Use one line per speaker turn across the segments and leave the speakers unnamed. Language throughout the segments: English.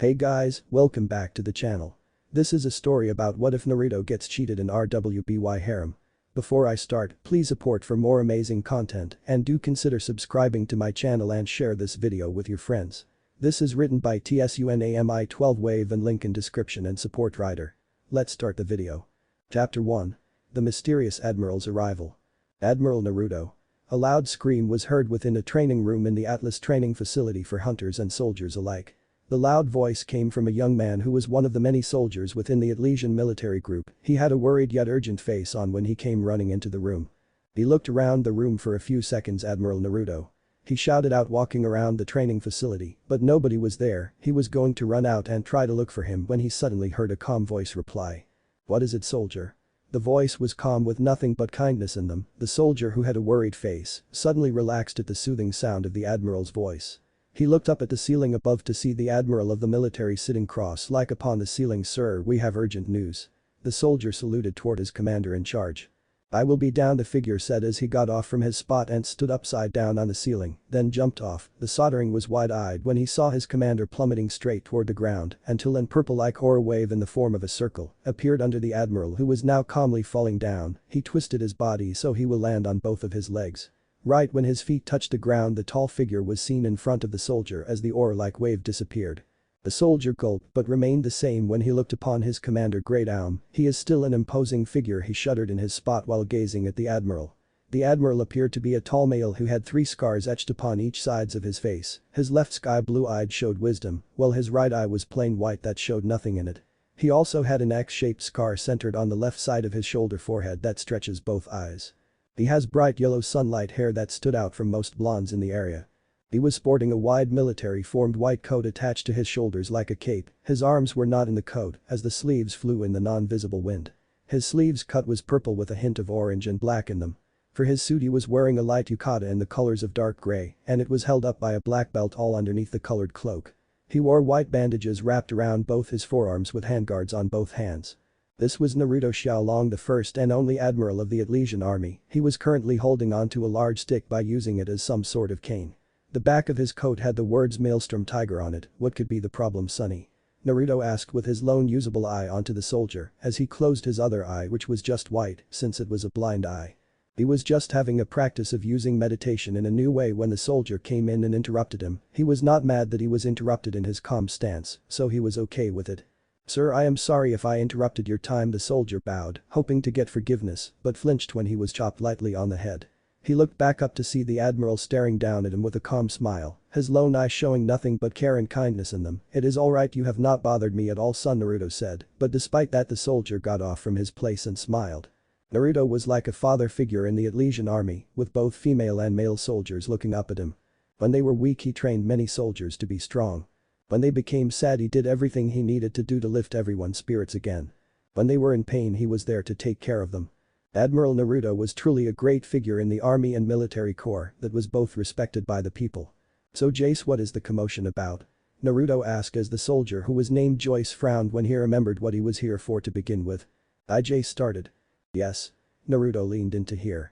Hey guys, welcome back to the channel. This is a story about what if Naruto gets cheated in RWBY harem. Before I start, please support for more amazing content and do consider subscribing to my channel and share this video with your friends. This is written by TSUNAMI 12 Wave and link in description and support writer. Let's start the video. Chapter 1. The Mysterious Admiral's Arrival. Admiral Naruto. A loud scream was heard within a training room in the Atlas training facility for hunters and soldiers alike. The loud voice came from a young man who was one of the many soldiers within the Atlesian military group. He had a worried yet urgent face on when he came running into the room. He looked around the room for a few seconds. Admiral Naruto. He shouted out, walking around the training facility, but nobody was there. He was going to run out and try to look for him when he suddenly heard a calm voice reply. "What is it, soldier?" The voice was calm with nothing but kindness in them. The soldier, who had a worried face, suddenly relaxed at the soothing sound of the admiral's voice. He looked up at the ceiling above to see the admiral of the military sitting cross-like upon the ceiling. "Sir, we have urgent news." The soldier saluted toward his commander in charge. "I will be down," the figure said as he got off from his spot and stood upside down on the ceiling, then jumped off. The soldering was wide-eyed when he saw his commander plummeting straight toward the ground until an purple-like aura wave in the form of a circle appeared under the admiral, who was now calmly falling down. He twisted his body so he will land on both of his legs. Right when his feet touched the ground, the tall figure was seen in front of the soldier as the aura-like wave disappeared. The soldier gulped but remained the same when he looked upon his commander. "Great Aum, he is still an imposing figure," he shuddered in his spot while gazing at the admiral. The admiral appeared to be a tall male who had 3 scars etched upon each sides of his face. His left sky blue eye showed wisdom, while his right eye was plain white that showed nothing in it. He also had an X-shaped scar centered on the left side of his shoulder forehead that stretches both eyes. He has bright yellow sunlight hair that stood out from most blondes in the area. He was sporting a wide military-formed white coat attached to his shoulders like a cape. His arms were not in the coat as the sleeves flew in the non-visible wind. His sleeves cut was purple with a hint of orange and black in them. For his suit he was wearing a light yukata in the colors of dark gray, and it was held up by a black belt all underneath the colored cloak. He wore white bandages wrapped around both his forearms with handguards on both hands. This was Naruto Xiaolong, the first and only admiral of the Atlesian army. He was currently holding onto a large stick by using it as some sort of cane. The back of his coat had the words Maelstrom Tiger on it. "What could be the problem, sonny?" Naruto asked with his lone usable eye onto the soldier as he closed his other eye, which was just white since it was a blind eye. He was just having a practice of using meditation in a new way when the soldier came in and interrupted him. He was not mad that he was interrupted in his calm stance, so he was okay with it. "Sir, I am sorry if I interrupted your time," the soldier bowed, hoping to get forgiveness, but flinched when he was chopped lightly on the head. He looked back up to see the admiral staring down at him with a calm smile, his lone eyes showing nothing but care and kindness in them. "It is alright, you have not bothered me at all, son," Naruto said, but despite that the soldier got off from his place and smiled. Naruto was like a father figure in the Atlesian army, with both female and male soldiers looking up at him. When they were weak he trained many soldiers to be strong. When they became sad he did everything he needed to do to lift everyone's spirits again. When they were in pain he was there to take care of them. Admiral Naruto was truly a great figure in the army and military corps that was both respected by the people. "So Jace, what is the commotion about?" Naruto asked as the soldier, who was named Joyce, frowned when he remembered what he was here for to begin with. Jace started. "Yes." Naruto leaned in to hear.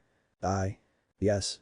Yes.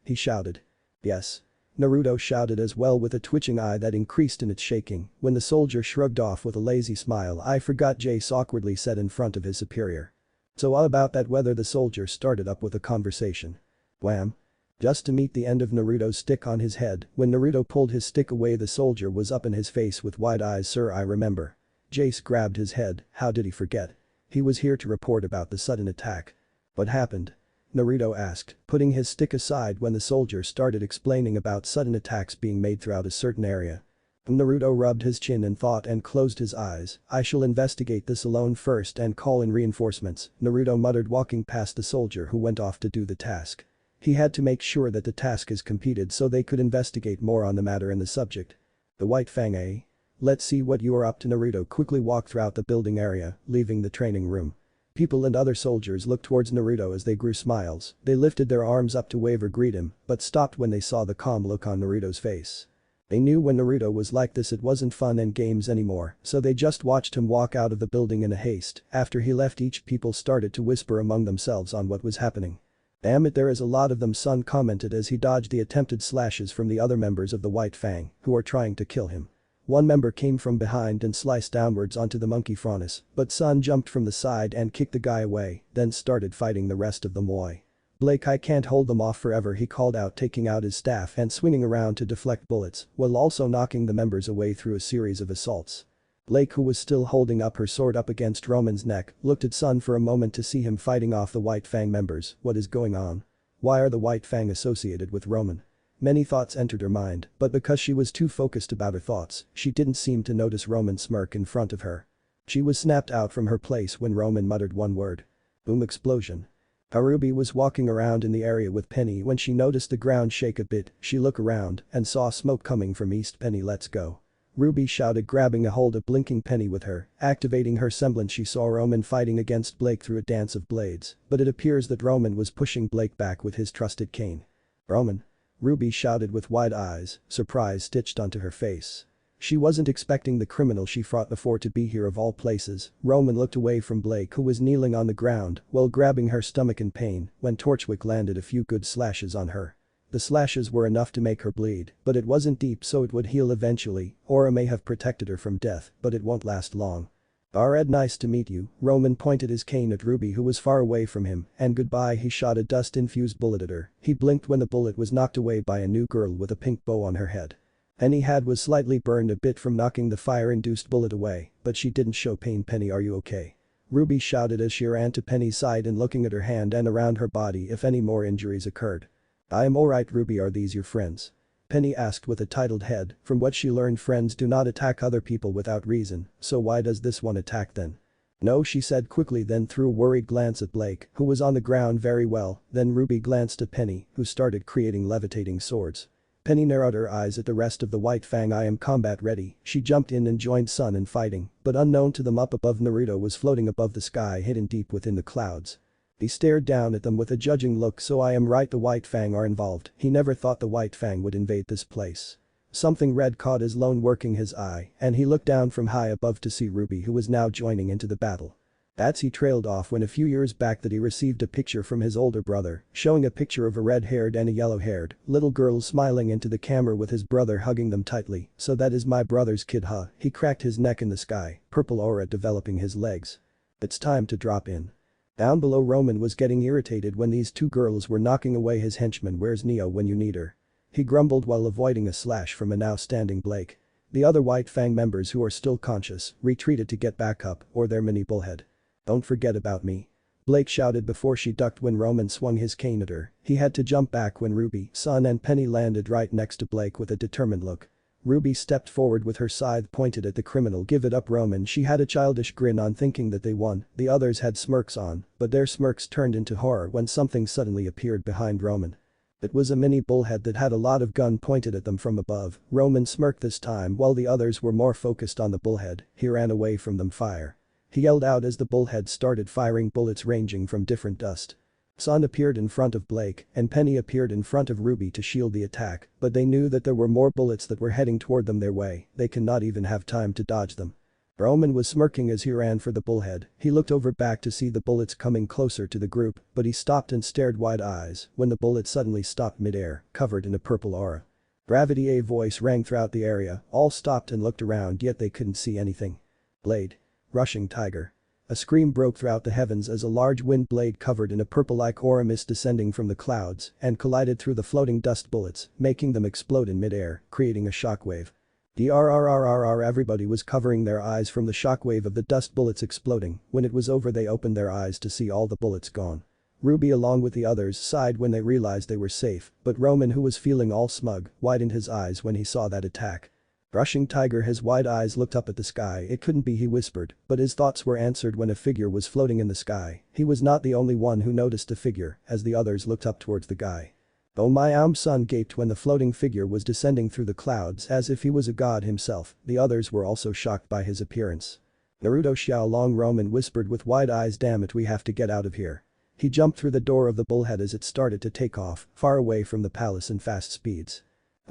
He shouted. "Yes." Naruto shouted as well with a twitching eye that increased in its shaking when the soldier shrugged off with a lazy smile. "I forgot," Jace awkwardly said in front of his superior. "So all about that weather," the soldier started up with a conversation. Wham! Just to meet the end of Naruto's stick on his head, when Naruto pulled his stick away the soldier was up in his face with wide eyes. "Sir, I remember." Jace grabbed his head. How did he forget? He was here to report about the sudden attack. "What happened?" Naruto asked, putting his stick aside when the soldier started explaining about sudden attacks being made throughout a certain area. Naruto rubbed his chin in thought and closed his eyes. "I shall investigate this alone first and call in reinforcements," Naruto muttered, walking past the soldier who went off to do the task. He had to make sure that the task is completed so they could investigate more on the matter and the subject. "The White Fang, eh? Let's see what you are up to." Naruto quickly walked throughout the building area, leaving the training room. People and other soldiers looked towards Naruto as they grew smiles. They lifted their arms up to wave or greet him, but stopped when they saw the calm look on Naruto's face. They knew when Naruto was like this it wasn't fun and games anymore, so they just watched him walk out of the building in a haste. After he left, each people started to whisper among themselves on what was happening. "Damn it, there is a lot of them," Sun commented as he dodged the attempted slashes from the other members of the White Fang, who are trying to kill him. One member came from behind and sliced downwards onto the monkey Franus, but Sun jumped from the side and kicked the guy away, then started fighting the rest of the Moi. "Blake, I can't hold them off forever," he called out, taking out his staff and swinging around to deflect bullets, while also knocking the members away through a series of assaults. Blake, who was still holding up her sword up against Roman's neck, looked at Sun for a moment to see him fighting off the White Fang members. What is going on? Why are the White Fang associated with Roman? Many thoughts entered her mind, but because she was too focused about her thoughts, she didn't seem to notice Roman's smirk in front of her. She was snapped out from her place when Roman muttered one word. Boom, explosion. RWBY was walking around in the area with Penny when she noticed the ground shake a bit. She looked around and saw smoke coming from east. "Penny, let's go," RWBY shouted, grabbing a hold of blinking Penny with her. Activating her semblance, she saw Roman fighting against Blake through a dance of blades, but it appears that Roman was pushing Blake back with his trusted cane. "Roman?" RWBY shouted with wide eyes, surprise stitched onto her face. She wasn't expecting the criminal she fought before to be here of all places. Roman looked away from Blake, who was kneeling on the ground while grabbing her stomach in pain when Torchwick landed a few good slashes on her. The slashes were enough to make her bleed, but it wasn't deep, so it would heal eventually. Aura may have protected her from death, but it won't last long. "Red, nice to meet you." Roman pointed his cane at RWBY, who was far away from him, and goodbye. He shot a dust-infused bullet at her. He blinked when the bullet was knocked away by a new girl with a pink bow on her head. Penny had was slightly burned a bit from knocking the fire-induced bullet away, but she didn't show pain. "Penny, are you okay?" RWBY shouted as she ran to Penny's side and looking at her hand and around her body if any more injuries occurred. "I am alright, RWBY. Are these your friends?" Penny asked with a titled head. From what she learned, friends do not attack other people without reason, so why does this one attack then? "No," she said quickly, then threw a worried glance at Blake, who was on the ground. "Very well." Then RWBY glanced at Penny, who started creating levitating swords. Penny narrowed her eyes at the rest of the White Fang. "I am combat ready." She jumped in and joined Sun in fighting, but unknown to them up above, Naruto was floating above the sky, hidden deep within the clouds. He stared down at them with a judging look. "So I am right, the White Fang are involved." He never thought the White Fang would invade this place. Something red caught his lone working his eye, and he looked down from high above to see RWBY, who was now joining into the battle. That's he trailed off when a few years back that he received a picture from his older brother, showing a picture of a red-haired and a yellow-haired little girl smiling into the camera with his brother hugging them tightly. "So that is my brother's kid, huh?" He cracked his neck in the sky, purple aura developing his legs. "It's time to drop in." Down below, Roman was getting irritated when these two girls were knocking away his henchmen. "Where's Neo when you need her?" He grumbled while avoiding a slash from a now standing Blake. The other White Fang members, who are still conscious, retreated to get back up, or their mini bullhead. "Don't forget about me," Blake shouted before she ducked when Roman swung his cane at her. He had to jump back when RWBY, Sun and Penny landed right next to Blake with a determined look. RWBY stepped forward with her scythe pointed at the criminal. "Give it up, Roman." She had a childish grin on, thinking that they won. The others had smirks on, but their smirks turned into horror when something suddenly appeared behind Roman. It was a mini bullhead that had a lot of gun pointed at them from above. Roman smirked this time while the others were more focused on the bullhead. He ran away from them. "Fire." He yelled out as the bullhead started firing bullets ranging from different dust. Sun appeared in front of Blake, and Penny appeared in front of RWBY to shield the attack, but they knew that there were more bullets that were heading toward them their way. They cannot even have time to dodge them. Roman was smirking as he ran for the bullhead. He looked over back to see the bullets coming closer to the group, but he stopped and stared wide eyes when the bullet suddenly stopped midair, covered in a purple aura. Gravity, a voice rang throughout the area. All stopped and looked around, yet they couldn't see anything. "Blade. Rushing tiger." A scream broke throughout the heavens as a large wind blade covered in a purple-like aura mist descending from the clouds and collided through the floating dust bullets, making them explode in midair, creating a shockwave. DRRRRR. Everybody was covering their eyes from the shockwave of the dust bullets exploding. When it was over, they opened their eyes to see all the bullets gone. RWBY, along with the others, sighed when they realized they were safe, but Roman, who was feeling all smug, widened his eyes when he saw that attack. Rushing tiger. His wide eyes looked up at the sky. "It couldn't be," he whispered, but his thoughts were answered when a figure was floating in the sky. He was not the only one who noticed the figure as the others looked up towards the guy. "Oh my!" Sun gaped when the floating figure was descending through the clouds as if he was a god himself. The others were also shocked by his appearance. "Naruto Xiao Long," Roman whispered with wide eyes. "Damn it, we have to get out of here." He jumped through the door of the bullhead as it started to take off, far away from the palace in fast speeds.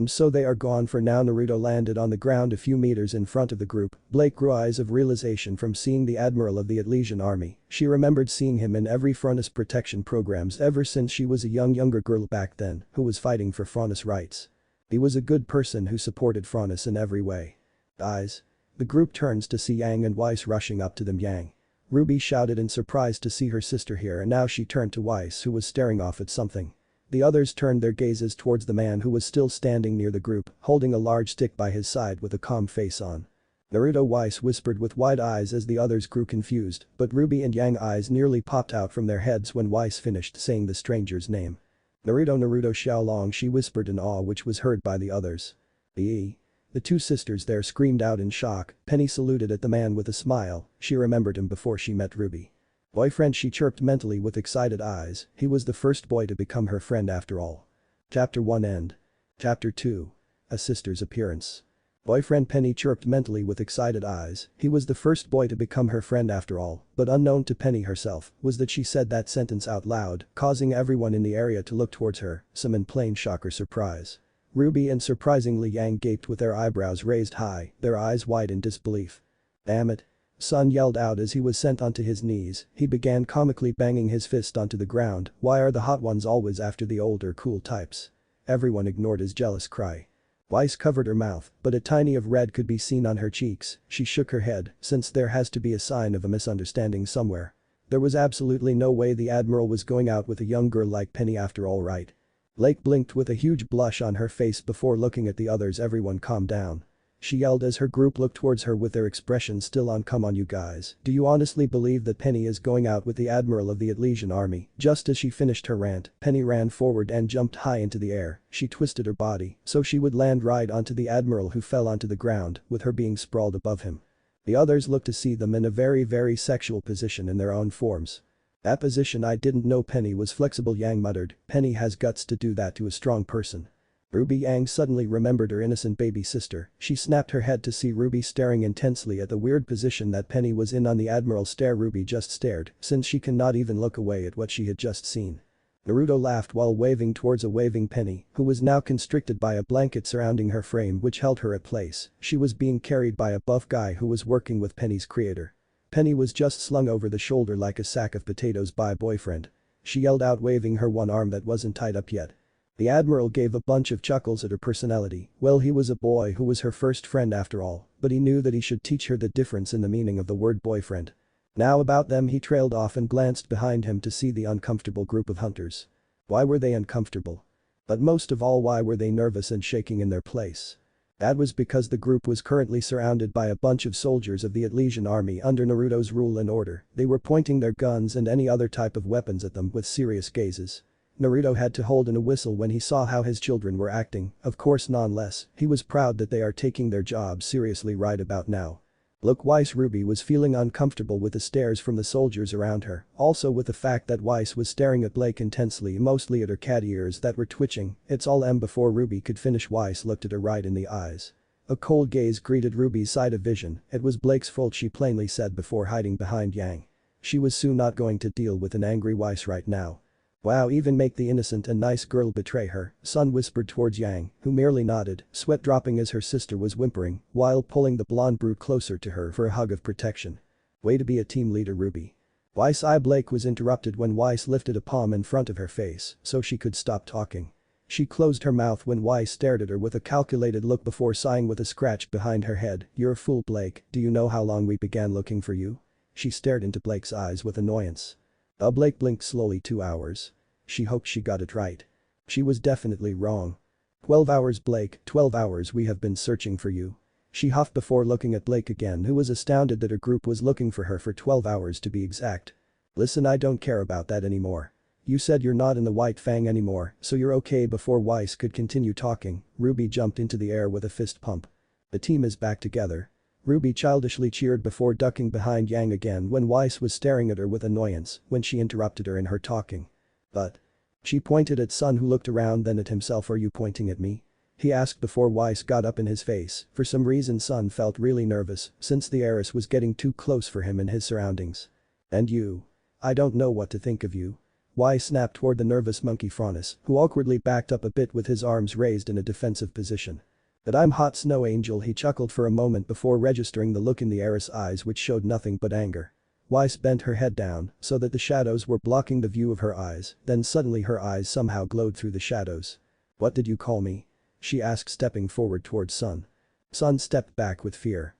So they are gone for now. Naruto landed on the ground a few meters in front of the group. Blake grew eyes of realization from seeing the admiral of the Atlesian army. She remembered seeing him in every Frontis protection programs ever since she was a younger girl back then, who was fighting for Frontis rights. He was a good person who supported Frontis in every way. Eyes. The group turns to see Yang and Weiss rushing up to them. Yang. Ruby shouted in surprise to see her sister here, and now she turned to Weiss, who was staring off at something. The others turned their gazes towards the man who was still standing near the group, holding a large stick by his side with a calm face on. Naruto. Weiss whispered with wide eyes as the others grew confused, but Ruby and Yang eyes nearly popped out from their heads when Weiss finished saying the stranger's name. Naruto Xiaolong, she whispered in awe, which was heard by the others. The two sisters there screamed out in shock. Penny saluted at the man with a smile, she remembered him before she met Ruby. Boyfriend, she chirped mentally with excited eyes, he was the first boy to become her friend after all. Chapter 1 end. Chapter 2. A sister's appearance. Boyfriend, Penny chirped mentally with excited eyes, he was the first boy to become her friend after all, but unknown to Penny herself was that she said that sentence out loud, causing everyone in the area to look towards her, some in plain shock or surprise. Ruby and surprisingly Yang gaped with their eyebrows raised high, their eyes wide in disbelief. Damn it. Sun yelled out as he was sent onto his knees, he began comically banging his fist onto the ground. Why are the hot ones always after the older cool types? Everyone ignored his jealous cry. Weiss covered her mouth, but a tiny of red could be seen on her cheeks. She shook her head, since there has to be a sign of a misunderstanding somewhere. There was absolutely no way the admiral was going out with a young girl like Penny after all, right? Lake blinked with a huge blush on her face before looking at the others. Everyone calm down. She yelled as her group looked towards her with their expressions still on. Come on you guys, do you honestly believe that Penny is going out with the admiral of the Elysian army? Just as she finished her rant, Penny ran forward and jumped high into the air. She twisted her body so she would land right onto the admiral, who fell onto the ground, with her being sprawled above him. The others looked to see them in a very sexual position in their own forms. That position, I didn't know Penny was flexible, Yang muttered. Penny has guts to do that to a strong person. Ruby. Yang suddenly remembered her innocent baby sister. She snapped her head to see Ruby staring intensely at the weird position that Penny was in on the admiral stare. Ruby just stared, since she cannot even look away at what she had just seen. Naruto laughed while waving towards a waving Penny, who was now constricted by a blanket surrounding her frame which held her at place. She was being carried by a buff guy who was working with Penny's creator. Penny was just slung over the shoulder like a sack of potatoes by boyfriend. She yelled out, waving her one arm that wasn't tied up yet. The admiral gave a bunch of chuckles at her personality. Well, he was a boy who was her first friend after all, but he knew that he should teach her the difference in the meaning of the word boyfriend. Now about them, he trailed off and glanced behind him to see the uncomfortable group of hunters. Why were they uncomfortable? But most of all, why were they nervous and shaking in their place? That was because the group was currently surrounded by a bunch of soldiers of the Elysian army under Naruto's rule and order. They were pointing their guns and any other type of weapons at them with serious gazes. Naruto had to hold in a whistle when he saw how his children were acting, of course none less, he was proud that they are taking their job seriously right about now. Look, Weiss. Ruby was feeling uncomfortable with the stares from the soldiers around her, also with the fact that Weiss was staring at Blake intensely, mostly at her cat ears that were twitching. It's all M. Before Ruby could finish, Weiss looked at her right in the eyes. A cold gaze greeted Ruby's side of vision. It was Blake's fault, she plainly said before hiding behind Yang. She was soon not going to deal with an angry Weiss right now. Wow, even make the innocent and nice girl betray her, Sun whispered towards Yang, who merely nodded, sweat dropping as her sister was whimpering, while pulling the blonde brute closer to her for a hug of protection. Way to be a team leader, Ruby. Weiss. Blake was interrupted when Weiss lifted a palm in front of her face so she could stop talking. She closed her mouth when Weiss stared at her with a calculated look before sighing with a scratch behind her head. You're a fool, Blake. Do you know how long we began looking for you? She stared into Blake's eyes with annoyance. Blake blinked slowly. 2 hours. She hoped she got it right. She was definitely wrong. 12 hours, Blake, 12 hours we have been searching for you. She huffed before looking at Blake again, who was astounded that her group was looking for her for 12 hours to be exact. Listen, I don't care about that anymore. You said you're not in the White Fang anymore, so you're okay. Before Weiss could continue talking, Ruby jumped into the air with a fist pump. The team is back together. Ruby childishly cheered before ducking behind Yang again when Weiss was staring at her with annoyance when she interrupted her in her talking. But. She pointed at Sun, who looked around then at himself. Are you pointing at me? He asked before Weiss got up in his face. For some reason Sun felt really nervous since the heiress was getting too close for him in his surroundings. And you? I don't know what to think of you. Weiss snapped toward the nervous monkey Franus, who awkwardly backed up a bit with his arms raised in a defensive position. That I'm hot snow angel, he chuckled for a moment before registering the look in the heiress' eyes which showed nothing but anger. Weiss bent her head down so that the shadows were blocking the view of her eyes, then suddenly her eyes somehow glowed through the shadows. What did you call me? She asked, stepping forward towards Sun. Sun stepped back with fear.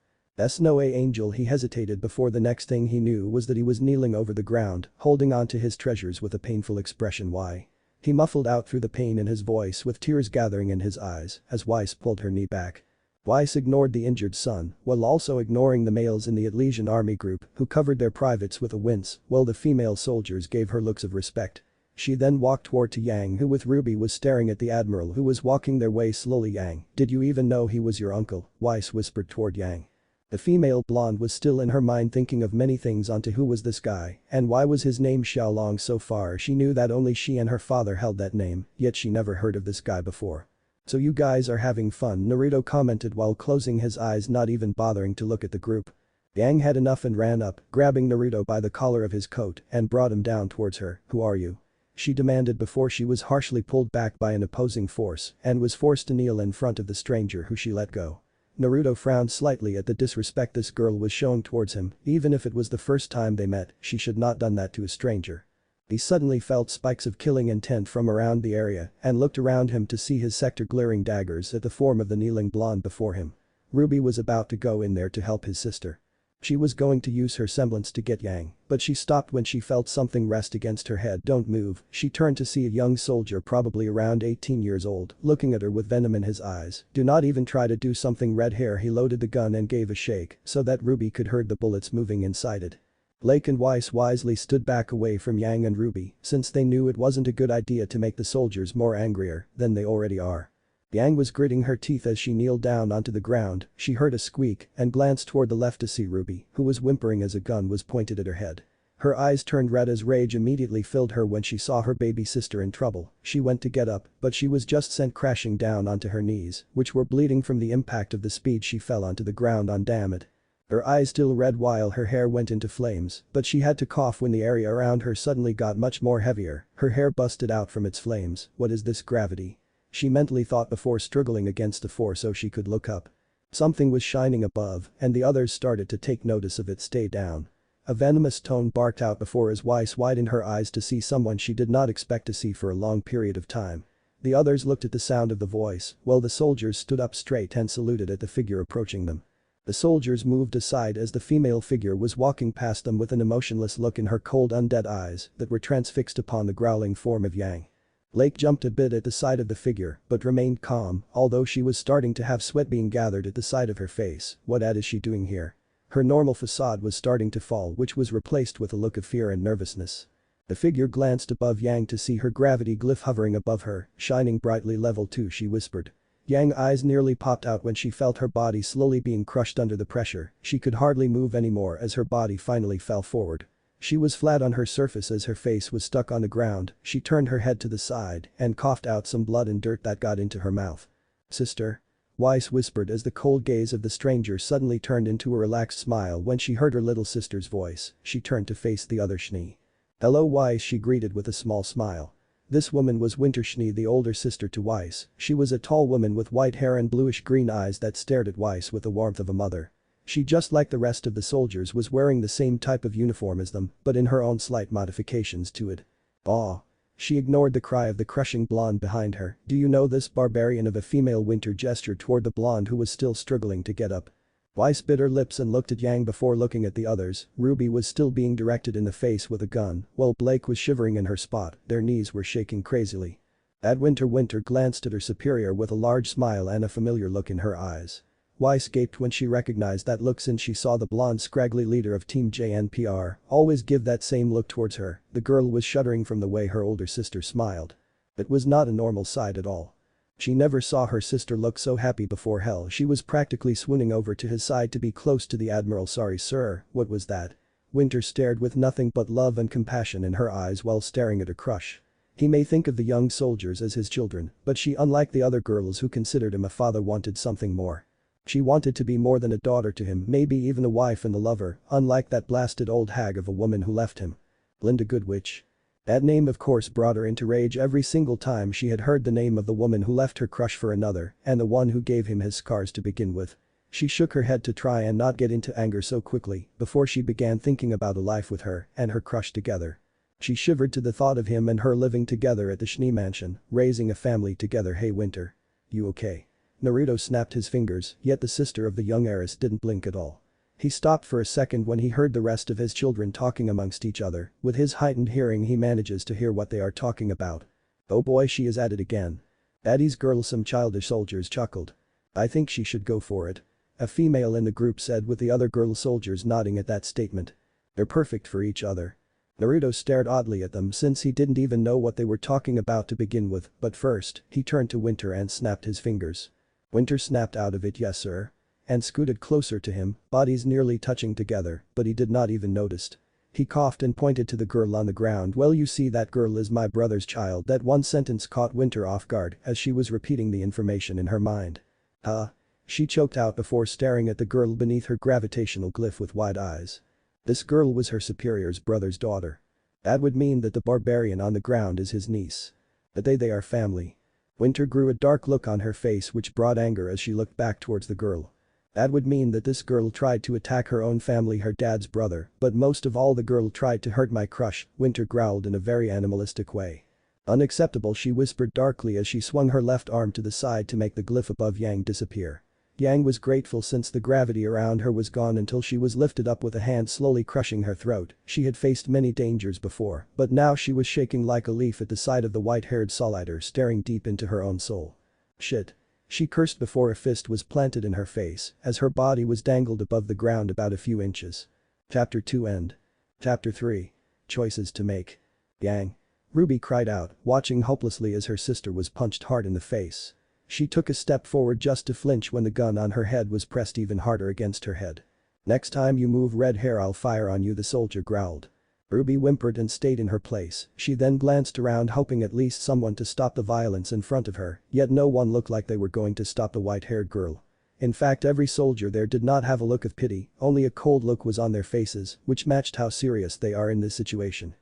"No way, Angel," he hesitated before the next thing he knew was that he was kneeling over the ground, holding on to his treasures with a painful expression. "Why?" He muffled out through the pain in his voice with tears gathering in his eyes as Weiss pulled her knee back. Weiss ignored the injured Sun while also ignoring the males in the Elysian army group who covered their privates with a wince while the female soldiers gave her looks of respect. She then walked toward to Yang, who with RWBY was staring at the admiral who was walking their way slowly. "Yang, did you even know he was your uncle?" Weiss whispered toward Yang. The female blonde was still in her mind thinking of many things onto who was this guy and why was his name Xiaolong. So far she knew that only she and her father held that name, yet she never heard of this guy before. "So you guys are having fun," Naruto commented while closing his eyes, not even bothering to look at the group. Yang had enough and ran up, grabbing Naruto by the collar of his coat and brought him down towards her. "Who are you?" she demanded before she was harshly pulled back by an opposing force and was forced to kneel in front of the stranger who she let go. Naruto frowned slightly at the disrespect this girl was showing towards him. Even if it was the first time they met, she should not done that to a stranger. He suddenly felt spikes of killing intent from around the area and looked around him to see his sector glaring daggers at the form of the kneeling blonde before him. RWBY was about to go in there to help his sister. She was going to use her semblance to get Yang, but she stopped when she felt something rest against her head. "Don't move." She turned to see a young soldier probably around 18 years old, looking at her with venom in his eyes. "Do not even try to do something." Red hair. He loaded the gun and gave a shake so that RWBY could hear the bullets moving inside it. Lake and Weiss wisely stood back away from Yang and RWBY since they knew it wasn't a good idea to make the soldiers more angrier than they already are. Yang was gritting her teeth as she kneeled down onto the ground. She heard a squeak and glanced toward the left to see RWBY, who was whimpering as a gun was pointed at her head. Her eyes turned red as rage immediately filled her when she saw her baby sister in trouble. She went to get up, but she was just sent crashing down onto her knees, which were bleeding from the impact of the speed she fell onto the ground on. "Damn it." Her eyes still red while her hair went into flames, but she had to cough when the area around her suddenly got much more heavier. Her hair busted out from its flames. "What is this gravity?" she mentally thought before struggling against the force so she could look up. Something was shining above and the others started to take notice of it. "Stay down." A venomous tone barked out before as Weiss widened her eyes to see someone she did not expect to see for a long period of time. The others looked at the sound of the voice while the soldiers stood up straight and saluted at the figure approaching them. The soldiers moved aside as the female figure was walking past them with an emotionless look in her cold undead eyes that were transfixed upon the growling form of Yang. Lake jumped a bit at the sight of the figure but remained calm, although she was starting to have sweat being gathered at the side of her face. "What is she doing here?" Her normal facade was starting to fall, which was replaced with a look of fear and nervousness. The figure glanced above Yang to see her gravity glyph hovering above her, shining brightly. "Level 2," she whispered. Yang's eyes nearly popped out when she felt her body slowly being crushed under the pressure. She could hardly move anymore as her body finally fell forward. She was flat on her surface as her face was stuck on the ground. She turned her head to the side and coughed out some blood and dirt that got into her mouth. "Sister?" Weiss whispered as the cold gaze of the stranger suddenly turned into a relaxed smile when she heard her little sister's voice. She turned to face the other Schnee. "Hello Weiss," she greeted with a small smile. This woman was Winter Schnee, the older sister to Weiss. She was a tall woman with white hair and bluish-green eyes that stared at Weiss with the warmth of a mother. She, just like the rest of the soldiers, was wearing the same type of uniform as them, but in her own slight modifications to it. "Aw." She ignored the cry of the crushing blonde behind her. "Do you know this barbarian?" of a female. Winter gestured toward the blonde who was still struggling to get up. Weiss bit her lips and looked at Yang before looking at the others. RWBY was still being directed in the face with a gun, while Blake was shivering in her spot. Their knees were shaking crazily. Winter glanced at her superior with a large smile and a familiar look in her eyes. Weiss gaped when she recognized that look since she saw the blonde scraggly leader of Team JNPR always give that same look towards her. The girl was shuddering from the way her older sister smiled. It was not a normal sight at all. She never saw her sister look so happy before. Hell, she was practically swooning over to his side to be close to the admiral. "Sorry sir, what was that?" Winter stared with nothing but love and compassion in her eyes while staring at her crush. He may think of the young soldiers as his children, but she, unlike the other girls who considered him a father, wanted something more. She wanted to be more than a daughter to him, maybe even a wife and a lover, unlike that blasted old hag of a woman who left him. Linda Goodwitch. That name of course brought her into rage every single time she had heard the name of the woman who left her crush for another and the one who gave him his scars to begin with. She shook her head to try and not get into anger so quickly before she began thinking about a life with her and her crush together. She shivered to the thought of him and her living together at the Schnee mansion, raising a family together. "Hey Winter. You okay?" Naruto snapped his fingers, yet the sister of the young heiress didn't blink at all. He stopped for a second when he heard the rest of his children talking amongst each other. With his heightened hearing he manages to hear what they are talking about. Oh boy, she is at it again. Daddy's girl, some childish soldiers chuckled. I think she should go for it. A female in the group said, with the other girl soldiers nodding at that statement. They're perfect for each other. Naruto stared oddly at them since he didn't even know what they were talking about to begin with, but first, he turned to Winter and snapped his fingers. Winter snapped out of it, yes sir. And scooted closer to him, bodies nearly touching together, but he did not even notice. He coughed and pointed to the girl on the ground. Well, you see, that girl is my brother's child. That one sentence caught Winter off guard as she was repeating the information in her mind. Huh? She choked out before staring at the girl beneath her gravitational glyph with wide eyes. This girl was her superior's brother's daughter. That would mean that the barbarian on the ground is his niece. But they are family. Winter grew a dark look on her face which brought anger as she looked back towards the girl. That would mean that this girl tried to attack her own family, her dad's brother, but most of all the girl tried to hurt my crush, Winter growled in a very animalistic way. Unacceptable, she whispered darkly as she swung her left arm to the side to make the glyph above Yang disappear. Yang was grateful since the gravity around her was gone until she was lifted up with a hand slowly crushing her throat. She had faced many dangers before, but now she was shaking like a leaf at the sight of the white-haired Solider staring deep into her own soul. Shit. She cursed before a fist was planted in her face as her body was dangled above the ground about a few inches. Chapter 2 End. Chapter 3. Choices to make. Yang. RWBY cried out, watching hopelessly as her sister was punched hard in the face. She took a step forward just to flinch when the gun on her head was pressed even harder against her head. Next time you move red hair, I'll fire on you, the soldier growled. RWBY whimpered and stayed in her place. She then glanced around hoping at least someone to stop the violence in front of her, yet no one looked like they were going to stop the white-haired girl. In fact, every soldier there did not have a look of pity, only a cold look was on their faces, which matched how serious they are in this situation.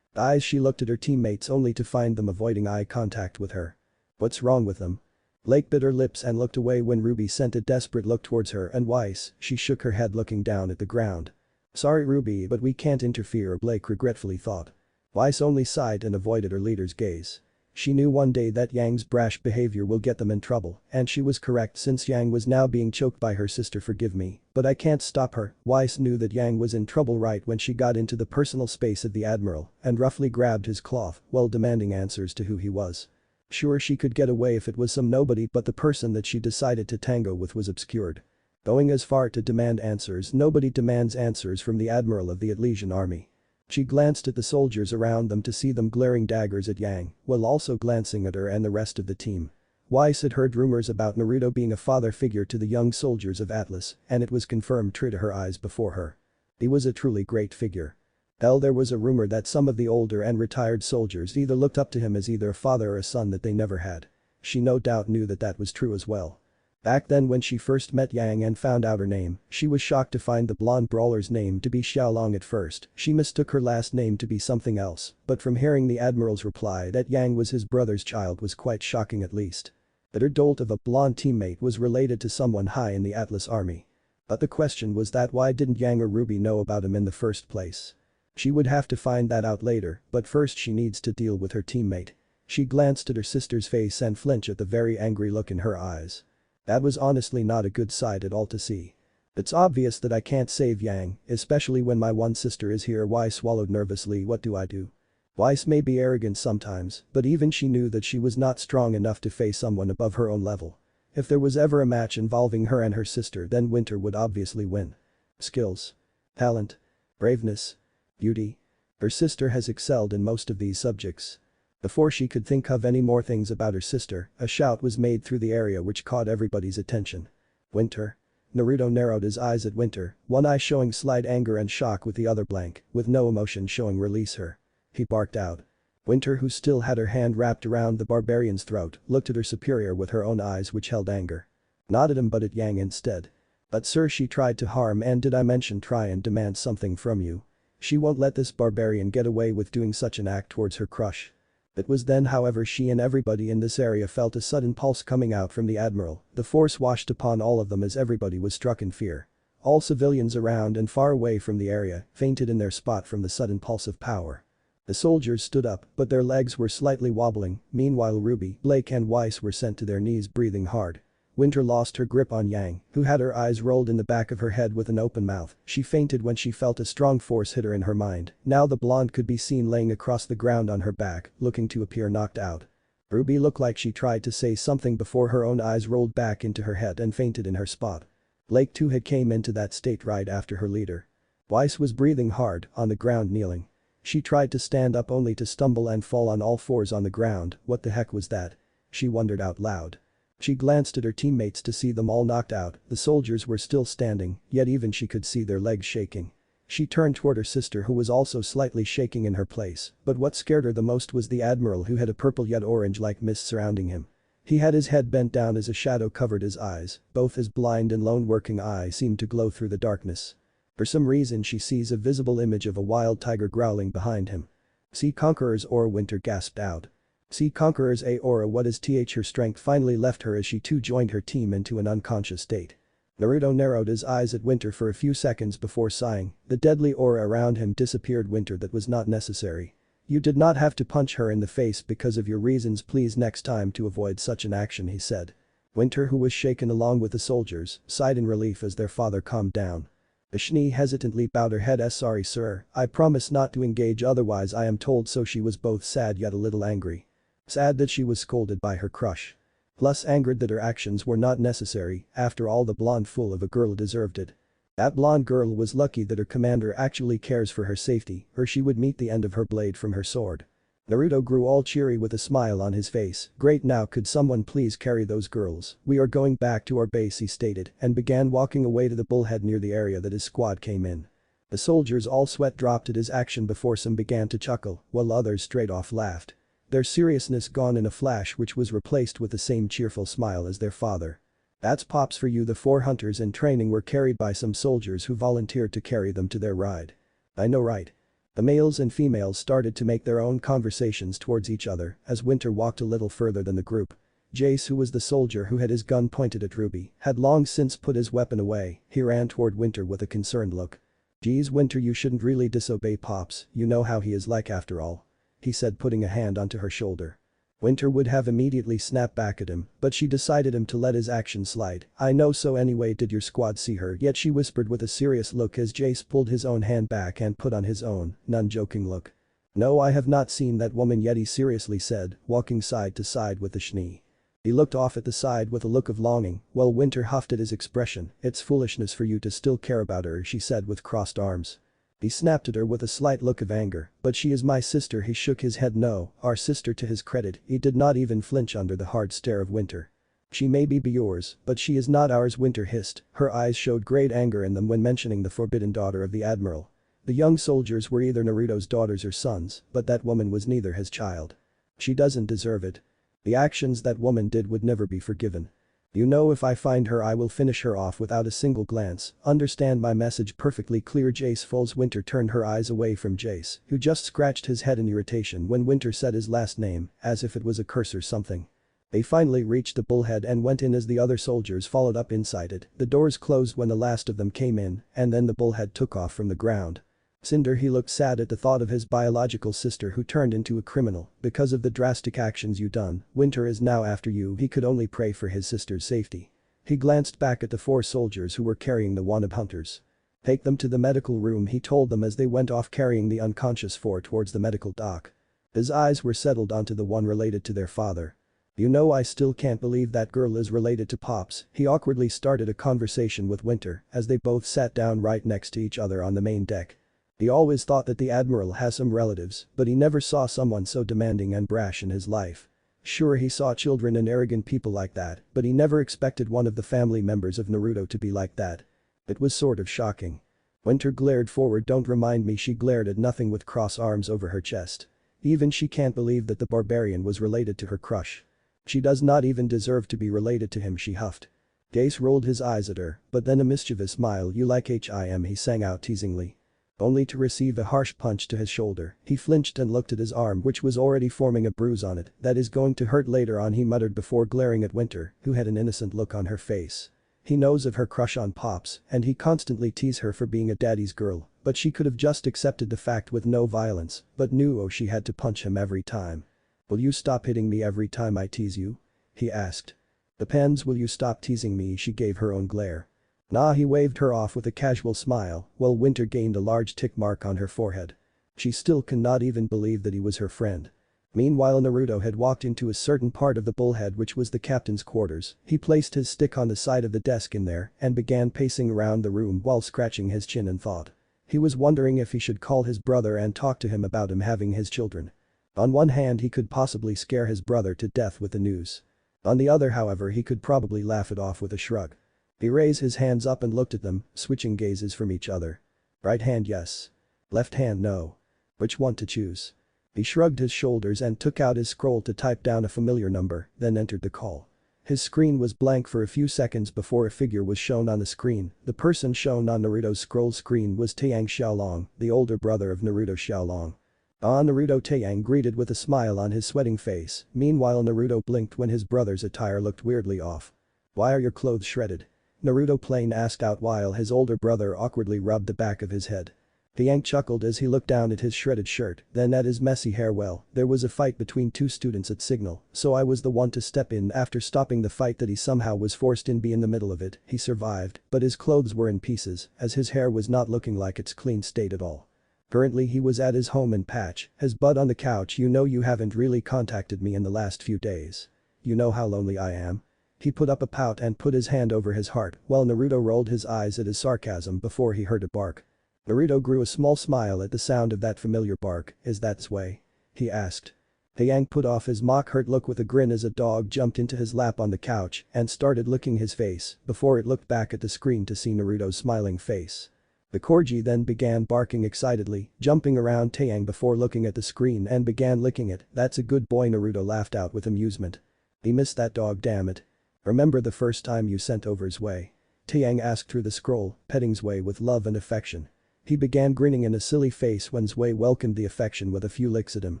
She looked at her teammates only to find them avoiding eye contact with her. What's wrong with them? Blake bit her lips and looked away when RWBY sent a desperate look towards her and Weiss. She shook her head looking down at the ground. Sorry RWBY, but we can't interfere, Blake regretfully thought. Weiss only sighed and avoided her leader's gaze. She knew one day that Yang's brash behavior will get them in trouble, and she was correct since Yang was now being choked by her sister. Forgive me, but I can't stop her. Weiss knew that Yang was in trouble right when she got into the personal space of the admiral and roughly grabbed his cloth while demanding answers to who he was. Sure, she could get away if it was some nobody, but the person that she decided to tango with was obscured. Going as far to demand answers. Nobody demands answers from the admiral of the Atlesian army. She glanced at the soldiers around them to see them glaring daggers at Yang, while also glancing at her and the rest of the team. Weiss had heard rumors about Naruto being a father figure to the young soldiers of Atlas, and it was confirmed true to her eyes before her. He was a truly great figure. Hell, there was a rumor that some of the older and retired soldiers either looked up to him as either a father or a son that they never had. She no doubt knew that that was true as well. Back then when she first met Yang and found out her name, she was shocked to find the blonde brawler's name to be Xiaolong at first. She mistook her last name to be something else, but from hearing the admiral's reply that Yang was his brother's child was quite shocking, at least. That her dolt of a blonde teammate was related to someone high in the Atlas army. But the question was that why didn't Yang or RWBY know about him in the first place? She would have to find that out later, but first she needs to deal with her teammate. She glanced at her sister's face and flinched at the very angry look in her eyes. That was honestly not a good sight at all to see. It's obvious that I can't save Yang, especially when my one sister is here. Weiss swallowed nervously. What do I do? Weiss may be arrogant sometimes, but even she knew that she was not strong enough to face someone above her own level. If there was ever a match involving her and her sister, then Winter would obviously win. Skills. Talent. Braveness. Beauty. Her sister has excelled in most of these subjects. Before she could think of any more things about her sister, a shout was made through the area which caught everybody's attention. Winter. Naruto narrowed his eyes at Winter, one eye showing slight anger and shock with the other blank, with no emotion showing release her. He barked out. Winter, who still had her hand wrapped around the barbarian's throat, looked at her superior with her own eyes which held anger. Not at him but at Yang instead. But sir, she tried to harm, and did I mention try and demand something from you? She won't let this barbarian get away with doing such an act towards her crush. It was then, however, she and everybody in this area felt a sudden pulse coming out from the admiral. The force washed upon all of them as everybody was struck in fear. All civilians around and far away from the area fainted in their spot from the sudden pulse of power. The soldiers stood up, but their legs were slightly wobbling. Meanwhile RWBY, Blake and Weiss were sent to their knees breathing hard. Winter lost her grip on Yang, who had her eyes rolled in the back of her head with an open mouth. She fainted when she felt a strong force hit her in her mind. Now the blonde could be seen laying across the ground on her back, looking to appear knocked out. Ruby looked like she tried to say something before her own eyes rolled back into her head and fainted in her spot. Blake too had came into that state right after her leader. Weiss was breathing hard, on the ground kneeling. She tried to stand up only to stumble and fall on all fours on the ground. What the heck was that? She wondered out loud. She glanced at her teammates to see them all knocked out. The soldiers were still standing, yet even she could see their legs shaking. She turned toward her sister who was also slightly shaking in her place, but what scared her the most was the admiral who had a purple yet orange-like mist surrounding him. He had his head bent down as a shadow covered his eyes, both his blind and lone working eye seemed to glow through the darkness. For some reason she sees a visible image of a wild tiger growling behind him. Sea Conqueror's aura, Winter gasped out. Sea Conqueror's aura, what is th? Her strength finally left her as she too joined her team into an unconscious state. Naruto narrowed his eyes at Winter for a few seconds before sighing. The deadly aura around him disappeared. Winter, that was not necessary. You did not have to punch her in the face because of your reasons. Please next time to avoid such an action, he said. Winter, who was shaken along with the soldiers, sighed in relief as their father calmed down. Ashni hesitantly bowed her head. Sorry sir, I promise not to engage otherwise I am told so. She was both sad yet a little angry. Sad that she was scolded by her crush. Plus angered that her actions were not necessary. After all, the blonde fool of a girl deserved it. That blonde girl was lucky that her commander actually cares for her safety, or she would meet the end of her blade from her sword. Naruto grew all cheery with a smile on his face. Great, now could someone please carry those girls? We are going back to our base, he stated, and began walking away to the bullhead near the area that his squad came in. The soldiers all sweat dropped at his action before some began to chuckle, while others straight off laughed. Their seriousness gone in a flash, which was replaced with the same cheerful smile as their father. That's Pops for you. The 4 hunters in training were carried by some soldiers who volunteered to carry them to their ride. I know, right? The males and females started to make their own conversations towards each other as Winter walked a little further than the group. Jace, who was the soldier who had his gun pointed at Ruby, had long since put his weapon away. He ran toward Winter with a concerned look. Geez, Winter, you shouldn't really disobey Pops, you know how he is like after all. He said, putting a hand onto her shoulder. Winter would have immediately snapped back at him, but she decided him to let his action slide. I know so anyway. Did your squad see her yet? She whispered with a serious look as Jace pulled his own hand back and put on his own, non-joking look. No, I have not seen that woman yet, he seriously said, walking side to side with the Shni. He looked off at the side with a look of longing, while Winter huffed at his expression. It's foolishness for you to still care about her, she said with crossed arms. He snapped at her with a slight look of anger. But she is my sister. He shook his head. No, our sister. To his credit, he did not even flinch under the hard stare of Winter. She may be yours, but she is not ours, Winter hissed. Her eyes showed great anger in them when mentioning the forbidden daughter of the admiral. The young soldiers were either Naruto's daughters or sons, but that woman was neither his child. She doesn't deserve it. The actions that woman did would never be forgiven. You know, if I find her I will finish her off without a single glance. Understand my message perfectly clear. Jace Foles. Winter turned her eyes away from Jace, who just scratched his head in irritation when Winter said his last name, as if it was a curse or something. They finally reached the bullhead and went in as the other soldiers followed up inside it. The doors closed when the last of them came in, and then the bullhead took off from the ground. Cinder, he looked sad at the thought of his biological sister who turned into a criminal because of the drastic actions you done. Winter is now after you. He could only pray for his sister's safety. He glanced back at the 4 soldiers who were carrying the wanted hunters. Take them to the medical room, he told them as they went off carrying the unconscious 4 towards the medical dock. His eyes were settled onto the one related to their father. You know, I still can't believe that girl is related to Pops. He awkwardly started a conversation with Winter as they both sat down right next to each other on the main deck. He always thought that the admiral has some relatives, but he never saw someone so demanding and brash in his life. Sure, he saw children and arrogant people like that, but he never expected one of the family members of Naruto to be like that. It was sort of shocking. Winter glared forward. Don't remind me. She glared at nothing with cross arms over her chest. Even she can't believe that the barbarian was related to her crush. She does not even deserve to be related to him, she huffed. Jace rolled his eyes at her, but then a mischievous smile. You like him, he sang out teasingly. Only to receive a harsh punch to his shoulder. He flinched and looked at his arm, which was already forming a bruise on it. That is going to hurt later on, he muttered before glaring at Winter, who had an innocent look on her face. He knows of her crush on Pops, and he constantly tease her for being a daddy's girl, but she could have just accepted the fact with no violence, but knew she had to punch him every time. Will you stop hitting me every time I tease you? He asked. "Depends, will you stop teasing me?" She gave her own glare. Nah, he waved her off with a casual smile, while Winter gained a large tick mark on her forehead. She still cannot even believe that he was her friend. Meanwhile, Naruto had walked into a certain part of the bullhead, which was the captain's quarters. He placed his stick on the side of the desk in there and began pacing around the room while scratching his chin in thought. He was wondering if he should call his brother and talk to him about him having his children. On one hand, he could possibly scare his brother to death with the news. On the other, however, he could probably laugh it off with a shrug. He raised his hands up and looked at them, switching gazes from each other. Right hand, yes. Left hand, no. Which one to choose? He shrugged his shoulders and took out his scroll to type down a familiar number, then entered the call. His screen was blank for a few seconds before a figure was shown on the screen. The person shown on Naruto's scroll screen was Taeyang Xiaolong, the older brother of Naruto Xiaolong. Naruto. Taeyang greeted with a smile on his sweating face. Meanwhile, Naruto blinked when his brother's attire looked weirdly off. "Why are your clothes shredded?" Naruto plain asked out while his older brother awkwardly rubbed the back of his head. Taeyang chuckled as he looked down at his shredded shirt, then at his messy hair. "Well, there was a fight between two students at Signal, so I was the one to step in after stopping the fight that he somehow was forced in be in the middle of it. He survived, but his clothes were in pieces, as his hair was not looking like its clean state at all. Currently he was at his home in Patch, his butt on the couch. You know, you haven't really contacted me in the last few days. You know how lonely I am." He put up a pout and put his hand over his heart while Naruto rolled his eyes at his sarcasm before he heard a bark. Naruto grew a small smile at the sound of that familiar bark. "Is that Sway?" he asked. Taeyang put off his mock-hurt look with a grin as a dog jumped into his lap on the couch and started licking his face before it looked back at the screen to see Naruto's smiling face. The corgi then began barking excitedly, jumping around Taeyang before looking at the screen and began licking it. "That's a good boy," Naruto laughed out with amusement. "He missed that dog, damn it. Remember the first time you sent over Sway?" Taeyang asked through the scroll, petting Sway with love and affection. He began grinning in a silly face when Sway welcomed the affection with a few licks at him.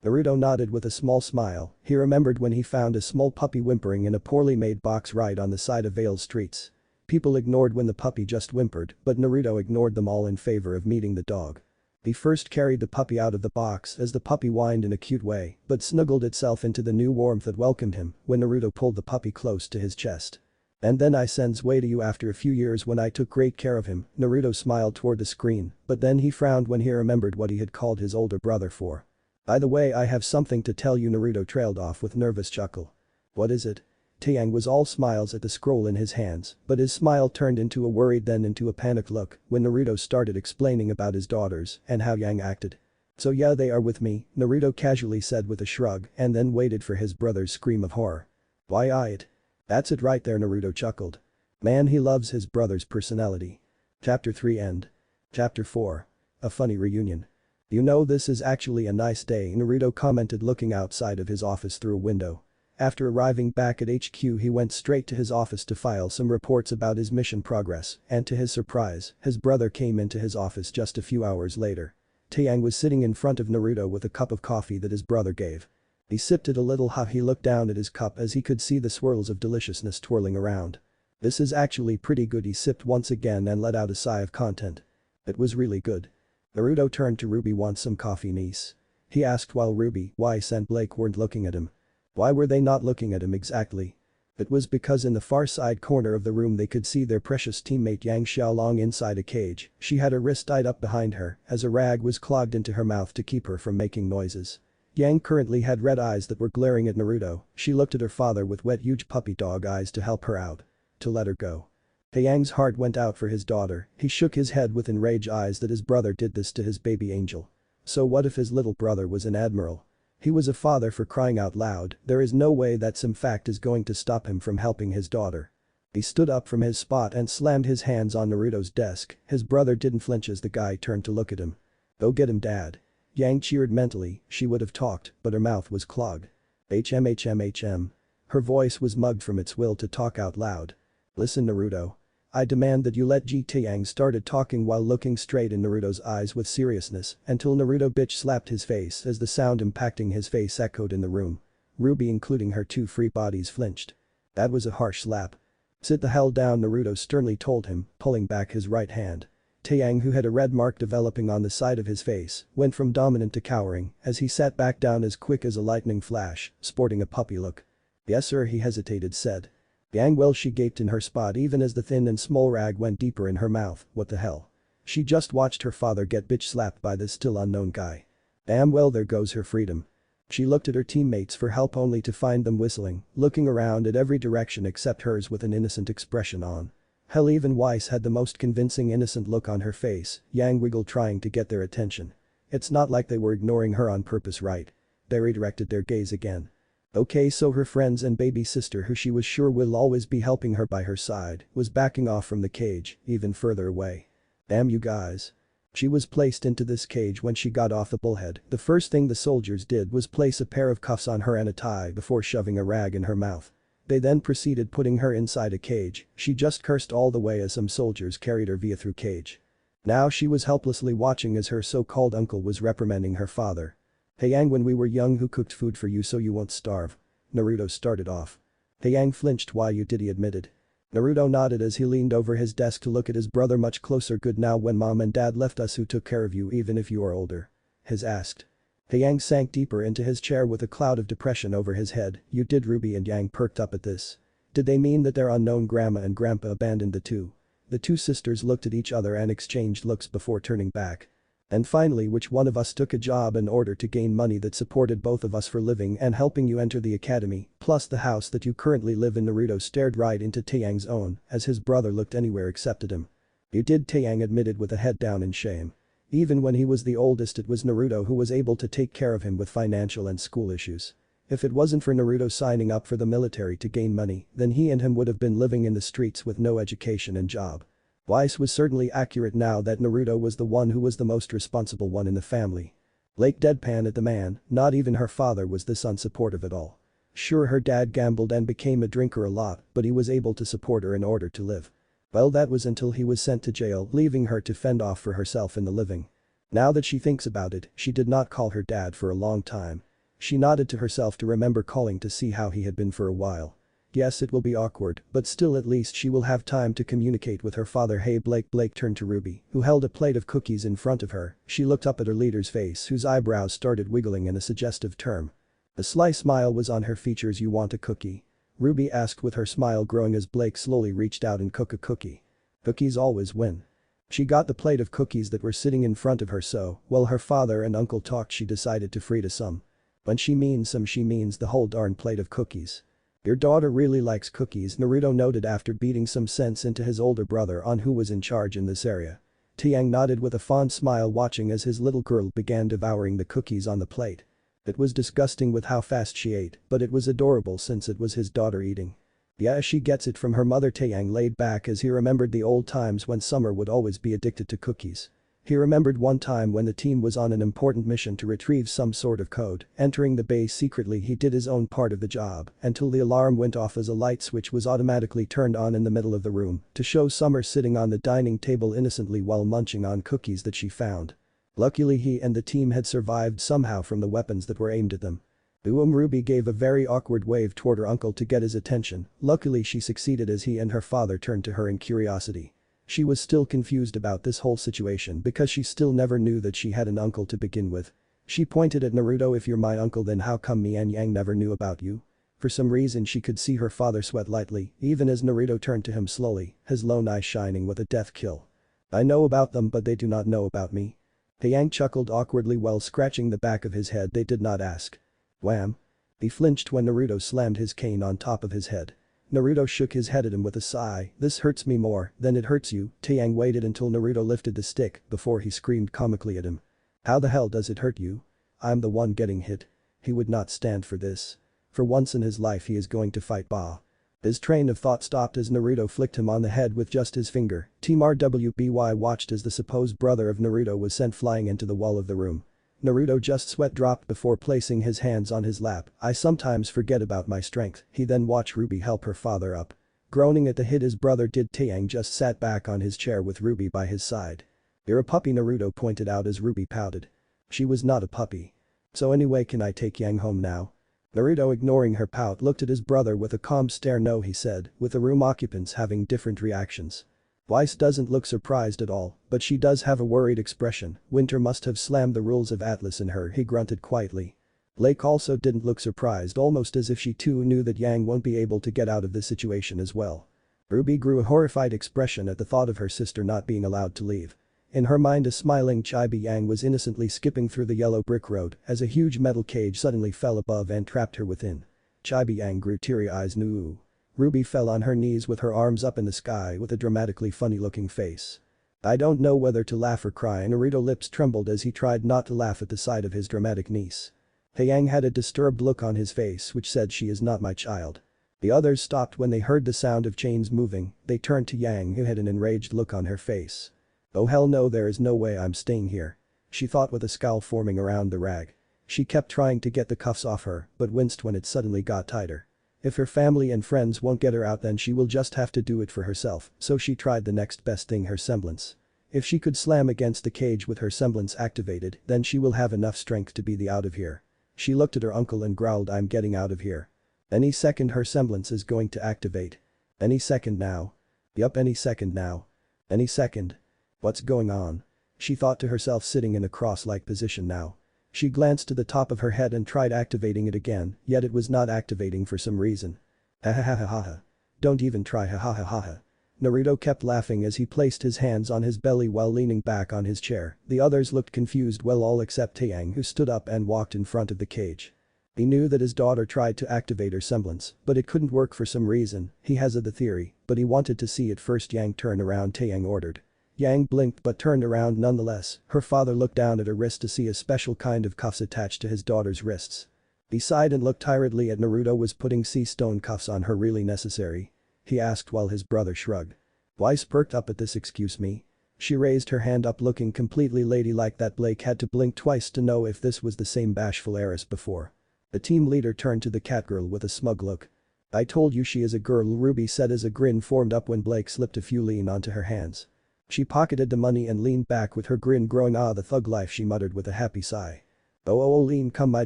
Naruto nodded with a small smile. He remembered when he found a small puppy whimpering in a poorly made box right on the side of Vale streets. People ignored when the puppy just whimpered, but Naruto ignored them all in favor of meeting the dog. He first carried the puppy out of the box as the puppy whined in a cute way, but snuggled itself into the new warmth that welcomed him when Naruto pulled the puppy close to his chest. "And then I sent Sway to you after a few years when I took great care of him." Naruto smiled toward the screen, but then he frowned when he remembered what he had called his older brother for. "By the way, I have something to tell you." Naruto trailed off with nervous chuckle. "What is it?" Taeyang was all smiles at the scroll in his hands, but his smile turned into a worried then into a panicked look when Naruto started explaining about his daughters and how Yang acted. "So yeah, they are with me," Naruto casually said with a shrug and then waited for his brother's scream of horror. "Why it? That's it right there," Naruto chuckled. Man, he loves his brother's personality. Chapter 3 End. Chapter 4. A funny reunion. "You know, this is actually a nice day," Naruto commented looking outside of his office through a window. After arriving back at HQ, he went straight to his office to file some reports about his mission progress, and to his surprise, his brother came into his office just a few hours later. Taeyang was sitting in front of Naruto with a cup of coffee that his brother gave. He sipped it a little. He looked down at his cup as he could see the swirls of deliciousness twirling around. "This is actually pretty good." He sipped once again and let out a sigh of content. "It was really good." Naruto turned to RWBY. "Want some coffee, niece?" he asked while RWBY, Weiss and Blake weren't looking at him. Why were they not looking at him exactly? It was because in the far side corner of the room they could see their precious teammate Yang Xiaolong inside a cage. She had her wrist tied up behind her as a rag was clogged into her mouth to keep her from making noises. Yang currently had red eyes that were glaring at Naruto. She looked at her father with wet huge puppy dog eyes to help her out. To let her go. Taeyang's heart went out for his daughter. He shook his head with enraged eyes that his brother did this to his baby angel. So what if his little brother was an admiral? He was a father, for crying out loud. There is no way that some fact is going to stop him from helping his daughter. He stood up from his spot and slammed his hands on Naruto's desk. His brother didn't flinch as the guy turned to look at him. "Go get him, dad." Yang cheered mentally. She would have talked, but her mouth was clogged. HM. Her voice was mugged from its will to talk out loud. "Listen, Naruto. I demand that you let Taeyang started talking while looking straight in Naruto's eyes with seriousness until Naruto bitch slapped his face as the sound impacting his face echoed in the room. RWBY, including her two free bodies, flinched. That was a harsh slap. "Sit the hell down," Naruto sternly told him, pulling back his right hand. Taeyang, who had a red mark developing on the side of his face, went from dominant to cowering as he sat back down as quick as a lightning flash, sporting a puppy look. "Yes sir," he hesitated said. Yang well she gaped in her spot even as the thin and small rag went deeper in her mouth, what the hell. She just watched her father get bitch slapped by this still unknown guy. Damn well there goes her freedom. She looked at her teammates for help only to find them whistling, looking around at every direction except hers with an innocent expression on. Hell even Weiss had the most convincing innocent look on her face, Yang wiggled trying to get their attention. It's not like they were ignoring her on purpose, right? They redirected their gaze again. Okay, so her friends and baby sister who she was sure will always be helping her by her side was backing off from the cage, even further away. Damn you guys. She was placed into this cage when she got off the bullhead. The first thing the soldiers did was place a pair of cuffs on her and a tie before shoving a rag in her mouth. They then proceeded putting her inside a cage. She just cursed all the way as some soldiers carried her via through cage. Now she was helplessly watching as her so-called uncle was reprimanding her father. Hey Yang, when we were young, who cooked food for you so you won't starve? Naruto started off. Hey Yang flinched. Why you did, he admitted. Naruto nodded as he leaned over his desk to look at his brother much closer. Good, now when mom and dad left us, who took care of you even if you are older? His asked. Hey Yang sank deeper into his chair with a cloud of depression over his head. You did. RWBY and Yang perked up at this. Did they mean that their unknown grandma and grandpa abandoned the two? The two sisters looked at each other and exchanged looks before turning back. And finally, which one of us took a job in order to gain money that supported both of us for living and helping you enter the academy, plus the house that you currently live in? Naruto stared right into Taeyang's own as his brother looked anywhere except at him. You did, Taeyang admitted with a head down in shame. Even when he was the oldest, it was Naruto who was able to take care of him with financial and school issues. If it wasn't for Naruto signing up for the military to gain money, then he and him would have been living in the streets with no education and job. Weiss was certainly accurate now that Naruto was the one who was the most responsible one in the family. Lake deadpan at the man, not even her father was this unsupportive at all. Sure, her dad gambled and became a drinker a lot, but he was able to support her in order to live. Well, that was until he was sent to jail, leaving her to fend off for herself in the living. Now that she thinks about it, she did not call her dad for a long time. She nodded to herself to remember calling to see how he had been for a while. Yes, it will be awkward, but still at least she will have time to communicate with her father. Hey Blake. Blake turned to RWBY, who held a plate of cookies in front of her. She looked up at her leader's face, whose eyebrows started wiggling in a suggestive term. A sly smile was on her features. You want a cookie? RWBY asked, with her smile growing as Blake slowly reached out and took a cookie. Cookies always win. She got the plate of cookies that were sitting in front of her, so, while her father and uncle talked, she decided to free to some. When she means some, she means the whole darn plate of cookies. Your daughter really likes cookies, Naruto noted after beating some sense into his older brother on who was in charge in this area. Taeyang nodded with a fond smile, watching as his little girl began devouring the cookies on the plate. It was disgusting with how fast she ate, but it was adorable since it was his daughter eating. Yeah, she gets it from her mother. Taeyang laid back as he remembered the old times when Summer would always be addicted to cookies. He remembered one time when the team was on an important mission to retrieve some sort of code. Entering the base secretly, he did his own part of the job until the alarm went off as a light switch was automatically turned on in the middle of the room to show Summer sitting on the dining table innocently while munching on cookies that she found. Luckily, he and the team had survived somehow from the weapons that were aimed at them. RWBY gave a very awkward wave toward her uncle to get his attention. Luckily, she succeeded as he and her father turned to her in curiosity. She was still confused about this whole situation because she still never knew that she had an uncle to begin with. She pointed at Naruto. If you're my uncle, then how come me and Yang never knew about you? For some reason she could see her father sweat lightly, even as Naruto turned to him slowly, his lone eye shining with a death kill. I know about them, but they do not know about me. Yang chuckled awkwardly while scratching the back of his head. They did not ask. Wham! He flinched when Naruto slammed his cane on top of his head. Naruto shook his head at him with a sigh. This hurts me more than it hurts you. Taeyang waited until Naruto lifted the stick before he screamed comically at him. How the hell does it hurt you? I'm the one getting hit. He would not stand for this. For once in his life he is going to fight Ba. His train of thought stopped as Naruto flicked him on the head with just his finger. Team RWBY watched as the supposed brother of Naruto was sent flying into the wall of the room. Naruto just sweat dropped before placing his hands on his lap. I sometimes forget about my strength. He then watched RWBY help her father up. Groaning at the hit his brother did, Taeyang just sat back on his chair with RWBY by his side. You're a puppy, Naruto pointed out as RWBY pouted. She was not a puppy. So anyway, can I take Yang home now? Naruto, ignoring her pout, looked at his brother with a calm stare. No, he said, with the room occupants having different reactions. Weiss doesn't look surprised at all, but she does have a worried expression. Winter must have slammed the rules of Atlas in her, he grunted quietly. Blake also didn't look surprised, almost as if she too knew that Yang won't be able to get out of this situation as well. RWBY grew a horrified expression at the thought of her sister not being allowed to leave. In her mind, a smiling Chibi Yang was innocently skipping through the yellow brick road as a huge metal cage suddenly fell above and trapped her within. Chibi Yang grew teary eyes. No. RWBY fell on her knees with her arms up in the sky with a dramatically funny-looking face. I don't know whether to laugh or cry. Naruto's lips trembled as he tried not to laugh at the sight of his dramatic niece. Yang had a disturbed look on his face which said, "She is not my child." The others stopped when they heard the sound of chains moving. They turned to Yang, who had an enraged look on her face. "Oh hell no, there is no way I'm staying here," she thought with a scowl forming around the rag. She kept trying to get the cuffs off her but winced when it suddenly got tighter. If her family and friends won't get her out, then she will just have to do it for herself, so she tried the next best thing, her semblance. If she could slam against the cage with her semblance activated, then she will have enough strength to be the out of here. She looked at her uncle and growled, "I'm getting out of here. Any second her semblance is going to activate. Any second now. Yup, any second now. Any second. What's going on?" she thought to herself, sitting in a cross-like position now. She glanced to the top of her head and tried activating it again, yet it was not activating for some reason. Ha ha ha ha ha ha. Don't even try, ha ha ha ha ha. Naruto kept laughing as he placed his hands on his belly while leaning back on his chair. The others looked confused, well, all except Taeyang, who stood up and walked in front of the cage. He knew that his daughter tried to activate her semblance, but it couldn't work for some reason. He hazarded the theory, but he wanted to see it first. "Yang, turn around," Taeyang ordered. Yang blinked but turned around nonetheless. Her father looked down at her wrist to see a special kind of cuffs attached to his daughter's wrists. He sighed and looked tiredly at Naruto. Was putting sea stone cuffs on her really necessary? He asked while his brother shrugged. Weiss perked up at this. "Excuse me?" She raised her hand up looking completely ladylike that Blake had to blink twice to know if this was the same bashful heiress before. The team leader turned to the catgirl with a smug look. "I told you she is a girl," RWBY said as a grin formed up when Blake slipped a few lean onto her hands. She pocketed the money and leaned back with her grin growing. "Ah, the thug life," she muttered with a happy sigh. "Oh, lean come my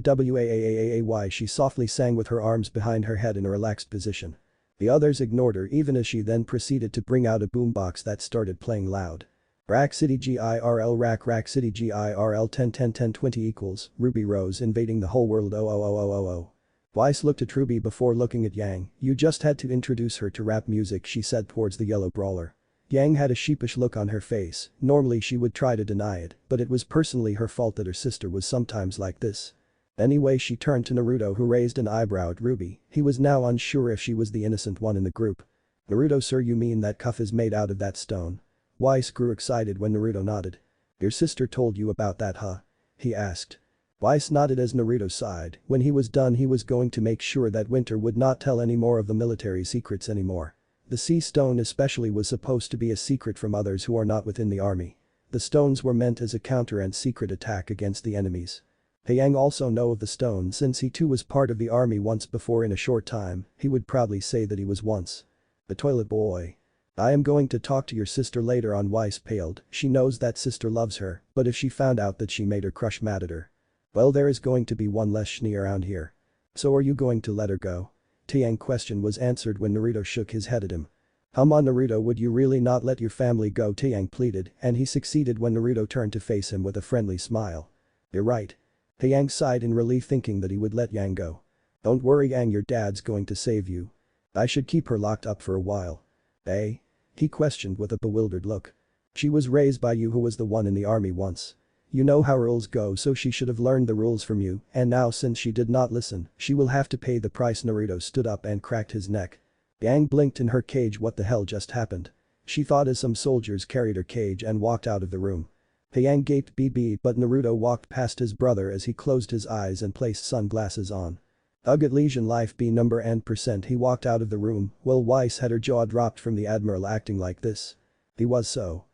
waay," she softly sang with her arms behind her head in a relaxed position. The others ignored her even as she then proceeded to bring out a boombox that started playing loud. Rack City GIRL Rack City GIRL 10 10 10 20 equals, RWBY rose invading the whole world. Oh. Weiss looked at RWBY before looking at Yang. "You just had to introduce her to rap music," she said towards the yellow brawler. Yang had a sheepish look on her face. Normally she would try to deny it, but it was personally her fault that her sister was sometimes like this. Anyway, she turned to Naruto, who raised an eyebrow at RWBY. He was now unsure if she was the innocent one in the group. "Naruto sir, you mean that cuff is made out of that stone?" Weiss grew excited when Naruto nodded. "Your sister told you about that, huh?" he asked. Weiss nodded as Naruto sighed. When he was done, he was going to make sure that Winter would not tell any more of the military secrets anymore. The sea stone especially was supposed to be a secret from others who are not within the army. The stones were meant as a counter and secret attack against the enemies. Taeyang also know of the stone since he too was part of the army once before. In a short time, he would proudly say that he was once the toilet boy. "I am going to talk to your sister later on." Weiss paled. She knows that sister loves her, but if she found out that she made her crush mad at her, well, there is going to be one less Schnee around here. "So are you going to let her go?" Taeyang's question was answered when Naruto shook his head at him. "Come on Naruto, would you really not let your family go?" Taeyang pleaded, and he succeeded when Naruto turned to face him with a friendly smile. "You're right." Taeyang sighed in relief, thinking that he would let Yang go. "Don't worry Yang, your dad's going to save you. I should keep her locked up for a while." "Eh?" he questioned with a bewildered look. "She was raised by you, who was the one in the army once. You know how rules go, so she should have learned the rules from you, and now since she did not listen, she will have to pay the price." Naruto stood up and cracked his neck. Yang blinked in her cage. What the hell just happened? She thought as some soldiers carried her cage and walked out of the room. Taeyang gaped BB, but Naruto walked past his brother as he closed his eyes and placed sunglasses on. "Ugh, at Legion life B number and %." He walked out of the room while Weiss had her jaw dropped from the admiral acting like this. He was so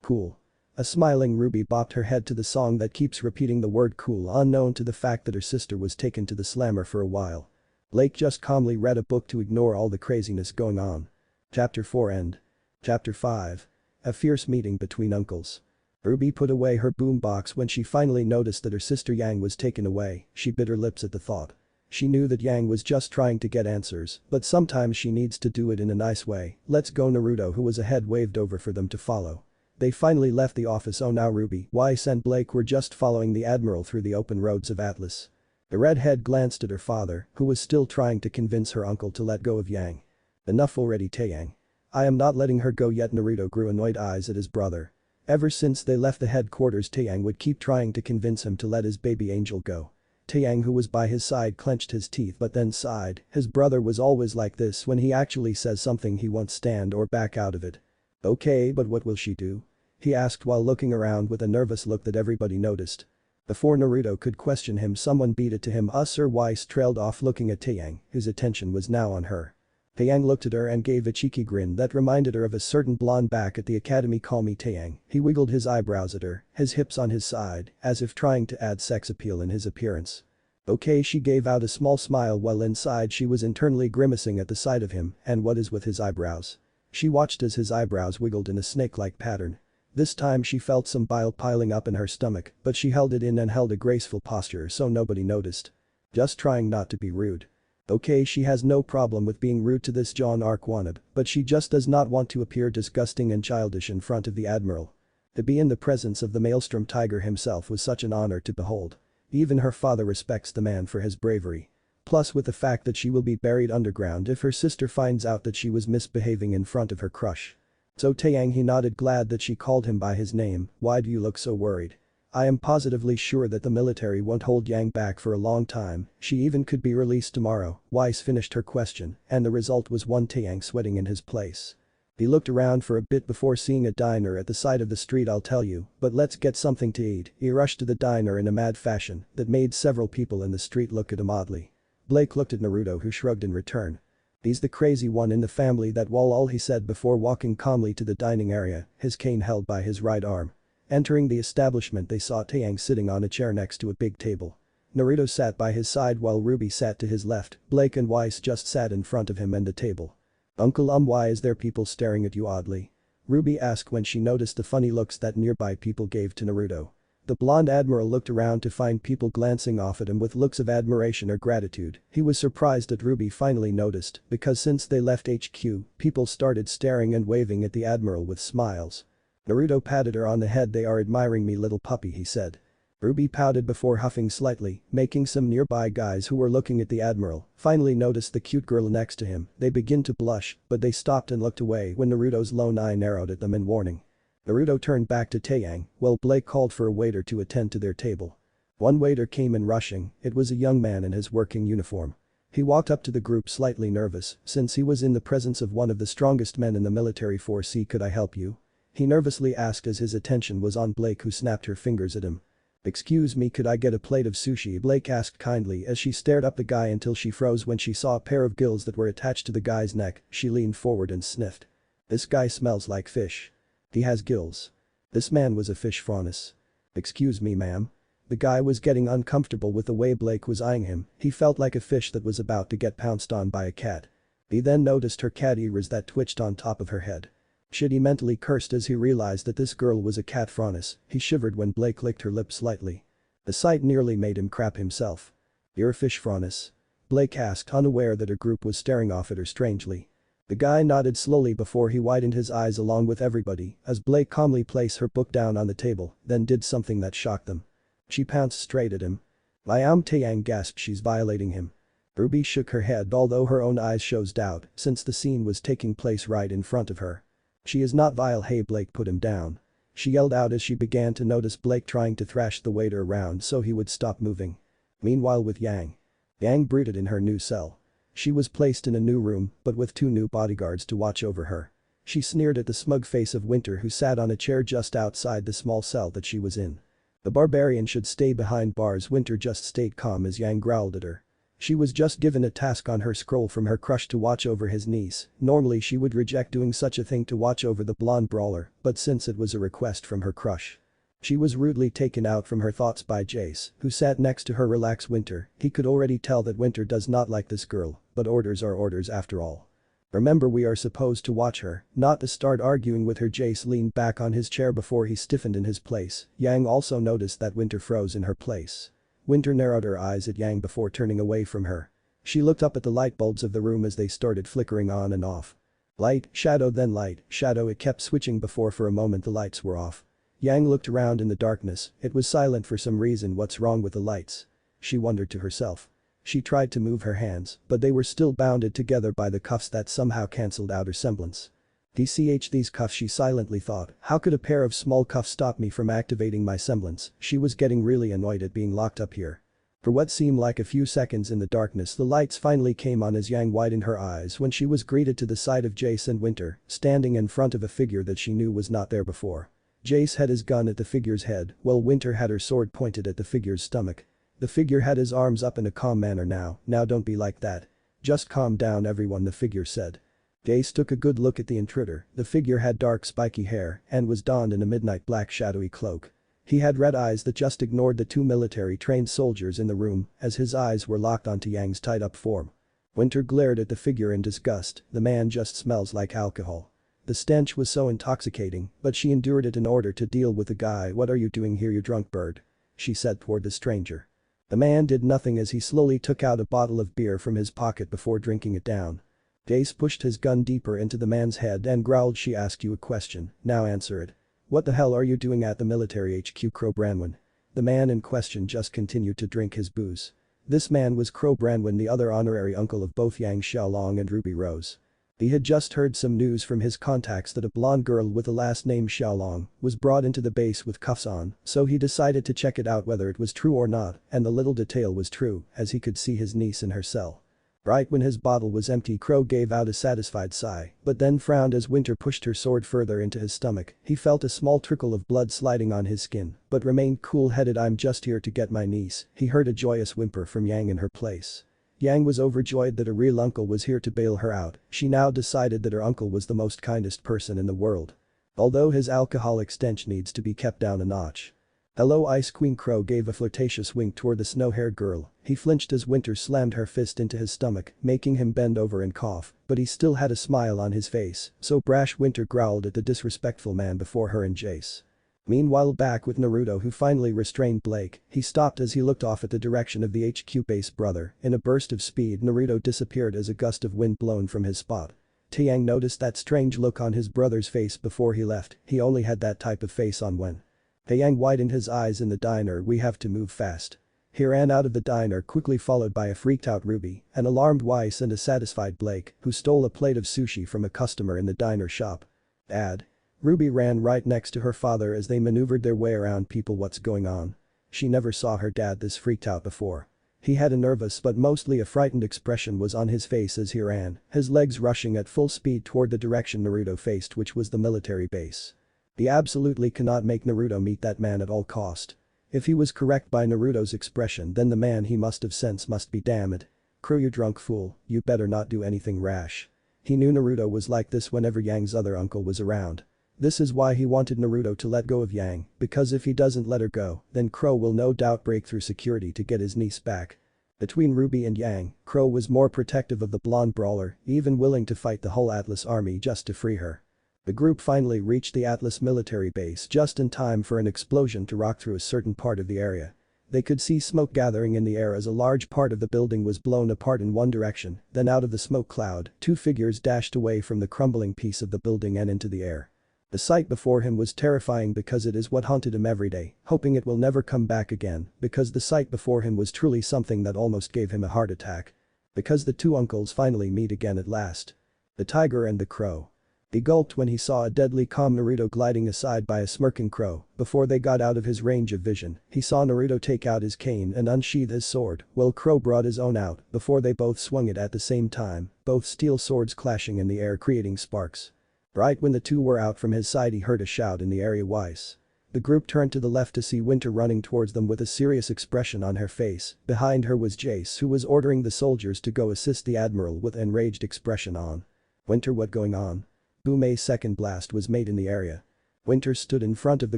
cool. A smiling RWBY bopped her head to the song that keeps repeating the word cool, unknown to the fact that her sister was taken to the slammer for a while. Blake just calmly read a book to ignore all the craziness going on. Chapter 4 End. Chapter 5. A fierce meeting between uncles. RWBY put away her boombox when she finally noticed that her sister Yang was taken away. She bit her lips at the thought. She knew that Yang was just trying to get answers, but sometimes she needs to do it in a nice way. "Let's go." Naruto, who was ahead, waved over for them to follow. They finally left the office. Oh now Ruby, Weiss and Blake were just following the admiral through the open roads of Atlas. The redhead glanced at her father, who was still trying to convince her uncle to let go of Yang. Enough already Taeyang. I am not letting her go yet. Naruto grew annoyed eyes at his brother. Ever since they left the headquarters Taeyang would keep trying to convince him to let his baby angel go. Taeyang, who was by his side, clenched his teeth but then sighed. His brother was always like this. When he actually says something he won't stand or back out of it. Okay, but what will she do? He asked while looking around with a nervous look that everybody noticed. Before Naruto could question him, someone beat it to him. Sir Weiss trailed off looking at Taeyang, whose attention was now on her. Taeyang looked at her and gave a cheeky grin that reminded her of a certain blonde back at the academy. Call me Taeyang. He wiggled his eyebrows at her, his hips on his side, as if trying to add sex appeal in his appearance. Okay, she gave out a small smile while inside she was internally grimacing at the sight of him. And what is with his eyebrows? She watched as his eyebrows wiggled in a snake-like pattern. This time she felt some bile piling up in her stomach, but she held it in and held a graceful posture so nobody noticed. Just trying not to be rude. Okay, she has no problem with being rude to this John Arc wannabe, but she just does not want to appear disgusting and childish in front of the admiral. To be in the presence of the Maelstrom Tiger himself was such an honor to behold. Even her father respects the man for his bravery. Plus with the fact that she will be buried underground if her sister finds out that she was misbehaving in front of her crush. So Taeyang, he nodded, glad that she called him by his name. Why do you look so worried? I am positively sure that the military won't hold Yang back for a long time. She even could be released tomorrow. Weiss finished her question, and the result was one Taeyang sweating in his place. He looked around for a bit before seeing a diner at the side of the street. I'll tell you, but let's get something to eat. He rushed to the diner in a mad fashion that made several people in the street look at him oddly. Blake looked at Naruto, who shrugged in return. He's the crazy one in the family, that was all he said before walking calmly to the dining area, his cane held by his right arm. Entering the establishment they saw Taeyang sitting on a chair next to a big table. Naruto sat by his side while Ruby sat to his left. Blake and Weiss just sat in front of him and the table. Uncle, why is there people staring at you oddly? Ruby asked when she noticed the funny looks that nearby people gave to Naruto. The blonde admiral looked around to find people glancing off at him with looks of admiration or gratitude. He was surprised that Ruby finally noticed, because since they left HQ, people started staring and waving at the admiral with smiles. Naruto patted her on the head. They are admiring me, little puppy, he said. Ruby pouted before huffing slightly, making some nearby guys who were looking at the admiral finally notice the cute girl next to him. They begin to blush, but they stopped and looked away when Naruto's lone eye narrowed at them in warning. Naruto turned back to Taeyang, while Blake called for a waiter to attend to their table. One waiter came in rushing. It was a young man in his working uniform. He walked up to the group slightly nervous, since he was in the presence of one of the strongest men in the military force. Could I help you? He nervously asked as his attention was on Blake, who snapped her fingers at him. Excuse me, could I get a plate of sushi? Blake asked kindly as she stared up the guy until she froze when she saw a pair of gills that were attached to the guy's neck. She leaned forward and sniffed. This guy smells like fish. He has gills. This man was a fish faunus. Excuse me, ma'am. The guy was getting uncomfortable with the way Blake was eyeing him. He felt like a fish that was about to get pounced on by a cat. He then noticed her cat ears that twitched on top of her head. Shit, he mentally cursed as he realized that this girl was a cat faunus. He shivered when Blake licked her lips slightly. The sight nearly made him crap himself. You're a fish faunus? Blake asked, unaware that her group was staring off at her strangely. The guy nodded slowly before he widened his eyes along with everybody as Blake calmly placed her book down on the table, then did something that shocked them. She pounced straight at him. I am Taeyang, gasped. She's violating him. Ruby shook her head, although her own eyes showed doubt since the scene was taking place right in front of her. She is not vile. Hey, Blake, put him down. She yelled out as she began to notice Blake trying to thrash the waiter around so he would stop moving. Meanwhile with Yang. Yang brooded in her new cell. She was placed in a new room, but with 2 new bodyguards to watch over her. She sneered at the smug face of Winter, who sat on a chair just outside the small cell that she was in. The barbarian should stay behind bars. Winter just stayed calm as Yang growled at her. She was just given a task on her scroll from her crush to watch over his niece. Normally she would reject doing such a thing to watch over the blonde brawler, but since it was a request from her crush. She was rudely taken out from her thoughts by Jace, who sat next to her. Relax, Winter. He could already tell that Winter does not like this girl, but orders are orders after all. Remember, we are supposed to watch her, not to start arguing with her. Jace leaned back on his chair before he stiffened in his place. Yang also noticed that Winter froze in her place. Winter narrowed her eyes at Yang before turning away from her. She looked up at the light bulbs of the room as they started flickering on and off. Light, shadow then light, shadow it kept switching before for a moment the lights were off. Yang looked around in the darkness, it was silent for some reason. What's wrong with the lights? She wondered to herself. She tried to move her hands, but they were still bounded together by the cuffs that somehow cancelled out her semblance. These cuffs, she silently thought, how could a pair of small cuffs stop me from activating my semblance? She was getting really annoyed at being locked up here. For what seemed like a few seconds in the darkness the lights finally came on as Yang widened her eyes when she was greeted to the sight of Jace and Winter, standing in front of a figure that she knew was not there before. Jace had his gun at the figure's head, while Winter had her sword pointed at the figure's stomach. The figure had his arms up in a calm manner now don't be like that. Just calm down everyone, the figure said. Jace took a good look at the intruder, the figure had dark spiky hair and was donned in a midnight black shadowy cloak. He had red eyes that just ignored the two military-trained soldiers in the room as his eyes were locked onto Yang's tied-up form. Winter glared at the figure in disgust, the man just smells like alcohol. The stench was so intoxicating, but she endured it in order to deal with the guy. What are you doing here, you drunk bird? She said toward the stranger. The man did nothing as he slowly took out a bottle of beer from his pocket before drinking it down. Jace pushed his gun deeper into the man's head and growled, she asked you a question, now answer it. What the hell are you doing at the military HQ, Crow Branwin? The man in question just continued to drink his booze. This man was Crow Branwin, the other honorary uncle of both Yang Xiaolong and Ruby Rose. He had just heard some news from his contacts that a blonde girl with the last name Xiaolong was brought into the base with cuffs on, so he decided to check it out whether it was true or not, and the little detail was true as he could see his niece in her cell. Right when his bottle was empty, Crow gave out a satisfied sigh, but then frowned as Winter pushed her sword further into his stomach. He felt a small trickle of blood sliding on his skin, but remained cool-headed. I'm just here to get my niece. He heard a joyous whimper from Yang in her place. Yang was overjoyed that a real uncle was here to bail her out. She now decided that her uncle was the most kindest person in the world. Although his alcoholic stench needs to be kept down a notch. Hello, Ice Queen. Crow gave a flirtatious wink toward the snow-haired girl. He flinched as Winter slammed her fist into his stomach, making him bend over and cough, but he still had a smile on his face, so brash. Winter growled at the disrespectful man before her and Jace. Meanwhile, back with Naruto, who finally restrained Blake, he stopped as he looked off at the direction of the HQ base. Brother, in a burst of speed Naruto disappeared as a gust of wind blown from his spot. Taeyang noticed that strange look on his brother's face before he left. He only had that type of face on when Taeyang widened his eyes in the diner. We have to move fast. He ran out of the diner, quickly followed by a freaked-out Ruby, an alarmed Weiss and a satisfied Blake, who stole a plate of sushi from a customer in the diner shop. Dad. Ruby ran right next to her father as they maneuvered their way around people. What's going on? She never saw her dad this freaked out before. He had a nervous but mostly a frightened expression was on his face as he ran, his legs rushing at full speed toward the direction Naruto faced, which was the military base. He absolutely cannot make Naruto meet that man at all cost. If he was correct by Naruto's expression, then the man he must have sensed must be. Damn it. Crow, you drunk fool, you better not do anything rash. He knew Naruto was like this whenever Yang's other uncle was around. This is why he wanted Naruto to let go of Yang, because if he doesn't let her go, then Crow will no doubt break through security to get his niece back. Between Ruby and Yang, Crow was more protective of the blonde brawler, even willing to fight the whole Atlas army just to free her. The group finally reached the Atlas military base just in time for an explosion to rock through a certain part of the area. They could see smoke gathering in the air as a large part of the building was blown apart in one direction, then out of the smoke cloud, two figures dashed away from the crumbling piece of the building and into the air. The sight before him was terrifying because it is what haunted him every day, hoping it will never come back again, because the sight before him was truly something that almost gave him a heart attack. Because the two uncles finally meet again at last. The tiger and the crow. He gulped when he saw a deadly calm Naruto gliding aside by a smirking Crow. Before they got out of his range of vision, he saw Naruto take out his cane and unsheath his sword, while Crow brought his own out before they both swung it at the same time, both steel swords clashing in the air creating sparks. Right when the two were out from his side, he heard a shout in the area. Weiss. The group turned to the left to see Winter running towards them with a serious expression on her face. Behind her was Jace, who was ordering the soldiers to go assist the admiral with an enraged expression on. Winter, what going on? Boom, a second blast was made in the area. Winter stood in front of the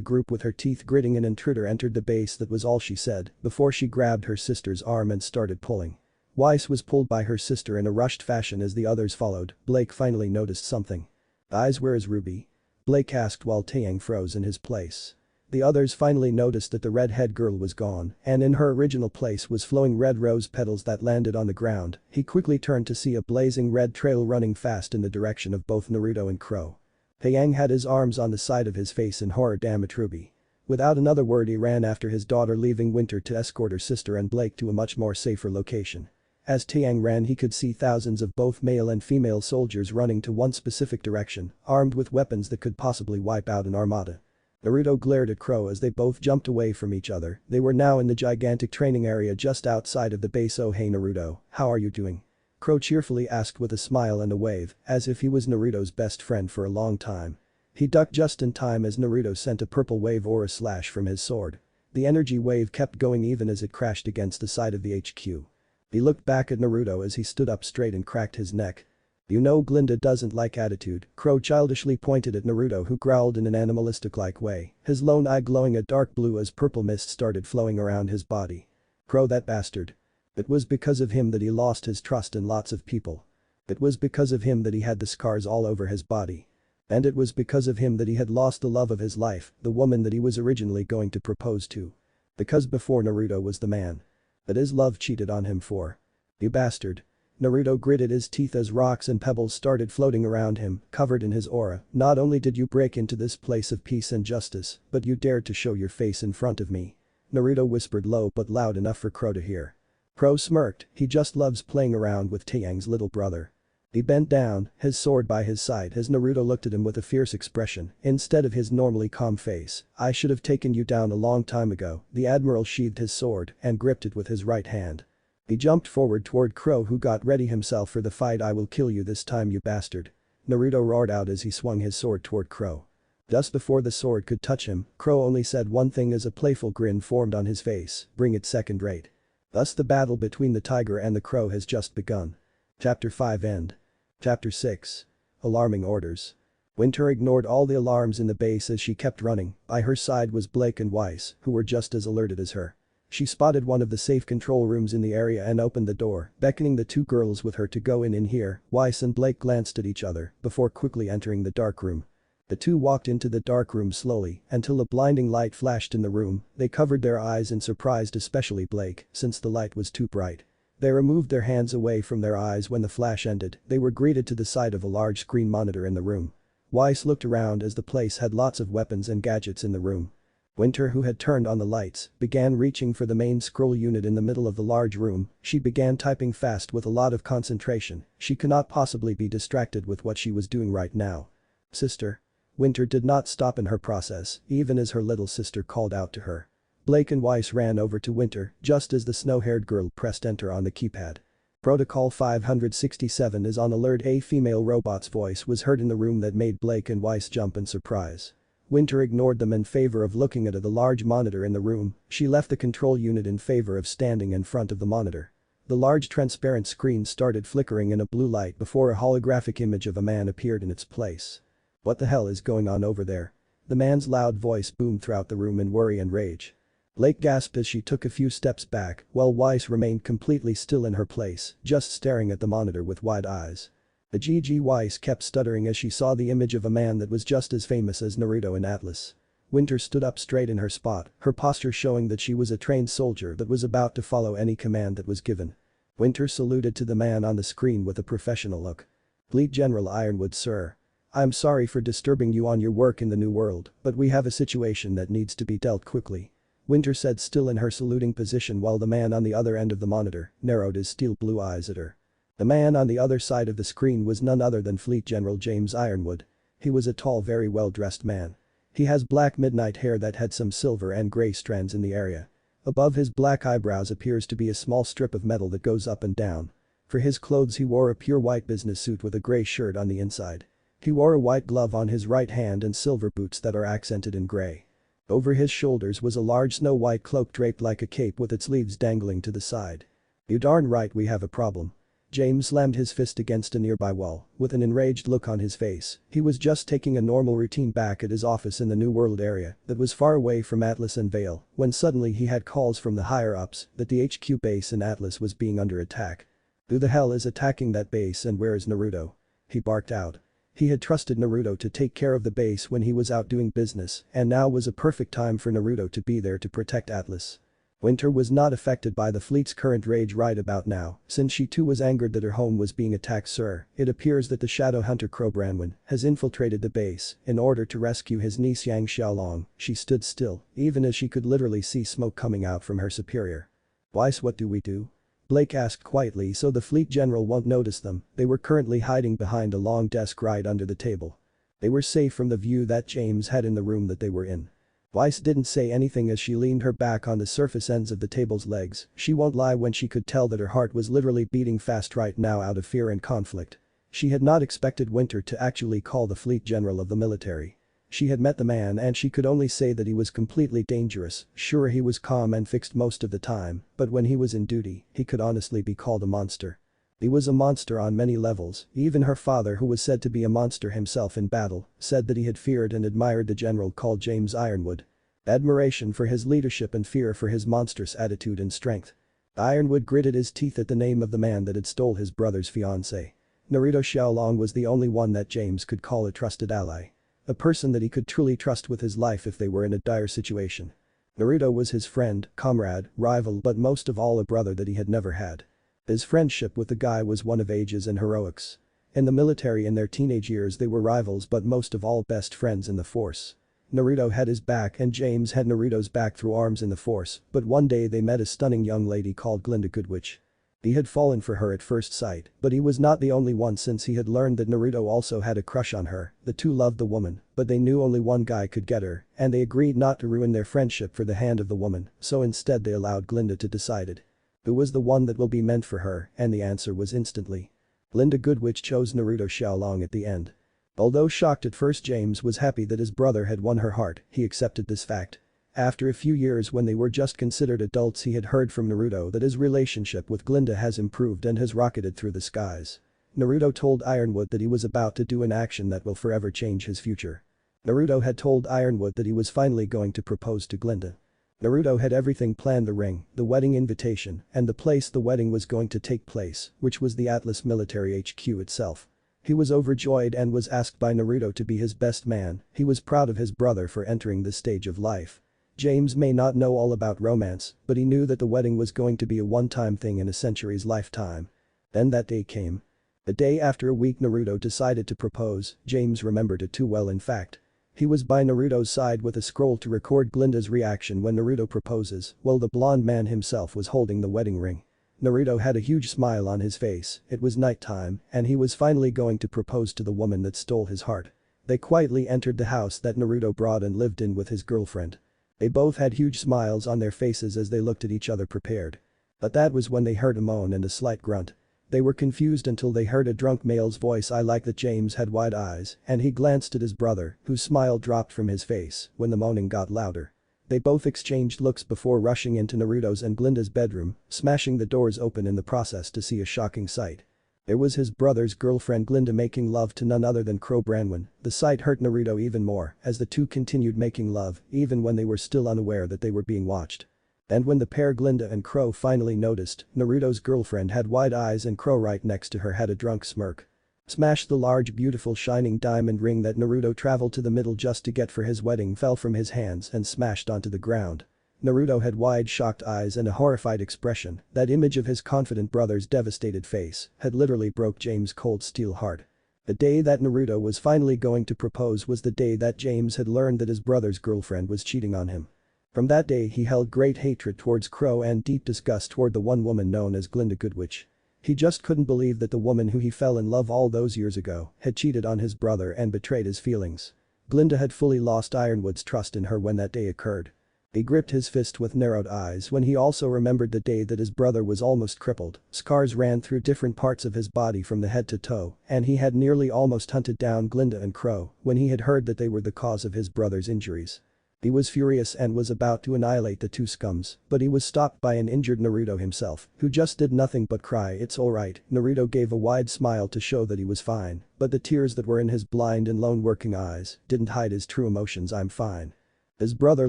group with her teeth gritting. An intruder entered the base, that was all she said, before she grabbed her sister's arm and started pulling. Weiss was pulled by her sister in a rushed fashion as the others followed. Blake finally noticed something. Eyes, where is Ruby? Blake asked while Taeyang froze in his place. The others finally noticed that the redhead girl was gone, and in her original place was flowing red rose petals that landed on the ground. He quickly turned to see a blazing red trail running fast in the direction of both Naruto and Crow. Taeyang had his arms on the side of his face in horror. Damn it, RWBY. Without another word he ran after his daughter, leaving Winter to escort her sister and Blake to a much more safer location. As Taeyang ran he could see thousands of both male and female soldiers running to one specific direction, armed with weapons that could possibly wipe out an armada. Naruto glared at Crow as they both jumped away from each other. They were now in the gigantic training area just outside of the base. Oh hey Naruto, how are you doing? Crow cheerfully asked with a smile and a wave, as if he was Naruto's best friend for a long time. He ducked just in time as Naruto sent a purple wave aura slash from his sword. The energy wave kept going even as it crashed against the side of the HQ. He looked back at Naruto as he stood up straight and cracked his neck. You know Glinda doesn't like attitude, Crow childishly pointed at Naruto, who growled in an animalistic-like way, his lone eye glowing a dark blue as purple mist started flowing around his body. Crow, that bastard. It was because of him that he lost his trust in lots of people. It was because of him that he had the scars all over his body. And it was because of him that he had lost the love of his life, the woman that he was originally going to propose to. Because before Naruto was the man that his love cheated on him for. You bastard. Naruto gritted his teeth as rocks and pebbles started floating around him, covered in his aura. Not only did you break into this place of peace and justice, but you dared to show your face in front of me. Naruto whispered low but loud enough for Crow to hear. Crow smirked, he just loves playing around with Taeyang's little brother. He bent down, his sword by his side as Naruto looked at him with a fierce expression, instead of his normally calm face. I should have taken you down a long time ago. The admiral sheathed his sword and gripped it with his right hand. He jumped forward toward Crow, who got ready himself for the fight. I will kill you this time, you bastard. Naruto roared out as he swung his sword toward Crow. Just before the sword could touch him, Crow only said one thing as a playful grin formed on his face, bring it second rate. Thus the battle between the tiger and the crow has just begun. Chapter 5 End. Chapter 6. Alarming orders. Winter ignored all the alarms in the base as she kept running. By her side was Blake and Weiss, who were just as alerted as her. She spotted one of the safe control rooms in the area and opened the door, beckoning the two girls with her to go in here. Weiss and Blake glanced at each other before quickly entering the dark room. The two walked into the dark room slowly until a blinding light flashed in the room. They covered their eyes in surprise, especially Blake, since the light was too bright. They removed their hands away from their eyes when the flash ended. They were greeted to the sight of a large screen monitor in the room. Weiss looked around as the place had lots of weapons and gadgets in the room. Winter, who had turned on the lights, began reaching for the main scroll unit in the middle of the large room. She began typing fast with a lot of concentration. She could not possibly be distracted with what she was doing right now. Sister. Winter did not stop in her process, even as her little sister called out to her. Blake and Weiss ran over to Winter just as the snow-haired girl pressed enter on the keypad. Protocol 567 is on alert. A female robot's voice was heard in the room that made Blake and Weiss jump in surprise. Winter ignored them in favor of looking at the large monitor in the room. She left the control unit in favor of standing in front of the monitor. The large transparent screen started flickering in a blue light before a holographic image of a man appeared in its place. What the hell is going on over there? The man's loud voice boomed throughout the room in worry and rage. Blake gasped as she took a few steps back, while Weiss remained completely still in her place, just staring at the monitor with wide eyes. The GG Weiss kept stuttering as she saw the image of a man that was just as famous as Naruto in Atlas. Winter stood up straight in her spot, her posture showing that she was a trained soldier that was about to follow any command that was given. Winter saluted to the man on the screen with a professional look. Fleet General Ironwood, sir. I'm sorry for disturbing you on your work in the New World, but we have a situation that needs to be dealt quickly. Winter said, still in her saluting position, while the man on the other end of the monitor narrowed his steel blue eyes at her. The man on the other side of the screen was none other than Fleet General James Ironwood. He was a tall, very well-dressed man. He has black midnight hair that had some silver and gray strands in the area. Above his black eyebrows appears to be a small strip of metal that goes up and down. For his clothes he wore a pure white business suit with a gray shirt on the inside. He wore a white glove on his right hand and silver boots that are accented in gray. Over his shoulders was a large snow-white cloak draped like a cape with its sleeves dangling to the side. You darn right we have a problem. James slammed his fist against a nearby wall, with an enraged look on his face. He was just taking a normal routine back at his office in the New World area that was far away from Atlas and Vale, when suddenly he had calls from the higher-ups that the HQ base in Atlas was being under attack. Who the hell is attacking that base and where is Naruto? He barked out. He had trusted Naruto to take care of the base when he was out doing business, and now was a perfect time for Naruto to be there to protect Atlas. Winter was not affected by the fleet's current rage right about now, since she too was angered that her home was being attacked. Sir, it appears that the shadow hunter Crow Branwin has infiltrated the base in order to rescue his niece Yang Xiaolong. She stood still, even as she could literally see smoke coming out from her superior. Weiss, what do we do? Blake asked quietly so the fleet general won't notice them. They were currently hiding behind a long desk right under the table. They were safe from the view that James had in the room that they were in. Weiss didn't say anything as she leaned her back on the surface ends of the table's legs. She won't lie when she could tell that her heart was literally beating fast right now out of fear and conflict. She had not expected Winter to actually call the fleet general of the military. She had met the man and she could only say that he was completely dangerous. Sure, he was calm and fixed most of the time, but when he was in duty, he could honestly be called a monster. He was a monster on many levels. Even her father, who was said to be a monster himself in battle, said that he had feared and admired the general called James Ironwood. Admiration for his leadership and fear for his monstrous attitude and strength. Ironwood gritted his teeth at the name of the man that had stole his brother's fiancée. Naruto Xiaolong was the only one that James could call a trusted ally. A person that he could truly trust with his life if they were in a dire situation. Naruto was his friend, comrade, rival, but most of all a brother that he had never had. His friendship with the guy was one of ages and heroics. In the military in their teenage years they were rivals but most of all best friends in the force. Naruto had his back and James had Naruto's back through arms in the force, but one day they met a stunning young lady called Glinda Goodwitch. He had fallen for her at first sight, but he was not the only one since he had learned that Naruto also had a crush on her. The two loved the woman, but they knew only one guy could get her, and they agreed not to ruin their friendship for the hand of the woman, so instead they allowed Glinda to decide it. Who was the one that will be meant for her, and the answer was instantly. Glinda Goodwitch chose Naruto Xiaolong at the end. Although shocked at first, James was happy that his brother had won her heart. He accepted this fact. After a few years when they were just considered adults, he had heard from Naruto that his relationship with Glinda has improved and has rocketed through the skies. Naruto told Ironwood that he was about to do an action that will forever change his future. Naruto had told Ironwood that he was finally going to propose to Glinda. Naruto had everything planned: the ring, the wedding invitation, and the place the wedding was going to take place, which was the Atlas military HQ itself. He was overjoyed and was asked by Naruto to be his best man. He was proud of his brother for entering this stage of life. James may not know all about romance, but he knew that the wedding was going to be a one-time thing in a century's lifetime. Then that day came. The day after a week Naruto decided to propose. James remembered it too well, in fact. He was by Naruto's side with a scroll to record Glinda's reaction when Naruto proposes, while the blonde man himself was holding the wedding ring. Naruto had a huge smile on his face. It was nighttime, and he was finally going to propose to the woman that stole his heart. They quietly entered the house that Naruto brought and lived in with his girlfriend. They both had huge smiles on their faces as they looked at each other prepared. But that was when they heard a moan and a slight grunt. They were confused until they heard a drunk male's voice. I like that James had wide eyes, and he glanced at his brother, whose smile dropped from his face when the moaning got louder. They both exchanged looks before rushing into Naruto's and Glinda's bedroom, smashing the doors open in the process to see a shocking sight. There was his brother's girlfriend Glinda making love to none other than Crow Branwin. The sight hurt Naruto even more as the two continued making love even when they were still unaware that they were being watched. And when the pair Glinda and Crow finally noticed, Naruto's girlfriend had wide eyes and Crow right next to her had a drunk smirk. Smash! The large beautiful shining diamond ring that Naruto traveled to the middle just to get for his wedding fell from his hands and smashed onto the ground. Naruto had wide shocked eyes and a horrified expression. That image of his confident brother's devastated face had literally broke James' cold steel heart. The day that Naruto was finally going to propose was the day that James had learned that his brother's girlfriend was cheating on him. From that day he held great hatred towards Crow and deep disgust toward the one woman known as Glinda Goodwitch. He just couldn't believe that the woman who he fell in love all those years ago had cheated on his brother and betrayed his feelings. Glinda had fully lost Ironwood's trust in her when that day occurred. He gripped his fist with narrowed eyes when he also remembered the day that his brother was almost crippled. Scars ran through different parts of his body from the head to toe, and he had nearly almost hunted down Glinda and Crow when he had heard that they were the cause of his brother's injuries. He was furious and was about to annihilate the two scums, but he was stopped by an injured Naruto himself, who just did nothing but cry. It's alright. Naruto gave a wide smile to show that he was fine, but the tears that were in his blind and lone working eyes didn't hide his true emotions. I'm fine. His brother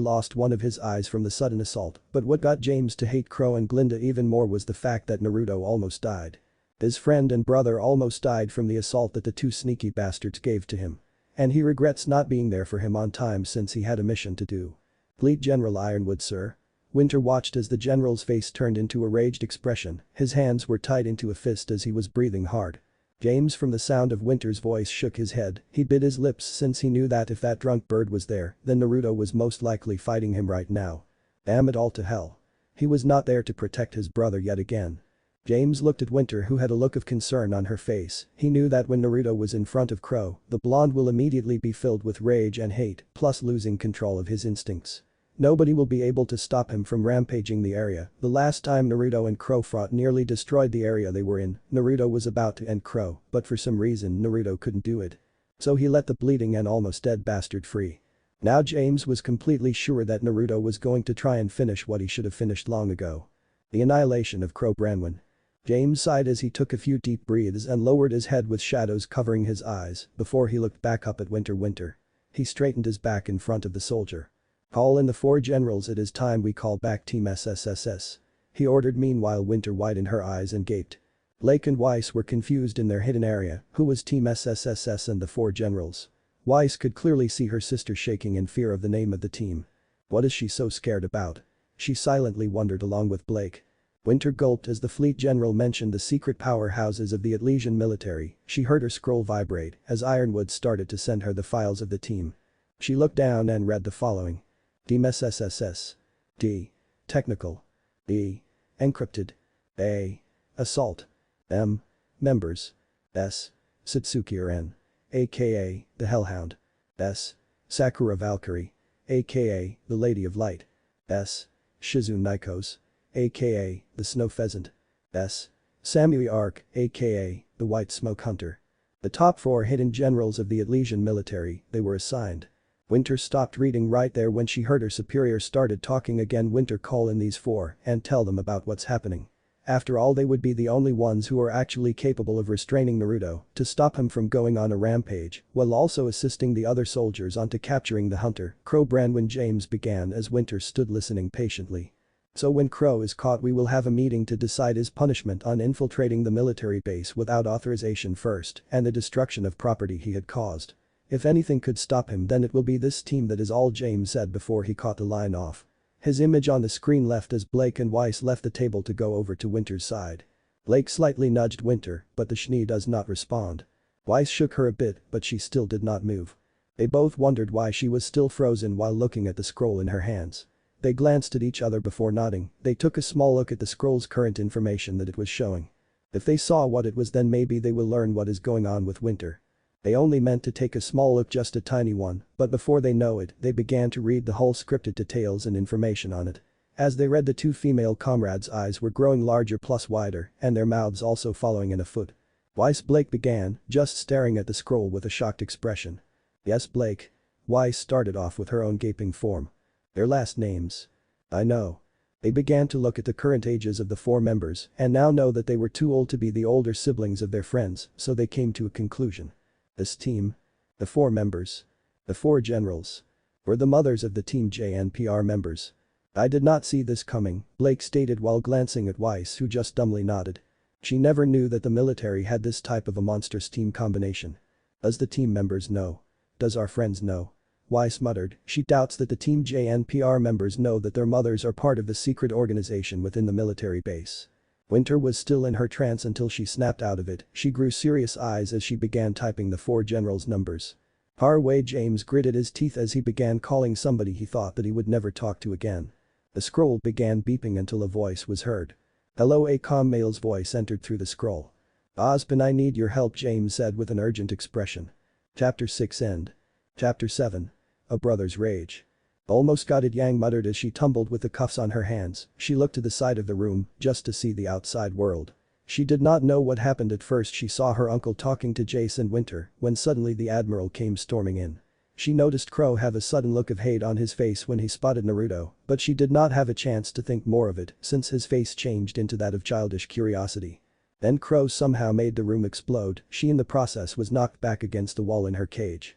lost one of his eyes from the sudden assault, but what got James to hate Crow and Glinda even more was the fact that Naruto almost died. His friend and brother almost died from the assault that the two sneaky bastards gave to him. And he regrets not being there for him on time since he had a mission to do. Fleet General Ironwood, sir. Winter watched as the general's face turned into a raged expression, his hands were tied into a fist as he was breathing hard. James, from the sound of Winter's voice, shook his head. He bit his lips since he knew that if that drunk bird was there, then Naruto was most likely fighting him right now. Damn it all to hell. He was not there to protect his brother yet again. James looked at Winter, who had a look of concern on her face. He knew that when Naruto was in front of Crow, the blonde will immediately be filled with rage and hate, plus losing control of his instincts. Nobody will be able to stop him from rampaging the area. The last time Naruto and Crow fought nearly destroyed the area they were in. Naruto was about to end Crow, but for some reason Naruto couldn't do it. So he let the bleeding and almost dead bastard free. Now James was completely sure that Naruto was going to try and finish what he should have finished long ago. The annihilation of Crow Branwin. James sighed as he took a few deep breaths and lowered his head with shadows covering his eyes before he looked back up at Winter. He straightened his back in front of the soldier. "Call in the 4 generals, it is time we call back Team SSSS," he ordered. Meanwhile Winter widened her eyes and gaped. Blake and Weiss were confused in their hidden area. Who was Team SSSS and the 4 generals? Weiss could clearly see her sister shaking in fear of the name of the team. What is she so scared about? She silently wondered along with Blake. Winter gulped as the fleet general mentioned the secret powerhouses of the Atlesian military. She heard her scroll vibrate as Ironwood started to send her the files of the team. She looked down and read the following. Team SSSS. D. Technical. E. Encrypted. A. Assault. M. Members. S. Satsuki Ren, aka the Hellhound. S. Sakura Valkyrie, aka the Lady of Light. S. Shizune Nikos, aka the Snow Pheasant. S. Samui Arc, aka the White Smoke Hunter. The top 4 hidden generals of the Atlesian military, they were assigned. Winter stopped reading right there when she heard her superior started talking again. Winter, call in these 4 and tell them about what's happening. After all, they would be the only ones who are actually capable of restraining Naruto to stop him from going on a rampage while also assisting the other soldiers onto capturing the hunter. Crow Branwin, James began as Winter stood listening patiently. So when Crow is caught, we will have a meeting to decide his punishment on infiltrating the military base without authorization first and the destruction of property he had caused. If anything could stop him, then it will be this team. That is all James said before he caught the line off. His image on the screen left as Blake and Weiss left the table to go over to Winter's side. Blake slightly nudged Winter, but the Schnee does not respond. Weiss shook her a bit, but she still did not move. They both wondered why she was still frozen while looking at the scroll in her hands. They glanced at each other before nodding. They took a small look at the scroll's current information that it was showing. If they saw what it was, then maybe they will learn what is going on with Winter. They only meant to take a small look, just a tiny one, but before they know it, they began to read the whole scripted details and information on it. As they read, the 2 female comrades' eyes were growing larger plus wider, and their mouths also following in a foot. Weiss, Blake began, just staring at the scroll with a shocked expression. Yes, Blake. Weiss started off with her own gaping form. Their last names. I know. They began to look at the current ages of the 4 members and now know that they were too old to be the older siblings of their friends, so they came to a conclusion. This team. The 4 members. The 4 generals. Were the mothers of the Team JNPR members. I did not see this coming, Blake stated while glancing at Weiss, who just dumbly nodded. She never knew that the military had this type of a monstrous team combination. Does the team members know? Does our friends know? Weiss muttered. She doubts that the Team JNPR members know that their mothers are part of the secret organization within the military base. Winter was still in her trance until she snapped out of it. She grew serious eyes as she began typing the 4 generals' numbers. Harway, James gritted his teeth as he began calling somebody he thought that he would never talk to again. The scroll began beeping until a voice was heard. Hello, a calm male's voice entered through the scroll. Ospin, I need your help, James said with an urgent expression. Chapter 6 End. Chapter 7. A Brother's Rage. Almost got it, Yang muttered as she tumbled with the cuffs on her hands. She looked to the side of the room just to see the outside world. She did not know what happened at first. She saw her uncle talking to Jace and Winter when suddenly the admiral came storming in. She noticed Crow have a sudden look of hate on his face when he spotted Naruto, but she did not have a chance to think more of it since his face changed into that of childish curiosity. Then Crow somehow made the room explode. She in the process was knocked back against the wall in her cage.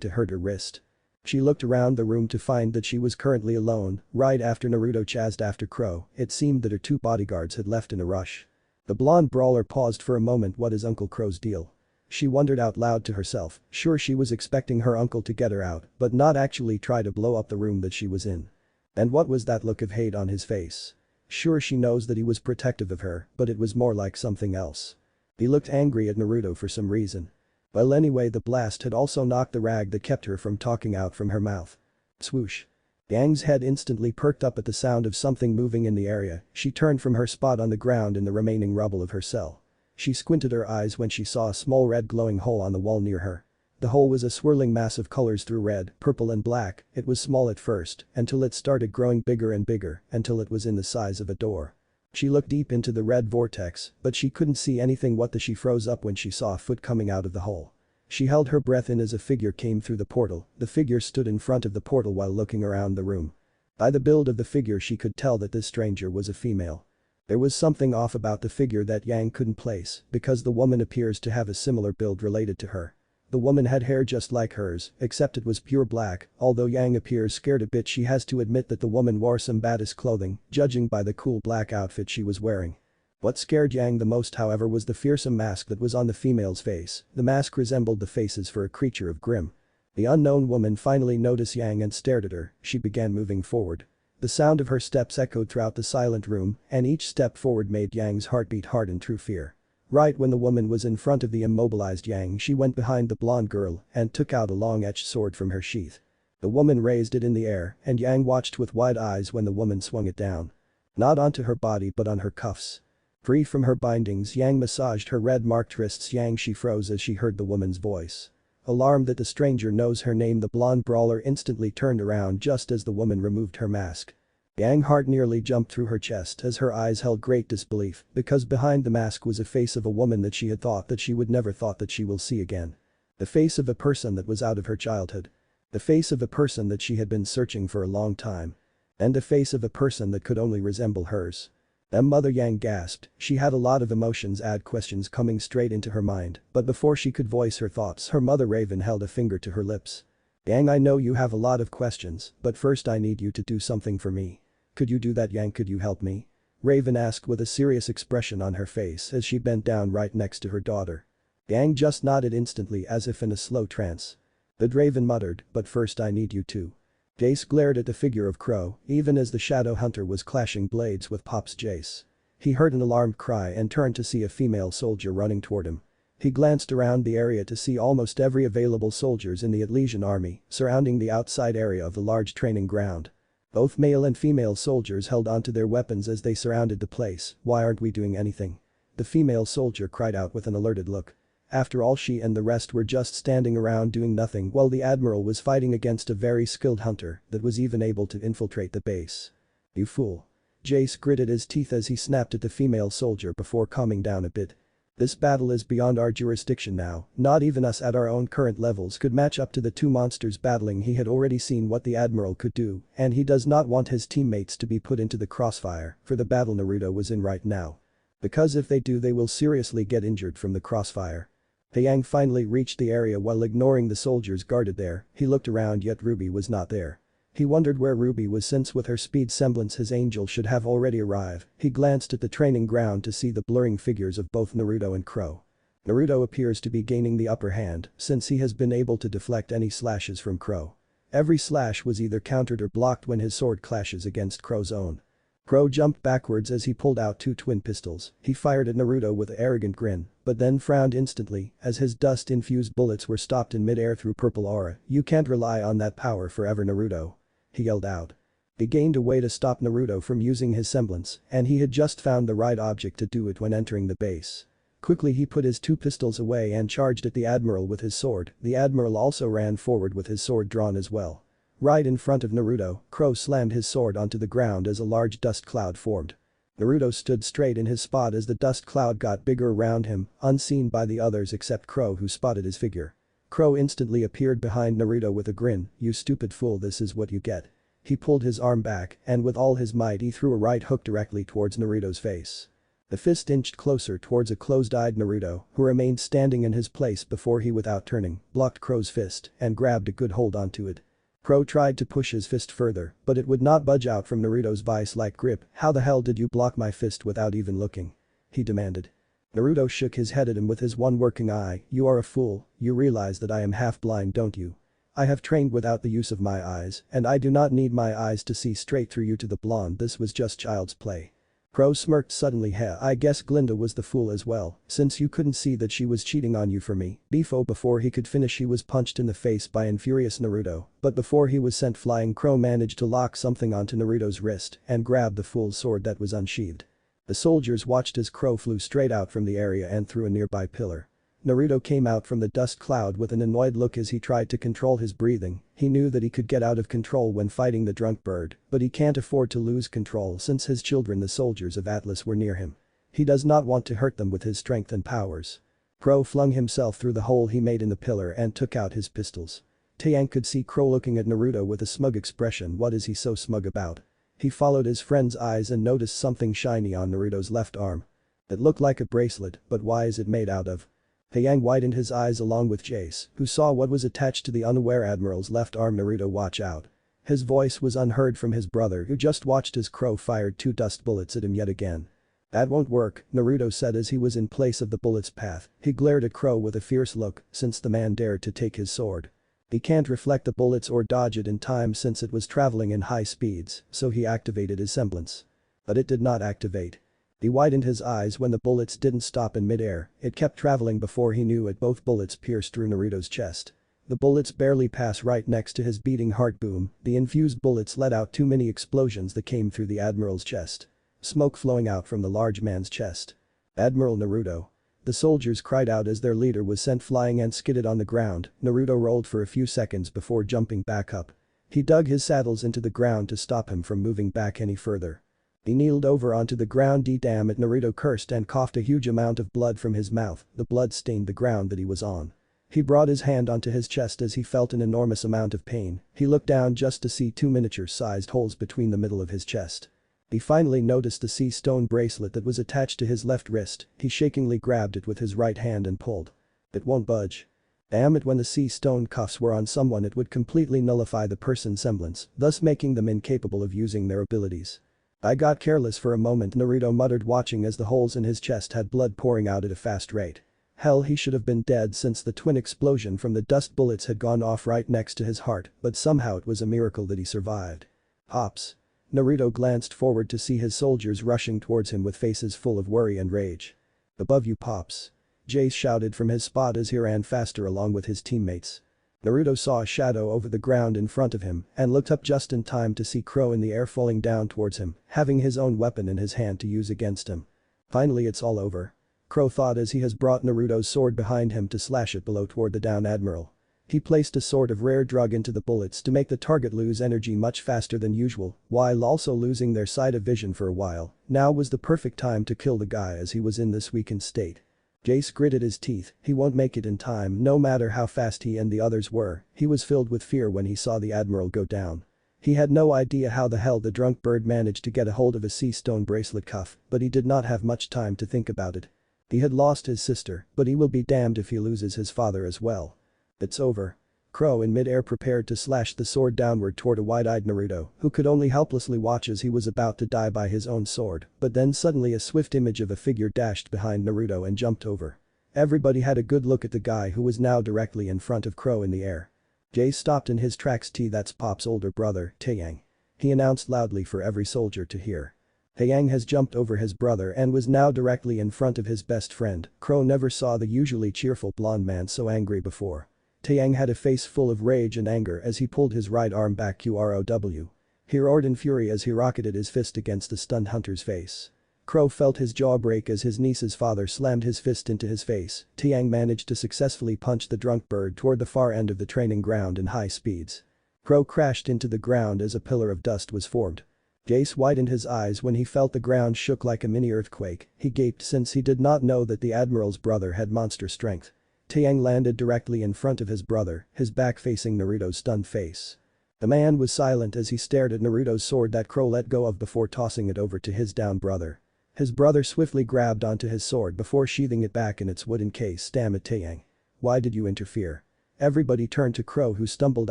to hurt her wrist. She looked around the room to find that she was currently alone. Right after Naruto chased after Crow, it seemed that her two bodyguards had left in a rush. The blonde brawler paused for a moment. What is Uncle Crow's deal? She wondered out loud to herself, sure she was expecting her uncle to get her out, but not actually try to blow up the room that she was in. And what was that look of hate on his face? Sure she knows that he was protective of her, but it was more like something else. He looked angry at Naruto for some reason. Well anyway, the blast had also knocked the rag that kept her from talking out from her mouth. Swoosh. Yang's head instantly perked up at the sound of something moving in the area. She turned from her spot on the ground in the remaining rubble of her cell. She squinted her eyes when she saw a small red glowing hole on the wall near her. The hole was a swirling mass of colors through red, purple and black. It was small at first, until it started growing bigger and bigger, until it was in the size of a door. She looked deep into the red vortex, but she couldn't see anything. She froze up when she saw a foot coming out of the hole. She held her breath in as a figure came through the portal. The figure stood in front of the portal while looking around the room. By the build of the figure she could tell that this stranger was a female. There was something off about the figure that Yang couldn't place, because the woman appears to have a similar build related to her. The woman had hair just like hers, except it was pure black. Although Yang appears scared a bit, she has to admit that the woman wore some badass clothing, judging by the cool black outfit she was wearing. What scared Yang the most, however, was the fearsome mask that was on the female's face. The mask resembled the faces for a creature of Grimm. The unknown woman finally noticed Yang and stared at her. She began moving forward. The sound of her steps echoed throughout the silent room, and each step forward made Yang's heart beat hard in true fear. Right when the woman was in front of the immobilized Yang, she went behind the blonde girl and took out a long-edged sword from her sheath. The woman raised it in the air, and Yang watched with wide eyes when the woman swung it down. Not onto her body but on her cuffs. Free from her bindings, Yang massaged her red-marked wrists. She froze as she heard the woman's voice. Alarmed that the stranger knows her name, the blonde brawler instantly turned around just as the woman removed her mask. Yang's heart nearly jumped through her chest as her eyes held great disbelief, because behind the mask was a face of a woman that she had thought that she would never thought that she will see again. The face of a person that was out of her childhood. The face of a person that she had been searching for a long time. And the face of a person that could only resemble hers. Mother, Yang gasped. She had a lot of emotions and questions coming straight into her mind, but before she could voice her thoughts, her mother Raven held a finger to her lips. Yang, I know you have a lot of questions, but first I need you to do something for me. Could you do that, Yang? Could you help me? Raven asked with a serious expression on her face as she bent down right next to her daughter. Yang just nodded instantly as if in a slow trance. The Raven muttered, but first I need you to. Jace glared at the figure of Crow, even as the shadow hunter was clashing blades with Pop's Jace. He heard an alarmed cry and turned to see a female soldier running toward him. He glanced around the area to see almost every available soldiers in the Atlesian army surrounding the outside area of the large training ground. Both male and female soldiers held onto their weapons as they surrounded the place. Why aren't we doing anything? The female soldier cried out with an alerted look. After all, she and the rest were just standing around doing nothing while the admiral was fighting against a very skilled hunter that was even able to infiltrate the base. You fool. Jace gritted his teeth as he snapped at the female soldier before calming down a bit. This battle is beyond our jurisdiction now. Not even us at our own current levels could match up to the two monsters battling. He had already seen what the admiral could do, and he does not want his teammates to be put into the crossfire for the battle Naruto was in right now. Because if they do, they will seriously get injured from the crossfire. Yang finally reached the area while ignoring the soldiers guarded there. He looked around, yet RWBY was not there. He wondered where RWBY was, since with her speed semblance his angel should have already arrived. He glanced at the training ground to see the blurring figures of both Naruto and Crow. Naruto appears to be gaining the upper hand since he has been able to deflect any slashes from Crow. Every slash was either countered or blocked when his sword clashes against Crow's own. Crow jumped backwards as he pulled out two twin pistols. He fired at Naruto with an arrogant grin, but then frowned instantly as his dust-infused bullets were stopped in mid-air through purple aura. You can't rely on that power forever, Naruto. He yelled out. He gained a way to stop Naruto from using his semblance, and he had just found the right object to do it when entering the base. Quickly he put his two pistols away and charged at the admiral with his sword. The admiral also ran forward with his sword drawn as well. Right in front of Naruto, Crow slammed his sword onto the ground as a large dust cloud formed. Naruto stood straight in his spot as the dust cloud got bigger around him, unseen by the others except Crow, who spotted his figure. Crow instantly appeared behind Naruto with a grin, "You stupid fool, this is what you get." He pulled his arm back and with all his might he threw a right hook directly towards Naruto's face. The fist inched closer towards a closed-eyed Naruto, who remained standing in his place before he without turning, blocked Crow's fist and grabbed a good hold onto it. Crow tried to push his fist further, but it would not budge out from Naruto's vice-like grip. "How the hell did you block my fist without even looking?" he demanded. Naruto shook his head at him with his one working eye. "You are a fool, you realize that I am half blind, don't you? I have trained without the use of my eyes, and I do not need my eyes to see straight through you to the blonde, this was just child's play." Crow smirked suddenly. I guess Glinda was the fool as well, since you couldn't see that she was cheating on you for me." Before he could finish he was punched in the face by an furious Naruto, but before he was sent flying Crow managed to lock something onto Naruto's wrist and grab the fool's sword that was unsheathed. The soldiers watched as Crow flew straight out from the area and through a nearby pillar. Naruto came out from the dust cloud with an annoyed look as he tried to control his breathing. He knew that he could get out of control when fighting the drunk bird, but he can't afford to lose control since his children the soldiers of Atlas were near him. He does not want to hurt them with his strength and powers. Crow flung himself through the hole he made in the pillar and took out his pistols. Taeyang could see Crow looking at Naruto with a smug expression. What is he so smug about? He followed his friend's eyes and noticed something shiny on Naruto's left arm. It looked like a bracelet, but why is it made out of? Taeyang widened his eyes along with Jace, who saw what was attached to the unaware admiral's left arm. "Naruto, watch out." His voice was unheard from his brother who just watched as Crow fired 2 dust bullets at him yet again. "That won't work," Naruto said as he was in place of the bullet's path. He glared at Crow with a fierce look since the man dared to take his sword. He can't reflect the bullets or dodge it in time since it was traveling in high speeds, so he activated his semblance. But it did not activate. He widened his eyes when the bullets didn't stop in mid-air. It kept traveling before he knew it. Both bullets pierced through Naruto's chest. The bullets barely pass right next to his beating heart. Boom, the infused bullets let out too many explosions that came through the admiral's chest. Smoke flowing out from the large man's chest. "Admiral Naruto." The soldiers cried out as their leader was sent flying and skidded on the ground. Naruto rolled for a few seconds before jumping back up. He dug his saddles into the ground to stop him from moving back any further. He kneeled over onto the ground. Damn it, Naruto cursed and coughed a huge amount of blood from his mouth. The blood stained the ground that he was on. He brought his hand onto his chest as he felt an enormous amount of pain. He looked down just to see 2 miniature-sized holes between the middle of his chest. He finally noticed the sea stone bracelet that was attached to his left wrist. He shakingly grabbed it with his right hand and pulled. It won't budge. Damn it, when the sea stone cuffs were on someone it would completely nullify the person's semblance, thus making them incapable of using their abilities. "I got careless for a moment," Naruto muttered, watching as the holes in his chest had blood pouring out at a fast rate. Hell, he should have been dead since the twin explosion from the dust bullets had gone off right next to his heart, but somehow it was a miracle that he survived. "Pops." Naruto glanced forward to see his soldiers rushing towards him with faces full of worry and rage. "Above you, Pops." Jace shouted from his spot as he ran faster along with his teammates. Naruto saw a shadow over the ground in front of him and looked up just in time to see Crow in the air falling down towards him, having his own weapon in his hand to use against him. Finally, it's all over. Crow thought as he has brought Naruto's sword behind him to slash it below toward the down admiral. He placed a sort of rare drug into the bullets to make the target lose energy much faster than usual, while also losing their sight of vision for a while. Now was the perfect time to kill the guy as he was in this weakened state. Jace gritted his teeth. He won't make it in time no matter how fast he and the others were. He was filled with fear when he saw the admiral go down. He had no idea how the hell the drunk bird managed to get a hold of a sea stone bracelet cuff, but he did not have much time to think about it. He had lost his sister, but he will be damned if he loses his father as well. It's over. Crow in mid-air prepared to slash the sword downward toward a wide-eyed Naruto, who could only helplessly watch as he was about to die by his own sword, but then suddenly a swift image of a figure dashed behind Naruto and jumped over. Everybody had a good look at the guy who was now directly in front of Crow in the air. Jay stopped in his tracks. That's Pop's older brother, Taeyang. He announced loudly for every soldier to hear. Taeyang has jumped over his brother and was now directly in front of his best friend. Crow never saw the usually cheerful blonde man so angry before. Taeyang had a face full of rage and anger as he pulled his right arm back. ROW. He roared in fury as he rocketed his fist against the stunned hunter's face. Crow felt his jaw break as his niece's father slammed his fist into his face. Taeyang managed to successfully punch the drunk bird toward the far end of the training ground in high speeds. Crow crashed into the ground as a pillar of dust was formed. Jace widened his eyes when he felt the ground shook like a mini earthquake. He gaped since he did not know that the admiral's brother had monster strength. Taeyang landed directly in front of his brother, his back facing Naruto's stunned face. The man was silent as he stared at Naruto's sword that Crow let go of before tossing it over to his downed brother. His brother swiftly grabbed onto his sword before sheathing it back in its wooden case. Damn it, Taeyang. Why did you interfere? Everybody turned to Crow, who stumbled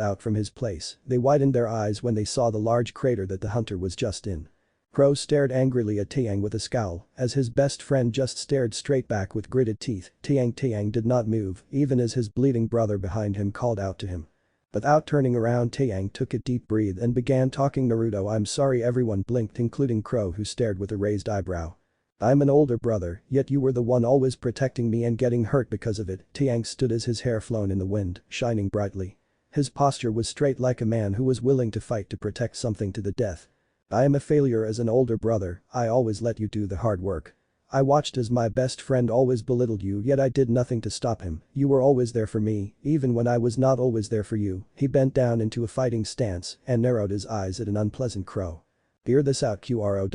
out from his place. They widened their eyes when they saw the large crater that the hunter was just in. Crow stared angrily at Taeyang with a scowl, as his best friend just stared straight back with gritted teeth. Taeyang did not move, even as his bleeding brother behind him called out to him. Without turning around, Taeyang took a deep breath and began talking. Naruto, I'm sorry. Everyone blinked, including Crow, who stared with a raised eyebrow. I'm an older brother, yet you were the one always protecting me and getting hurt because of it. Taeyang stood as his hair flown in the wind, shining brightly. His posture was straight like a man who was willing to fight to protect something to the death. I am a failure as an older brother. I always let you do the hard work. I watched as my best friend always belittled you, yet I did nothing to stop him. You were always there for me, even when I was not always there for you. He bent down into a fighting stance and narrowed his eyes at an unpleasant Crow. Hear this out, Crow.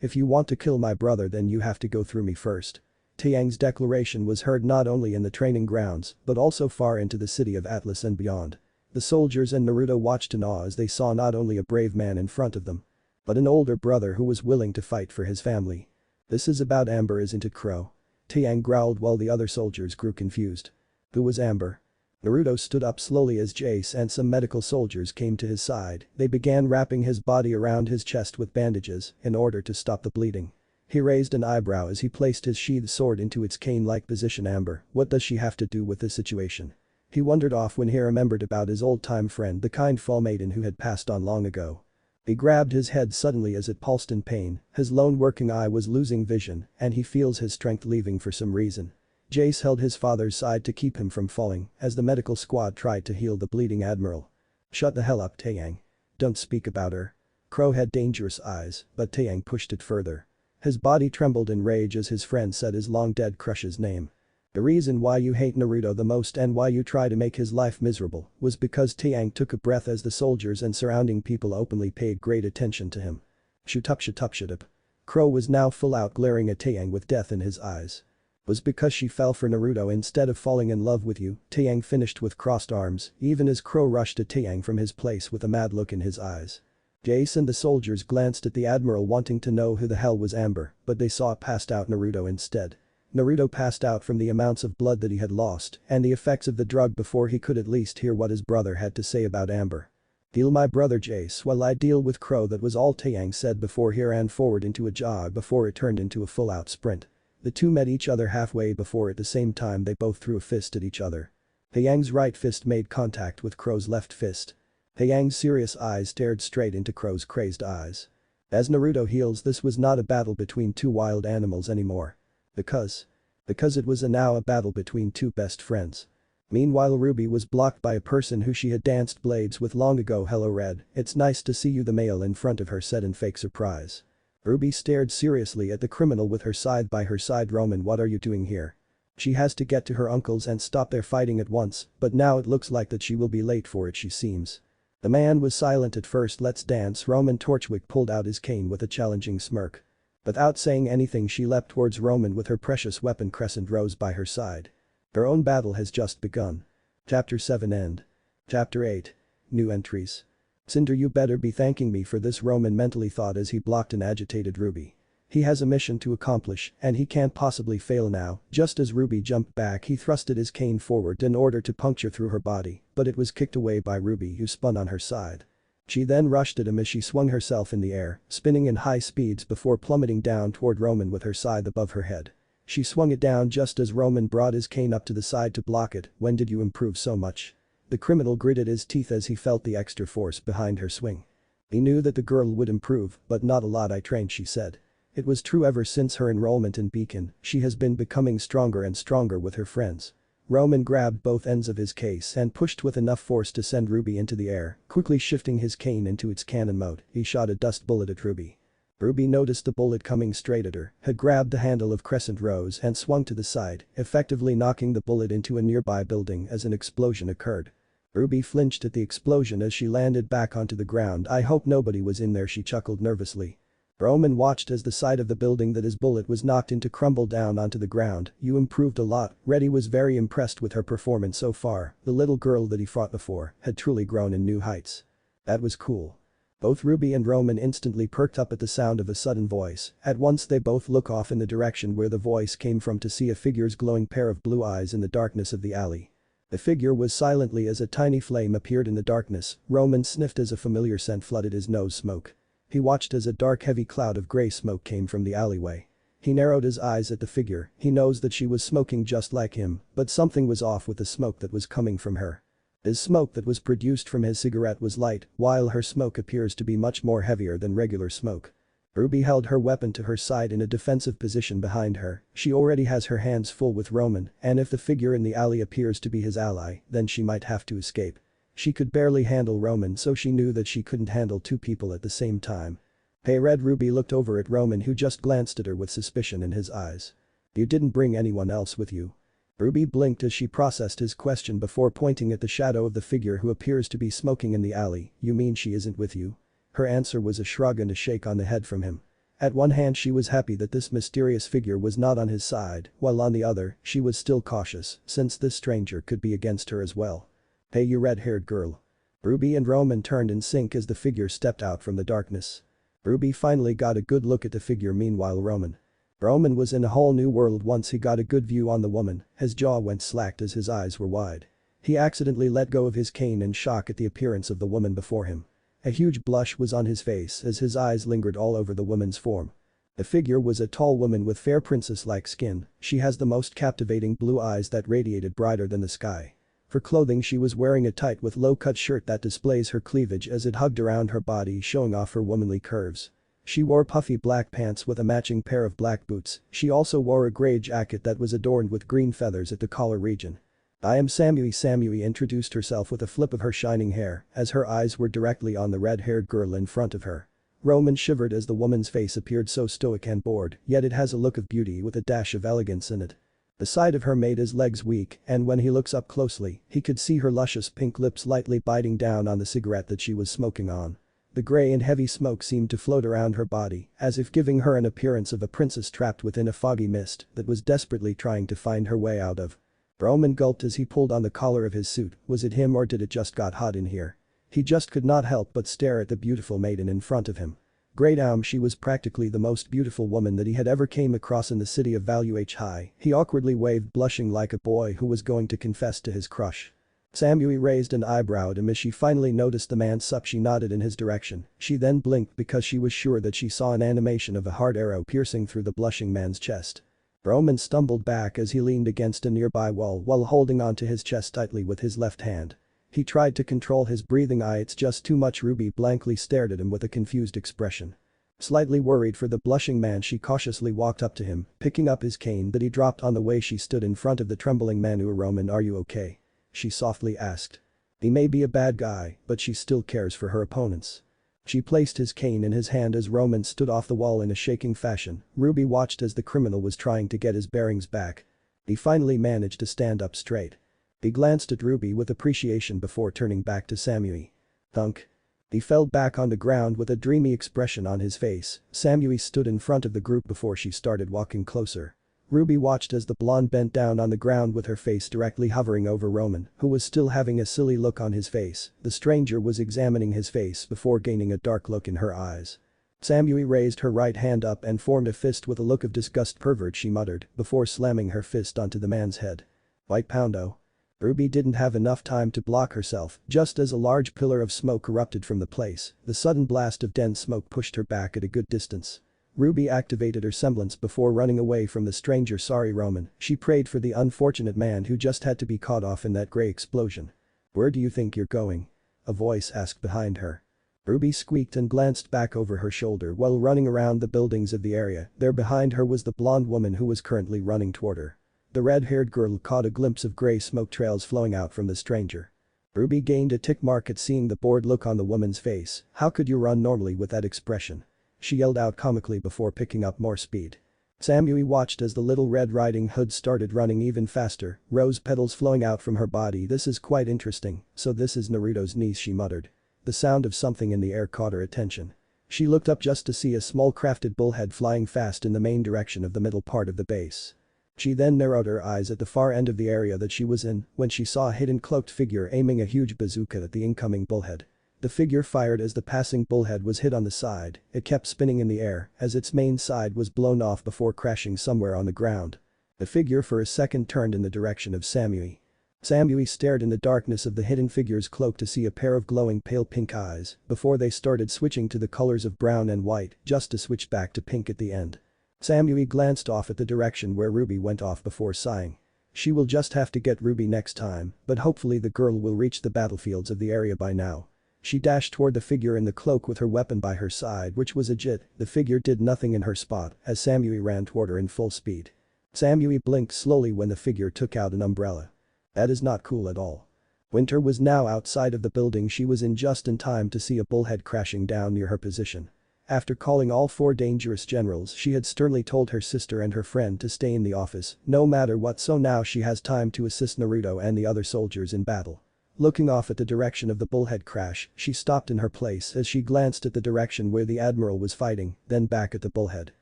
If you want to kill my brother, then you have to go through me first. Taeyang's declaration was heard not only in the training grounds, but also far into the city of Atlas and beyond. The soldiers and Naruto watched in awe as they saw not only a brave man in front of them, but an older brother who was willing to fight for his family. This is about Amber, isn't it, Crow? Taeyang growled while the other soldiers grew confused. Who was Amber? Naruto stood up slowly as Jace and some medical soldiers came to his side. They began wrapping his body around his chest with bandages in order to stop the bleeding. He raised an eyebrow as he placed his sheathed sword into its cane-like position. Amber, what does she have to do with this situation? He wandered off when he remembered about his old-time friend, the kind fall maiden who had passed on long ago. He grabbed his head suddenly as it pulsed in pain. His lone working eye was losing vision and he feels his strength leaving for some reason. Jace held his father's side to keep him from falling as the medical squad tried to heal the bleeding admiral. Shut the hell up, Taeyang. Don't speak about her. Crow had dangerous eyes, but Taeyang pushed it further. His body trembled in rage as his friend said his long-dead crush's name. The reason why you hate Naruto the most and why you try to make his life miserable was because Taeyang took a breath as the soldiers and surrounding people openly paid great attention to him. Shut up. Crow was now full out glaring at Taeyang with death in his eyes. Was because she fell for Naruto instead of falling in love with you, Taeyang finished with crossed arms, even as Crow rushed at Taeyang from his place with a mad look in his eyes. Jace and the soldiers glanced at the admiral wanting to know who the hell was Amber, but they saw passed out Naruto instead. Naruto passed out from the amounts of blood that he had lost and the effects of the drug before he could at least hear what his brother had to say about Amber. Deal my brother Jace while I deal with Crow. That was all Taeyang said before he ran forward into a jog before it turned into a full-out sprint. The two met each other halfway before at the same time they both threw a fist at each other. Taeyang's right fist made contact with Crow's left fist. Taeyang's serious eyes stared straight into Crow's crazed eyes. As Naruto heals, this was not a battle between two wild animals anymore. Because it was now a battle between two best friends. Meanwhile, RWBY was blocked by a person who she had danced blades with long ago. Hello Red, it's nice to see you, the male in front of her said in fake surprise. RWBY stared seriously at the criminal with her side by her side. Roman, what are you doing here? She has to get to her uncle's and stop their fighting at once, but now it looks like that she will be late for it, she seems. The man was silent at first. Let's dance. Roman Torchwick pulled out his cane with a challenging smirk. Without saying anything, she leapt towards Roman with her precious weapon. Crescent rose by her side. Their own battle has just begun. Chapter 7 End. Chapter 8. New entries. Cinder, you better be thanking me for this, Roman mentally thought as he blocked an agitated RWBY. He has a mission to accomplish and he can't possibly fail now. Just as RWBY jumped back, he thrusted his cane forward in order to puncture through her body, but it was kicked away by RWBY, who spun on her side. She then rushed at him as she swung herself in the air, spinning in high speeds before plummeting down toward Roman with her scythe above her head. She swung it down just as Roman brought his cane up to the side to block it. When did you improve so much? The criminal gritted his teeth as he felt the extra force behind her swing. He knew that the girl would improve, but not a lot. I trained, she said. It was true ever since her enrollment in Beacon, she has been becoming stronger and stronger with her friends. Roman grabbed both ends of his case and pushed with enough force to send RWBY into the air, quickly shifting his cane into its cannon mode. He shot a dust bullet at RWBY. RWBY noticed the bullet coming straight at her, had grabbed the handle of Crescent Rose and swung to the side, effectively knocking the bullet into a nearby building as an explosion occurred. RWBY flinched at the explosion as she landed back onto the ground. I hope nobody was in there, she chuckled nervously. Roman watched as the side of the building that his bullet was knocked into crumbled down onto the ground. You improved a lot. RWBY was very impressed with her performance so far. The little girl that he fought before had truly grown in new heights. That was cool. Both RWBY and Roman instantly perked up at the sound of a sudden voice. At once they both look off in the direction where the voice came from to see a figure's glowing pair of blue eyes in the darkness of the alley. The figure was silently as a tiny flame appeared in the darkness. Roman sniffed as a familiar scent flooded his nose. Smoke. He watched as a dark heavy cloud of grey smoke came from the alleyway. He narrowed his eyes at the figure. He knows that she was smoking just like him, but something was off with the smoke that was coming from her. His smoke that was produced from his cigarette was light, while her smoke appears to be much more heavier than regular smoke. RWBY held her weapon to her side in a defensive position behind her. She already has her hands full with Roman, and if the figure in the alley appears to be his ally, then she might have to escape. She could barely handle Roman, so she knew that she couldn't handle two people at the same time. Hey Red. RWBY looked over at Roman, who just glanced at her with suspicion in his eyes. You didn't bring anyone else with you? RWBY blinked as she processed his question before pointing at the shadow of the figure who appears to be smoking in the alley. You mean she isn't with you? Her answer was a shrug and a shake on the head from him. At one hand she was happy that this mysterious figure was not on his side, while on the other, she was still cautious, since this stranger could be against her as well. Hey you red-haired girl. RWBY and Roman turned in sync as the figure stepped out from the darkness. RWBY finally got a good look at the figure. Meanwhile Roman was in a whole new world once he got a good view on the woman. His jaw went slack as his eyes were wide. He accidentally let go of his cane in shock at the appearance of the woman before him. A huge blush was on his face as his eyes lingered all over the woman's form. The figure was a tall woman with fair princess-like skin. She has the most captivating blue eyes that radiated brighter than the sky. For clothing she was wearing a tight with low-cut shirt that displays her cleavage as it hugged around her body, showing off her womanly curves. She wore puffy black pants with a matching pair of black boots. She also wore a grey jacket that was adorned with green feathers at the collar region. I am Samui. Samui introduced herself with a flip of her shining hair as her eyes were directly on the red-haired girl in front of her. Roman shivered as the woman's face appeared so stoic and bored, yet it has a look of beauty with a dash of elegance in it. The sight of her made his legs weak, and when he looks up closely, he could see her luscious pink lips lightly biting down on the cigarette that she was smoking on. The grey and heavy smoke seemed to float around her body, as if giving her an appearance of a princess trapped within a foggy mist that was desperately trying to find her way out of. Roman gulped as he pulled on the collar of his suit. Was it him or did it just got hot in here? He just could not help but stare at the beautiful maiden in front of him. Great she was practically the most beautiful woman that he had ever came across in the city of Value High. He awkwardly waved, blushing like a boy who was going to confess to his crush. Samui raised an eyebrow at him as she finally noticed the man's sup. She nodded in his direction. She then blinked because she was sure that she saw an animation of a hard arrow piercing through the blushing man's chest. Roman stumbled back as he leaned against a nearby wall while holding onto his chest tightly with his left hand. He tried to control his breathing. It's just too much. RWBY blankly stared at him with a confused expression. Slightly worried for the blushing man, she cautiously walked up to him, picking up his cane that he dropped on the way she stood in front of the trembling man. Roman, are you okay? She softly asked. He may be a bad guy, but she still cares for her opponents. She placed his cane in his hand as Roman stood off the wall in a shaking fashion. RWBY watched as the criminal was trying to get his bearings back. He finally managed to stand up straight. He glanced at RWBY with appreciation before turning back to Samui. Thunk. He fell back on the ground with a dreamy expression on his face. Samui stood in front of the group before she started walking closer. RWBY watched as the blonde bent down on the ground with her face directly hovering over Roman, who was still having a silly look on his face. The stranger was examining his face before gaining a dark look in her eyes. Samui raised her right hand up and formed a fist with a look of disgust. Pervert, she muttered, before slamming her fist onto the man's head. White poundo. RWBY didn't have enough time to block herself, just as a large pillar of smoke erupted from the place. The sudden blast of dense smoke pushed her back at a good distance. RWBY activated her semblance before running away from the stranger. Sorry Roman, she prayed for the unfortunate man who just had to be caught off in that grey explosion. Where do you think you're going? A voice asked behind her. RWBY squeaked and glanced back over her shoulder while running around the buildings of the area. There behind her was the blonde woman who was currently running toward her. The red-haired girl caught a glimpse of grey smoke trails flowing out from the stranger. RWBY gained a tick mark at seeing the bored look on the woman's face. How could you run normally with that expression? She yelled out comically before picking up more speed. Samui watched as the Little Red Riding Hood started running even faster, rose petals flowing out from her body. This is quite interesting, so this is Naruto's niece, she muttered. The sound of something in the air caught her attention. She looked up just to see a small crafted bullhead flying fast in the main direction of the middle part of the base. She then narrowed her eyes at the far end of the area that she was in when she saw a hidden cloaked figure aiming a huge bazooka at the incoming bullhead. The figure fired as the passing bullhead was hit on the side, it kept spinning in the air as its main side was blown off before crashing somewhere on the ground. The figure for a second turned in the direction of Samui. Samui stared in the darkness of the hidden figure's cloak to see a pair of glowing pale pink eyes before they started switching to the colors of brown and white just to switch back to pink at the end. Samui glanced off at the direction where RWBY went off before sighing. She will just have to get RWBY next time, but hopefully the girl will reach the battlefields of the area by now. She dashed toward the figure in the cloak with her weapon by her side, which was a jit. The figure did nothing in her spot as Samui ran toward her in full speed. Samui blinked slowly when the figure took out an umbrella. That is not cool at all. Winter was now outside of the building she was in just in time to see a bullhead crashing down near her position. After calling all 4 dangerous generals, she had sternly told her sister and her friend to stay in the office no matter what, so now she has time to assist Naruto and the other soldiers in battle. Looking off at the direction of the bullhead crash, she stopped in her place as she glanced at the direction where the admiral was fighting, then back at the bullhead.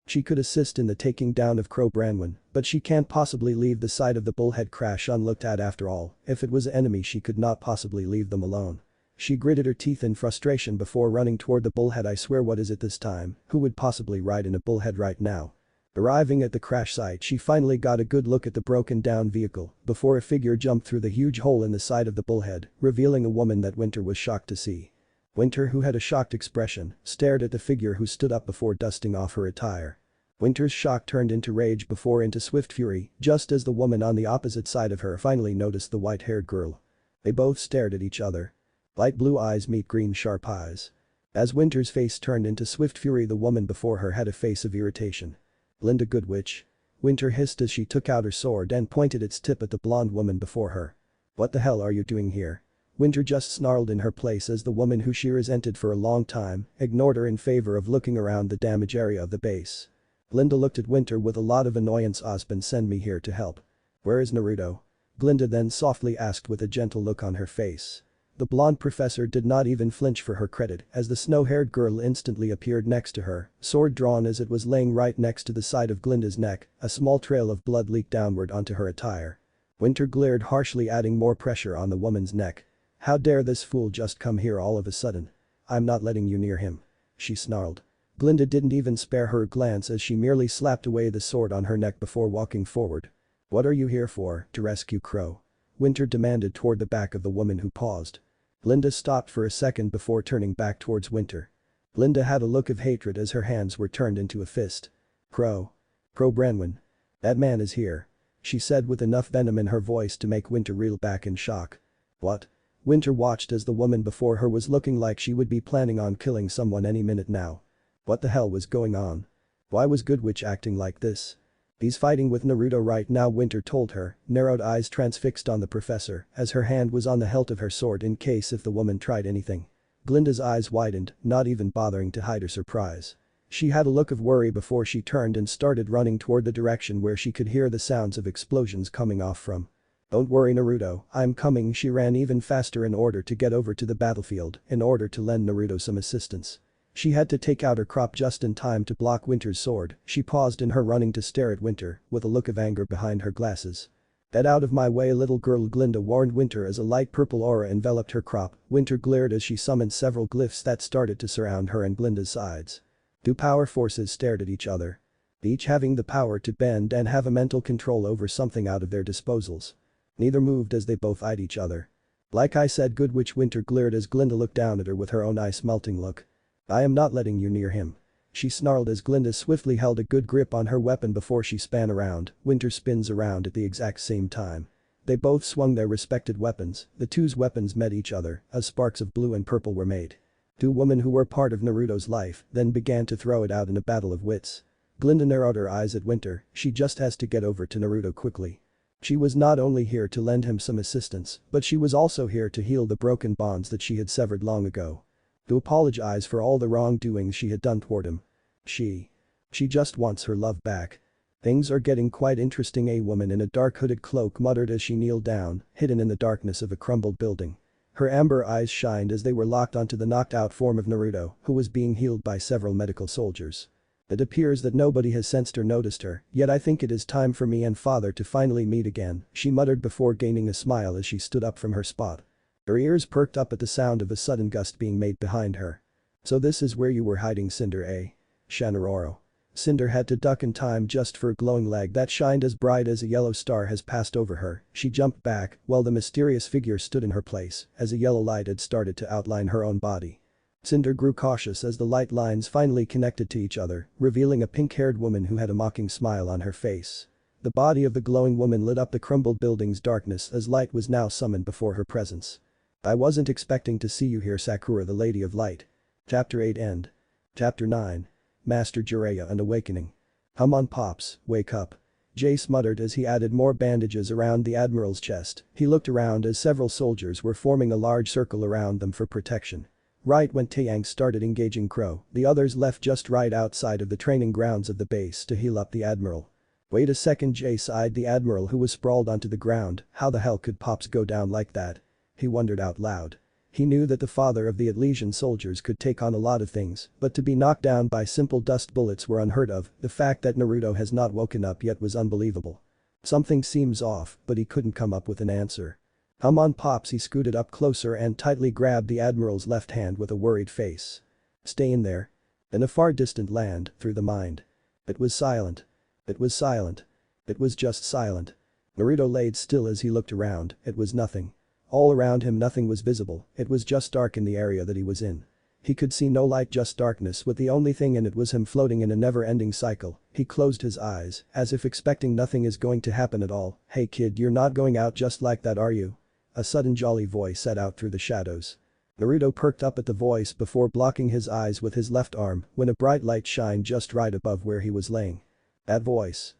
She could assist in the taking down of Branwin, but she can't possibly leave the side of the bullhead crash unlooked at after all. If it was an enemy she could not possibly leave them alone. She gritted her teeth in frustration before running toward the bullhead. I swear, what is it this time? Who would possibly ride in a bullhead right now? Arriving at the crash site, she finally got a good look at the broken down vehicle before a figure jumped through the huge hole in the side of the bullhead, revealing a woman that Winter was shocked to see. Winter, who had a shocked expression, stared at the figure who stood up before dusting off her attire. Winter's shock turned into rage before into swift fury just as the woman on the opposite side of her finally noticed the white-haired girl. They both stared at each other. Light blue eyes meet green sharp eyes. As Winter's face turned into swift fury, the woman before her had a face of irritation. "Linda, good witch." Winter hissed as she took out her sword and pointed its tip at the blonde woman before her. "What the hell are you doing here?" Winter just snarled in her place as the woman who she resented for a long time ignored her in favor of looking around the damage area of the base. Glinda looked at Winter with a lot of annoyance. "Osmond, send me here to help." "Where is Naruto?" Glinda then softly asked with a gentle look on her face. The blonde professor did not even flinch for her credit as the snow-haired girl instantly appeared next to her, sword drawn as it was laying right next to the side of Glinda's neck. A small trail of blood leaked downward onto her attire. Winter glared harshly, adding more pressure on the woman's neck. "How dare this fool just come here all of a sudden? I'm not letting you near him," she snarled. Glinda didn't even spare her a glance as she merely slapped away the sword on her neck before walking forward. "What are you here for, to rescue Crow?" Winter demanded toward the back of the woman who paused. Glinda stopped for a second before turning back towards Winter. Glinda had a look of hatred as her hands were turned into a fist. Crow Branwin. "That man is here," she said with enough venom in her voice to make Winter reel back in shock. "What?" Winter watched as the woman before her was looking like she would be planning on killing someone any minute now. What the hell was going on? Why was Good Witch acting like this? "He's fighting with Naruto right now," Winter told her, narrowed eyes transfixed on the professor as her hand was on the hilt of her sword in case if the woman tried anything. Glinda's eyes widened, not even bothering to hide her surprise. She had a look of worry before she turned and started running toward the direction where she could hear the sounds of explosions coming off from. "Don't worry, Naruto, I'm coming." She ran even faster in order to get over to the battlefield in order to lend Naruto some assistance. She had to take out her crop just in time to block Winter's sword. She paused in her running to stare at Winter with a look of anger behind her glasses. "Get out of my way, little girl," Glinda warned Winter as a light purple aura enveloped her crop. Winter glared as she summoned several glyphs that started to surround her and Glinda's sides. Two power forces stared at each other, each having the power to bend and have a mental control over something out of their disposals. Neither moved as they both eyed each other. "Like I said, Good Witch," Winter glared as Glinda looked down at her with her own ice-melting look. "I am not letting you near him," she snarled as Glinda swiftly held a good grip on her weapon before she span around. Winter spins around at the exact same time. They both swung their respected weapons. The two's weapons met each other as sparks of blue and purple were made. Two women who were part of Naruto's life then began to throw it out in a battle of wits. Glinda narrowed her eyes at Winter. She just has to get over to Naruto quickly. She was not only here to lend him some assistance, but she was also here to heal the broken bonds that she had severed long ago. To apologize for all the wrongdoings she had done toward him. She just wants her love back. "Things are getting quite interesting," a woman in a dark hooded cloak muttered as she kneeled down, hidden in the darkness of a crumbled building. Her amber eyes shined as they were locked onto the knocked-out form of Naruto, who was being healed by several medical soldiers. It appears that nobody has sensed or noticed her, yet I think it is time for me and father to finally meet again, she muttered before gaining a smile as she stood up from her spot. Her ears perked up at the sound of a sudden gust being made behind her. So this is where you were hiding, Cinder, eh? Shanaroro. Cinder had to duck in time just for a glowing leg that shined as bright as a yellow star has passed over her. She jumped back while the mysterious figure stood in her place as a yellow light had started to outline her own body. Cinder grew cautious as the light lines finally connected to each other, revealing a pink-haired woman who had a mocking smile on her face. The body of the glowing woman lit up the crumbled building's darkness as light was now summoned before her presence. I wasn't expecting to see you here, Sakura, the Lady of Light. Chapter 8 End. Chapter 9. Master Jiraiya and Awakening. Come on Pops, wake up. Jace muttered as he added more bandages around the admiral's chest. He looked around as several soldiers were forming a large circle around them for protection. Right when Taeyang started engaging Crow, the others left just right outside of the training grounds of the base to heal up the admiral. Wait a second, Jace eyed the admiral who was sprawled onto the ground. How the hell could Pops go down like that? He wondered out loud. He knew that the father of the Atlesian soldiers could take on a lot of things, but to be knocked down by simple dust bullets were unheard of. The fact that Naruto has not woken up yet was unbelievable. Something seems off, but he couldn't come up with an answer. Come on Pops, he scooted up closer and tightly grabbed the admiral's left hand with a worried face. Stay in there. In a far distant land, through the mind. It was silent. It was silent. It was just silent. Naruto laid still as he looked around. It was nothing. All around him nothing was visible, it was just dark in the area that he was in. He could see no light, just darkness, with the only thing in it was him floating in a never-ending cycle. He closed his eyes, as if expecting nothing is going to happen at all. Hey kid, you're not going out just like that, are you? A sudden jolly voice said out through the shadows. Naruto perked up at the voice before blocking his eyes with his left arm when a bright light shined just right above where he was laying. That voice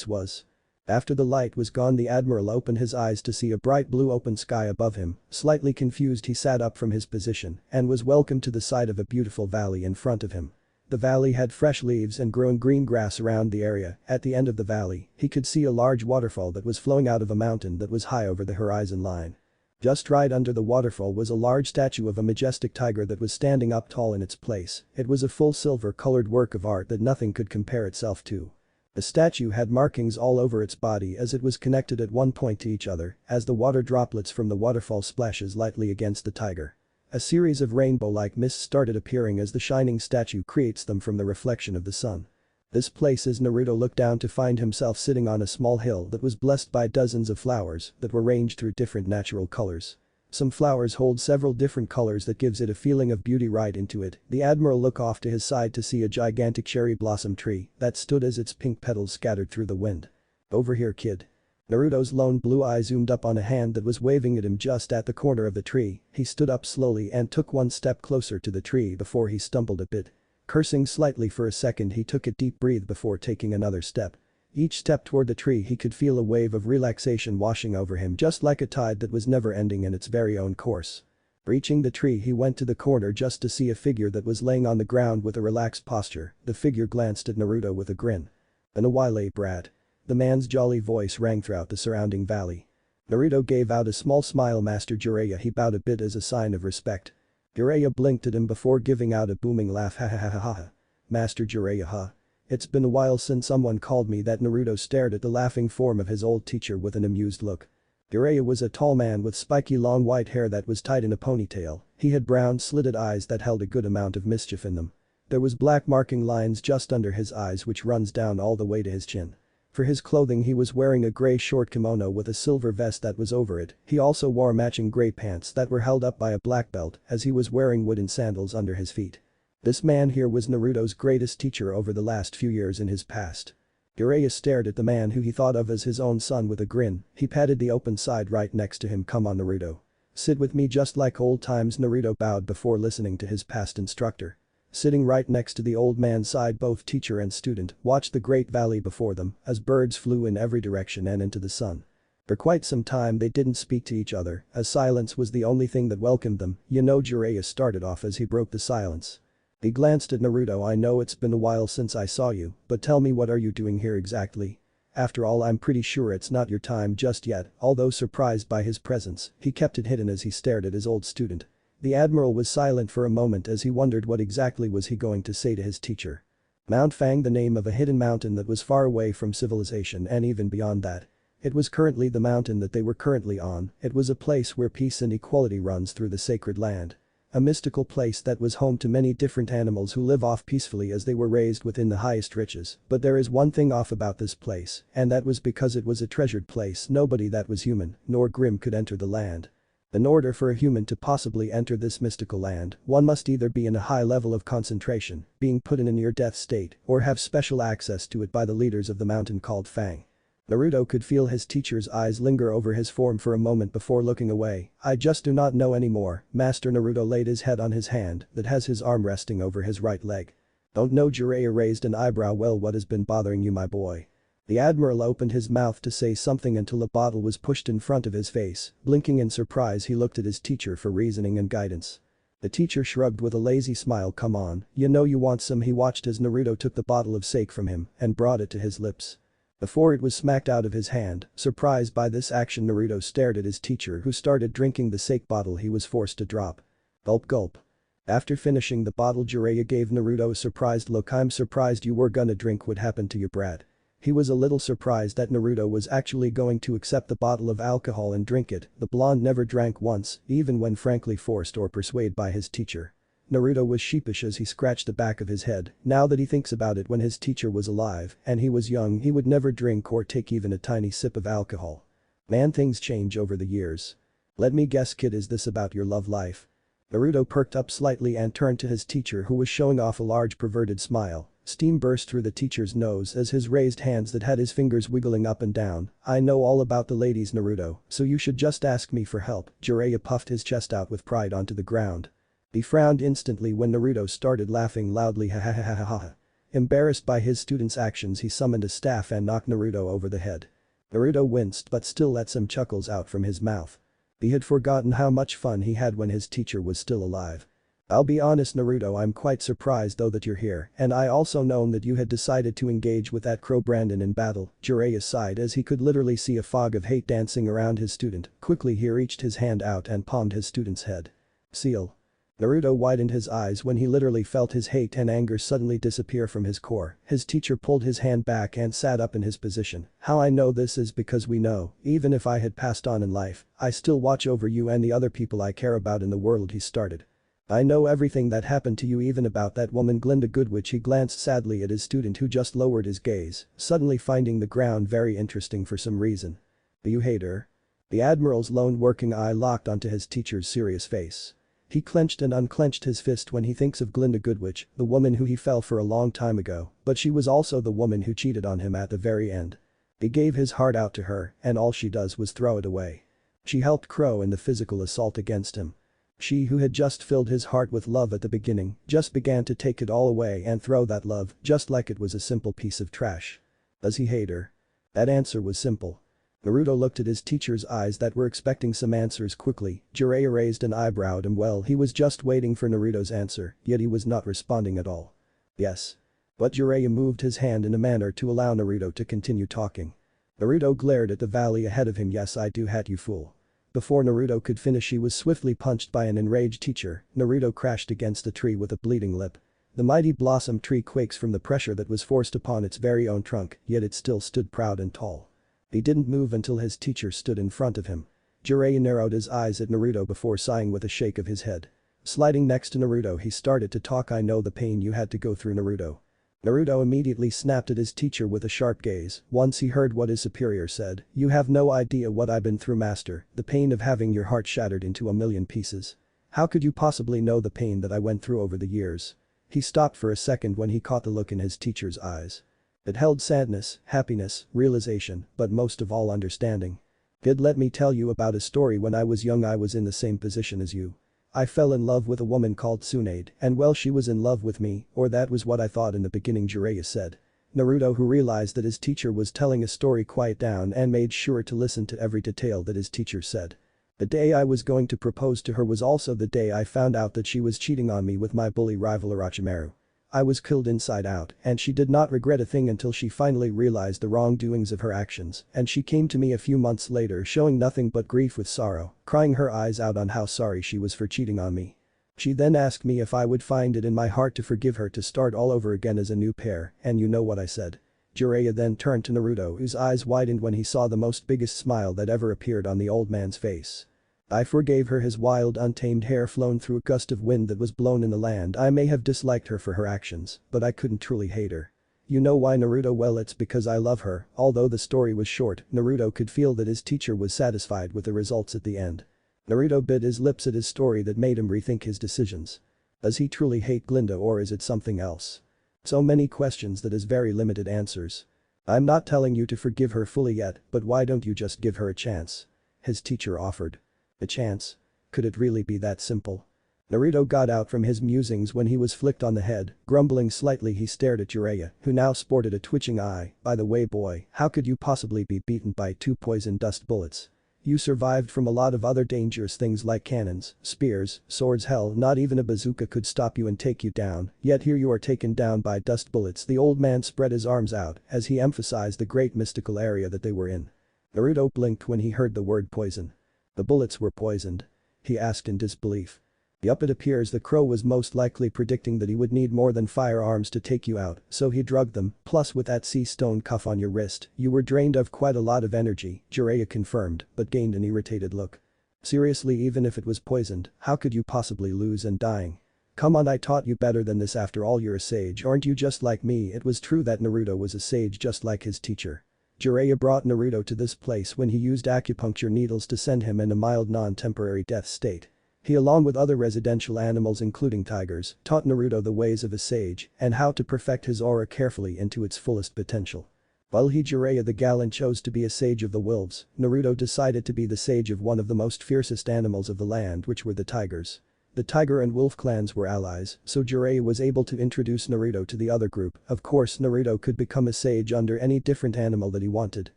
was. After the light was gone, the admiral opened his eyes to see a bright blue open sky above him. Slightly confused, he sat up from his position and was welcomed to the sight of a beautiful valley in front of him. The valley had fresh leaves and growing green grass around the area. At the end of the valley, he could see a large waterfall that was flowing out of a mountain that was high over the horizon line. Just right under the waterfall was a large statue of a majestic tiger that was standing up tall in its place. It was a full silver-colored work of art that nothing could compare itself to. The statue had markings all over its body as it was connected at one point to each other as the water droplets from the waterfall splashes lightly against the tiger. A series of rainbow-like mists started appearing as the shining statue creates them from the reflection of the sun. This place as Naruto looked down to find himself sitting on a small hill that was blessed by dozens of flowers that were ranged through different natural colors. Some flowers hold several different colors that gives it a feeling of beauty right into it. The admiral looked off to his side to see a gigantic cherry blossom tree that stood as its pink petals scattered through the wind. Over here, kid. Naruto's lone blue eye zoomed up on a hand that was waving at him just at the corner of the tree. He stood up slowly and took one step closer to the tree before he stumbled a bit. Cursing slightly for a second, he took a deep breath before taking another step. Each step toward the tree he could feel a wave of relaxation washing over him, just like a tide that was never ending in its very own course. Reaching the tree, he went to the corner just to see a figure that was laying on the ground with a relaxed posture. The figure glanced at Naruto with a grin. "An Awile brat." The man's jolly voice rang throughout the surrounding valley. Naruto gave out a small smile. "Master Jiraiya," he bowed a bit as a sign of respect. Jiraiya blinked at him before giving out a booming laugh. Ha ha ha ha ha. "Master Jiraiya, huh? It's been a while since someone called me that." Naruto stared at the laughing form of his old teacher with an amused look. Jiraiya was a tall man with spiky long white hair that was tied in a ponytail. He had brown slitted eyes that held a good amount of mischief in them. There was black marking lines just under his eyes which runs down all the way to his chin. For his clothing he was wearing a gray short kimono with a silver vest that was over it. He also wore matching gray pants that were held up by a black belt as he was wearing wooden sandals under his feet. This man here was Naruto's greatest teacher over the last few years in his past. Jiraiya stared at the man who he thought of as his own son with a grin. He patted the open side right next to him. "Come on, Naruto. Sit with me just like old times." Naruto bowed before listening to his past instructor. Sitting right next to the old man's side, both teacher and student watched the great valley before them as birds flew in every direction and into the sun. For quite some time they didn't speak to each other as silence was the only thing that welcomed them. "You know," Jiraiya started off as he broke the silence. He glanced at Naruto. "I know it's been a while since I saw you, but tell me, what are you doing here exactly?" after all I'm pretty sure it's not your time just yet." Although surprised by his presence, he kept it hidden as he stared at his old student. The admiral was silent for a moment as he wondered what exactly was he going to say to his teacher. Mount Fang, the name of a hidden mountain that was far away from civilization and even beyond that. It was currently the mountain that they were currently on. It was a place where peace and equality runs through the sacred land. A mystical place that was home to many different animals who live off peacefully as they were raised within the highest riches. But there is one thing off about this place, and that was because it was a treasured place. Nobody that was human, nor grim, could enter the land. In order for a human to possibly enter this mystical land, one must either be in a high level of concentration, being put in a near-death state, or have special access to it by the leaders of the mountain called Fang. Naruto could feel his teacher's eyes linger over his form for a moment before looking away. "I just do not know anymore." Master Naruto laid his head on his hand that has his arm resting over his right leg. "Don't know." Jiraiya raised an eyebrow. "Well, what has been bothering you, my boy?" The admiral opened his mouth to say something until a bottle was pushed in front of his face. Blinking in surprise, he looked at his teacher for reasoning and guidance. The teacher shrugged with a lazy smile. "Come on, you know you want some." He watched as Naruto took the bottle of sake from him and brought it to his lips. Before it was smacked out of his hand, surprised by this action, Naruto stared at his teacher, who started drinking the sake bottle he was forced to drop. Gulp gulp. After finishing the bottle, Jiraiya gave Naruto a surprised look. "I'm surprised you were gonna drink. What happened to you, brat?" He was a little surprised that Naruto was actually going to accept the bottle of alcohol and drink it. The blonde never drank once, even when frankly forced or persuaded by his teacher. Naruto was sheepish as he scratched the back of his head. Now that he thinks about it, when his teacher was alive and he was young, he would never drink or take even a tiny sip of alcohol. Man, things change over the years. "Let me guess, kid, is this about your love life?" Naruto perked up slightly and turned to his teacher, who was showing off a large perverted smile. Steam burst through the teacher's nose as his raised hands that had his fingers wiggling up and down. "I know all about the ladies, Naruto, so you should just ask me for help." Jiraiya puffed his chest out with pride onto the ground. He frowned instantly when Naruto started laughing loudly. "Ha ha ha ha ha ha." Embarrassed by his student's actions, he summoned a staff and knocked Naruto over the head. Naruto winced but still let some chuckles out from his mouth. He had forgotten how much fun he had when his teacher was still alive. "I'll be honest, Naruto, I'm quite surprised though that you're here, and I also known that you had decided to engage with that crow Branwin in battle." Jiraiya sighed as he could literally see a fog of hate dancing around his student. Quickly he reached his hand out and palmed his student's head. "Seal." Naruto widened his eyes when he literally felt his hate and anger suddenly disappear from his core. His teacher pulled his hand back and sat up in his position. "How I know this is because we know, even if I had passed on in life, I still watch over you and the other people I care about in the world," he started. "I know everything that happened to you, even about that woman Glinda Goodwitch." He glanced sadly at his student, who just lowered his gaze, suddenly finding the ground very interesting for some reason. "Do you hate her?" The admiral's lone working eye locked onto his teacher's serious face. He clenched and unclenched his fist when he thinks of Glinda Goodwitch, the woman who he fell for a long time ago, but she was also the woman who cheated on him at the very end. He gave his heart out to her, and all she does was throw it away. She helped Crow in the physical assault against him. She, who had just filled his heart with love at the beginning, just began to take it all away and throw that love just like it was a simple piece of trash. Does he hate her? That answer was simple. Naruto looked at his teacher's eyes that were expecting some answers quickly. Jiraiya raised an eyebrow at him. Well, he was just waiting for Naruto's answer, yet he was not responding at all. "Yes." But Jiraiya moved his hand in a manner to allow Naruto to continue talking. Naruto glared at the valley ahead of him. "Yes, I do hate you, fool." Before Naruto could finish, he was swiftly punched by an enraged teacher. Naruto crashed against a tree with a bleeding lip. The mighty blossom tree quakes from the pressure that was forced upon its very own trunk, yet it still stood proud and tall. He didn't move until his teacher stood in front of him. Jiraiya narrowed his eyes at Naruto before sighing with a shake of his head. Sliding next to Naruto, he started to talk. "I know the pain you had to go through, Naruto." Naruto immediately snapped at his teacher with a sharp gaze. Once he heard what his superior said, "You have no idea what I've been through, master, the pain of having your heart shattered into a million pieces. How could you possibly know the pain that I went through over the years?" He stopped for a second when he caught the look in his teacher's eyes. It held sadness, happiness, realization, but most of all understanding. "Kid, let me tell you about a story. When I was young, I was in the same position as you. I fell in love with a woman called Tsunade, and well, she was in love with me, or that was what I thought in the beginning," Jiraiya said. Naruto, who realized that his teacher was telling a story, quieted down and made sure to listen to every detail that his teacher said. "The day I was going to propose to her was also the day I found out that she was cheating on me with my bully rival Orochimaru. I was killed inside out, and she did not regret a thing until she finally realized the wrongdoings of her actions, and she came to me a few months later showing nothing but grief with sorrow, crying her eyes out on how sorry she was for cheating on me. She then asked me if I would find it in my heart to forgive her to start all over again as a new pair, and you know what I said. Jiraiya then turned to Naruto, whose eyes widened when he saw the most biggest smile that ever appeared on the old man's face. I forgave her. His wild untamed hair flown through a gust of wind that was blown in the land. I may have disliked her for her actions, but I couldn't truly hate her. You know why, Naruto? Well, it's because I love her. Although the story was short, Naruto could feel that his teacher was satisfied with the results at the end. Naruto bit his lips at his story that made him rethink his decisions. Does he truly hate Glinda, or is it something else? So many questions that has very limited answers. I'm not telling you to forgive her fully yet, but why don't you just give her a chance? His teacher offered. A chance? Could it really be that simple? Naruto got out from his musings when he was flicked on the head. Grumbling slightly, he stared at Jiraiya, who now sported a twitching eye. By the way, boy, how could you possibly be beaten by 2 poison dust bullets? You survived from a lot of other dangerous things like cannons, spears, swords, hell, not even a bazooka could stop you and take you down, yet here you are taken down by dust bullets. The old man spread his arms out as he emphasized the great mystical area that they were in. Naruto blinked when he heard the word poison. The bullets were poisoned? He asked in disbelief. Yup, it appears the crow was most likely predicting that he would need more than firearms to take you out, so he drugged them, plus with that sea stone cuff on your wrist, you were drained of quite a lot of energy, Jiraiya confirmed, but gained an irritated look. Seriously, even if it was poisoned, how could you possibly lose and dying? Come on, I taught you better than this. After all, you're a sage, aren't you? Just like me. It was true that Naruto was a sage just like his teacher. Jiraiya brought Naruto to this place when he used acupuncture needles to send him in a mild non-temporary death state. He, along with other residential animals including tigers, taught Naruto the ways of a sage and how to perfect his aura carefully into its fullest potential. While he, Jiraiya the gallant, chose to be a sage of the wolves, Naruto decided to be the sage of one of the most fiercest animals of the land, which were the tigers. The tiger and wolf clans were allies, so Jiraiya was able to introduce Naruto to the other group. Of course, Naruto could become a sage under any different animal that he wanted,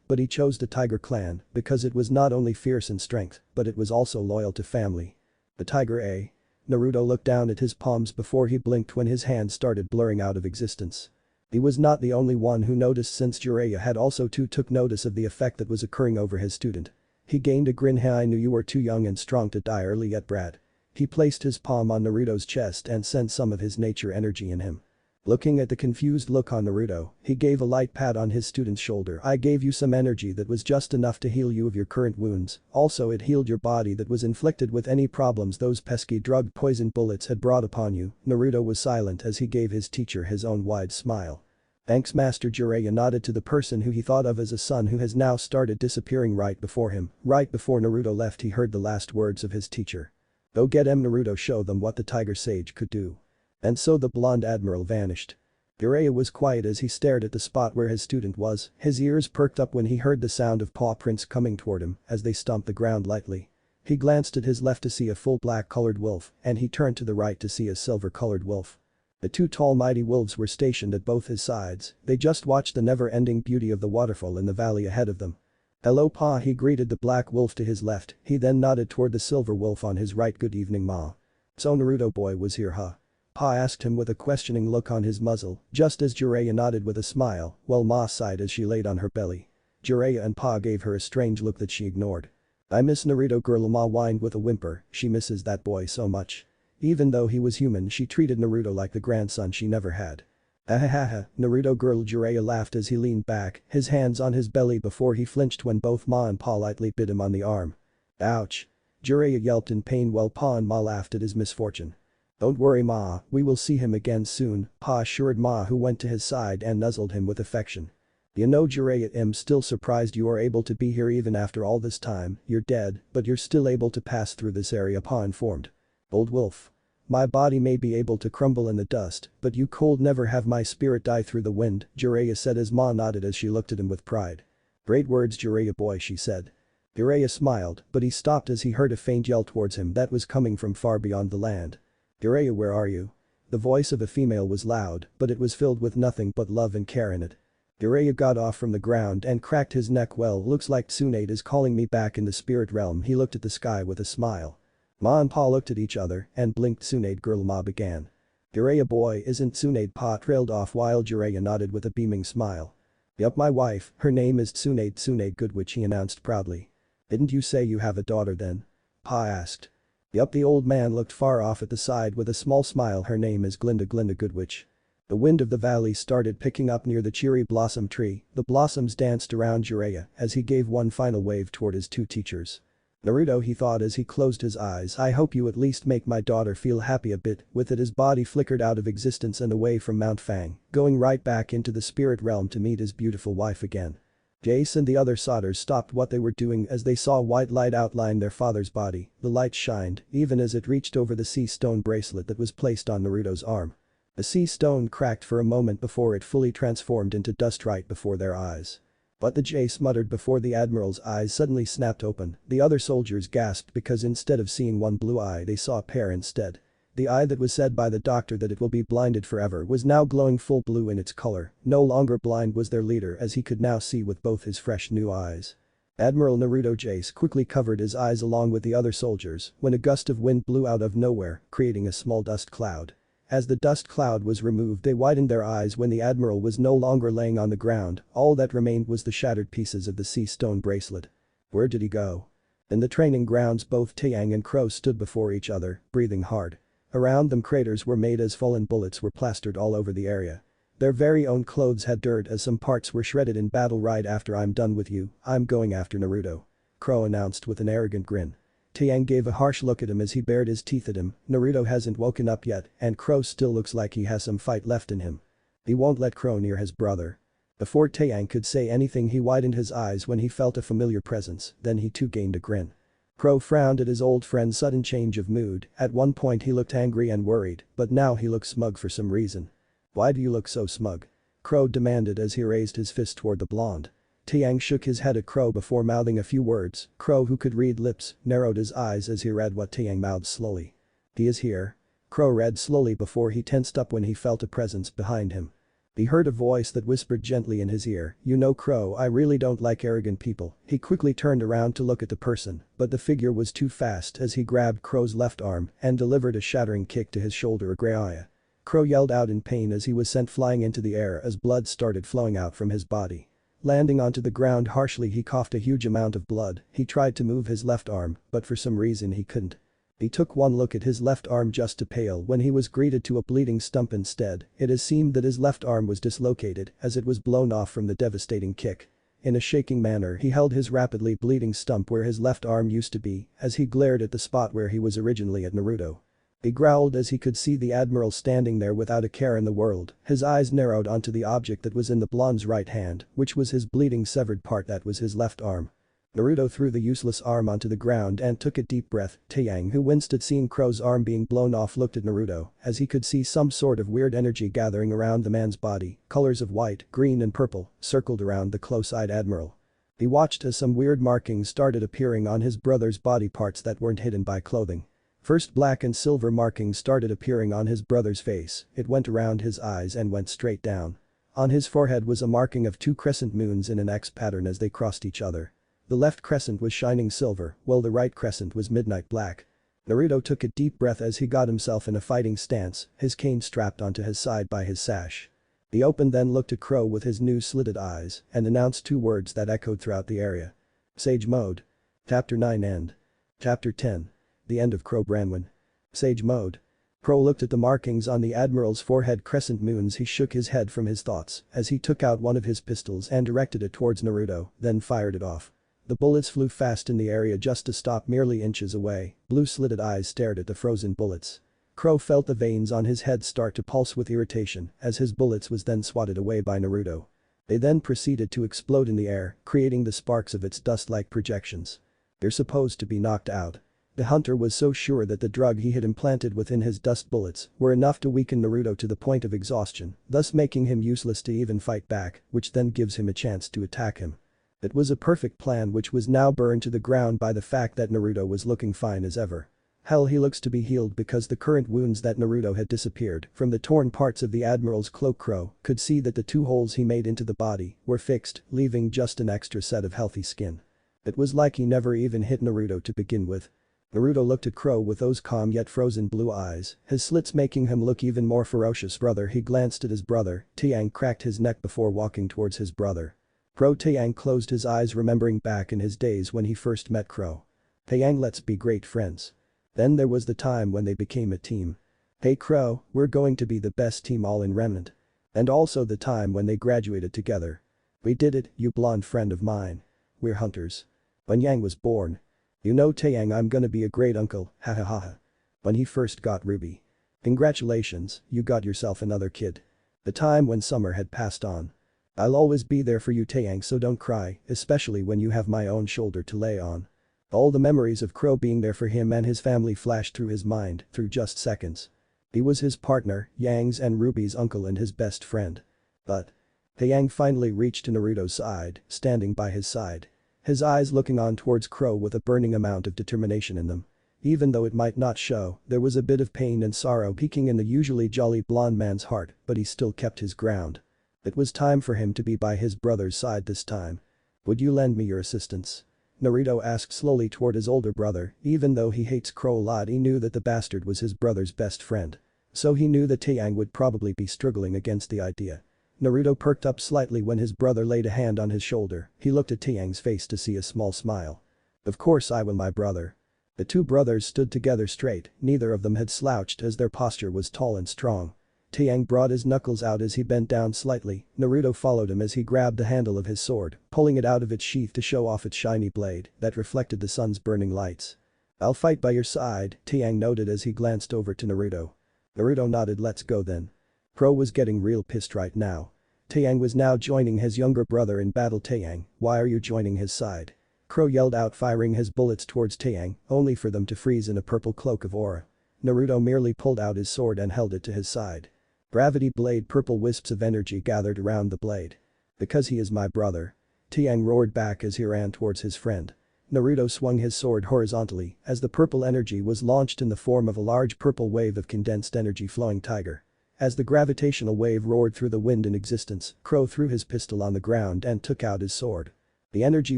but he chose the tiger clan because it was not only fierce in strength, but it was also loyal to family. The tiger, eh? Naruto looked down at his palms before he blinked when his hand started blurring out of existence. He was not the only one who noticed, since Jiraiya had also took notice of the effect that was occurring over his student. He gained a grin. Hey, I knew you were too young and strong to die early yet, brat. He placed his palm on Naruto's chest and sent some of his nature energy in him. Looking at the confused look on Naruto, he gave a light pat on his student's shoulder. I gave you some energy that was just enough to heal you of your current wounds, also it healed your body that was inflicted with any problems those pesky drug-poisoned bullets had brought upon you. Naruto was silent as he gave his teacher his own wide smile. Thanks, Master. Jiraiya nodded to the person who he thought of as a son who has now started disappearing right before him. Right before Naruto left, he heard the last words of his teacher. Go get him, Naruto. Show them what the tiger sage could do. And so the blonde admiral vanished. Jiraiya was quiet as he stared at the spot where his student was. His ears perked up when he heard the sound of paw prints coming toward him as they stomped the ground lightly. He glanced at his left to see a full black-colored wolf, and he turned to the right to see a silver-colored wolf. The 2 tall mighty wolves were stationed at both his sides. They just watched the never-ending beauty of the waterfall in the valley ahead of them. Hello, Pa, he greeted the black wolf to his left. He then nodded toward the silver wolf on his right. Good evening, Ma. So Naruto boy was here, huh? Pa asked him with a questioning look on his muzzle, just as Jiraiya nodded with a smile, while Ma sighed as she laid on her belly. Jiraiya and Pa gave her a strange look that she ignored. I miss Naruto, girl, Ma whined with a whimper. She misses that boy so much. Even though he was human, she treated Naruto like the grandson she never had. Ahahaha, Naruto girl, Jiraiya laughed as he leaned back, his hands on his belly before he flinched when both Ma and Pa lightly bit him on the arm. Ouch. Jiraiya yelped in pain while Pa and Ma laughed at his misfortune. Don't worry, Ma, we will see him again soon, Pa assured Ma, who went to his side and nuzzled him with affection. You know, Jiraiya, I'm still surprised you are able to be here even after all this time. You're dead, but you're still able to pass through this area, Pa informed. Old wolf. My body may be able to crumble in the dust, but you could never have my spirit die through the wind, Jiraiya said as Ma nodded as she looked at him with pride. Great words, Jiraiya boy, she said. Jiraiya smiled, but he stopped as he heard a faint yell towards him that was coming from far beyond the land. Jiraiya, where are you? The voice of a female was loud, but it was filled with nothing but love and care in it. Jiraiya got off from the ground and cracked his neck. Well, looks like Tsunade is calling me back in the spirit realm. He looked at the sky with a smile. Ma and Pa looked at each other and blinked. Tsunade girl, Ma began. Jiraiya boy, isn't Tsunade Pa trailed off while Jiraiya nodded with a beaming smile. Yup, my wife, her name is Tsunade Goodwitch, he announced proudly. Didn't you say you have a daughter then? Pa asked. Yup, the old man looked far off at the side with a small smile. Her name is Glinda Goodwitch. The wind of the valley started picking up near the cherry blossom tree. The blossoms danced around Jiraiya as he gave one final wave toward his two teachers. Naruto, he thought as he closed his eyes, I hope you at least make my daughter feel happy a bit. With it, his body flickered out of existence and away from Mount Fang, going right back into the spirit realm to meet his beautiful wife again. Jace and the other Sodders stopped what they were doing as they saw white light outline their father's body. The light shined, even as it reached over the sea stone bracelet that was placed on Naruto's arm. The sea stone cracked for a moment before it fully transformed into dust right before their eyes. But the Jace muttered before the admiral's eyes suddenly snapped open. The other soldiers gasped because instead of seeing one blue eye they saw a pair instead. The eye that was said by the doctor that it will be blinded forever was now glowing full blue in its color. No longer blind was their leader as he could now see with both his fresh new eyes. Admiral Naruto Jace quickly covered his eyes along with the other soldiers when a gust of wind blew out of nowhere, creating a small dust cloud. As the dust cloud was removed, they widened their eyes when the admiral was no longer laying on the ground. All that remained was the shattered pieces of the sea stone bracelet. Where did he go? In the training grounds, both Taeyang and Crow stood before each other, breathing hard. Around them craters were made as fallen bullets were plastered all over the area. Their very own clothes had dirt as some parts were shredded in battle. Right after I'm done with you, I'm going after Naruto. Crow announced with an arrogant grin. Taeyang gave a harsh look at him as he bared his teeth at him. Naruto hasn't woken up yet and Crow still looks like he has some fight left in him. He won't let Crow near his brother. Before Taeyang could say anything, he widened his eyes when he felt a familiar presence, then he too gained a grin. Crow frowned at his old friend's sudden change of mood. At one point he looked angry and worried, but now he looks smug for some reason. Why do you look so smug? Crow demanded as he raised his fist toward the blonde. Taeyang shook his head at Crow before mouthing a few words. Crow, who could read lips, narrowed his eyes as he read what Taeyang mouthed slowly. He is here. Crow read slowly before he tensed up when he felt a presence behind him. He heard a voice that whispered gently in his ear, you know Crow, I really don't like arrogant people. He quickly turned around to look at the person, but the figure was too fast as he grabbed Crow's left arm and delivered a shattering kick to his shoulder. A gray eye. Crow yelled out in pain as he was sent flying into the air as blood started flowing out from his body. Landing onto the ground harshly, he coughed a huge amount of blood. He tried to move his left arm, but for some reason he couldn't. He took one look at his left arm just to pale when he was greeted to a bleeding stump instead. It has seemed that his left arm was dislocated as it was blown off from the devastating kick. In a shaking manner, he held his rapidly bleeding stump where his left arm used to be as he glared at the spot where he was originally at Naruto. He growled as he could see the admiral standing there without a care in the world. His eyes narrowed onto the object that was in the blonde's right hand, which was his bleeding severed part that was his left arm. Naruto threw the useless arm onto the ground and took a deep breath. Taeyang, who winced at seeing Crow's arm being blown off, looked at Naruto as he could see some sort of weird energy gathering around the man's body. Colors of white, green and purple circled around the close-eyed admiral. He watched as some weird markings started appearing on his brother's body parts that weren't hidden by clothing. First, black and silver markings started appearing on his brother's face. It went around his eyes and went straight down. On his forehead was a marking of two crescent moons in an X pattern as they crossed each other. The left crescent was shining silver, while the right crescent was midnight black. Naruto took a deep breath as he got himself in a fighting stance, his cane strapped onto his side by his sash. He opened then looked at Crow with his new slitted eyes and announced two words that echoed throughout the area. Sage mode. Chapter 9 end. Chapter 10. The end of Crow Branwin. Sage mode. Crow looked at the markings on the admiral's forehead, crescent moons. He shook his head from his thoughts as he took out one of his pistols and directed it towards Naruto, then fired it off. The bullets flew fast in the area just to stop merely inches away. Blue slitted eyes stared at the frozen bullets. Crow felt the veins on his head start to pulse with irritation as his bullets was then swatted away by Naruto. They then proceeded to explode in the air, creating the sparks of its dust-like projections. They're supposed to be knocked out. The hunter was so sure that the drug he had implanted within his dust bullets were enough to weaken Naruto to the point of exhaustion, thus making him useless to even fight back, which then gives him a chance to attack him. It was a perfect plan which was now burned to the ground by the fact that Naruto was looking fine as ever. Hell, he looks to be healed because the current wounds that Naruto had disappeared from the torn parts of the admiral's cloak. Crow could see that the two holes he made into the body were fixed, leaving just an extra set of healthy skin. It was like he never even hit Naruto to begin with. Naruto looked at Crow with those calm yet frozen blue eyes, his slits making him look even more ferocious. Brother, he glanced at his brother. Taeyang cracked his neck before walking towards his brother. Bro, Taeyang closed his eyes remembering back in his days when he first met Crow. Taeyang, let's be great friends. Then there was the time when they became a team. Hey Crow, we're going to be the best team all in Remnant. And also the time when they graduated together. We did it, you blonde friend of mine. We're hunters. When Yang was born. You know Taeyang, I'm gonna be a great uncle, ha ha ha ha. When he first got RWBY. Congratulations, you got yourself another kid. The time when summer had passed on. I'll always be there for you Taeyang, so don't cry, especially when you have my own shoulder to lay on. All the memories of Crow being there for him and his family flashed through his mind through just seconds. He was his partner, Yang's and RWBY's uncle and his best friend. But Taeyang finally reached to Naruto's side, standing by his side. His eyes looking on towards Crow with a burning amount of determination in them. Even though it might not show, there was a bit of pain and sorrow peeking in the usually jolly blonde man's heart, but he still kept his ground. It was time for him to be by his brother's side this time. Would you lend me your assistance? Naruto asked slowly toward his older brother. Even though he hates Crow a lot, he knew that the bastard was his brother's best friend. So he knew that Taeyang would probably be struggling against the idea. Naruto perked up slightly when his brother laid a hand on his shoulder. He looked at Taeyang's face to see a small smile. Of course I will, my brother. The two brothers stood together straight, neither of them had slouched as their posture was tall and strong. Taeyang brought his knuckles out as he bent down slightly. Naruto followed him as he grabbed the handle of his sword, pulling it out of its sheath to show off its shiny blade that reflected the sun's burning lights. I'll fight by your side, Taeyang noted as he glanced over to Naruto. Naruto nodded. Let's go then. Crow was getting real pissed right now. Taeyang was now joining his younger brother in battle. Taeyang, why are you joining his side? Crow yelled out, firing his bullets towards Taeyang, only for them to freeze in a purple cloak of aura. Naruto merely pulled out his sword and held it to his side. Gravity blade, purple wisps of energy gathered around the blade. Because he is my brother. Taeyang roared back as he ran towards his friend. Naruto swung his sword horizontally as the purple energy was launched in the form of a large purple wave of condensed energy flowing tiger. As the gravitational wave roared through the wind in existence, Crow threw his pistol on the ground and took out his sword. The energy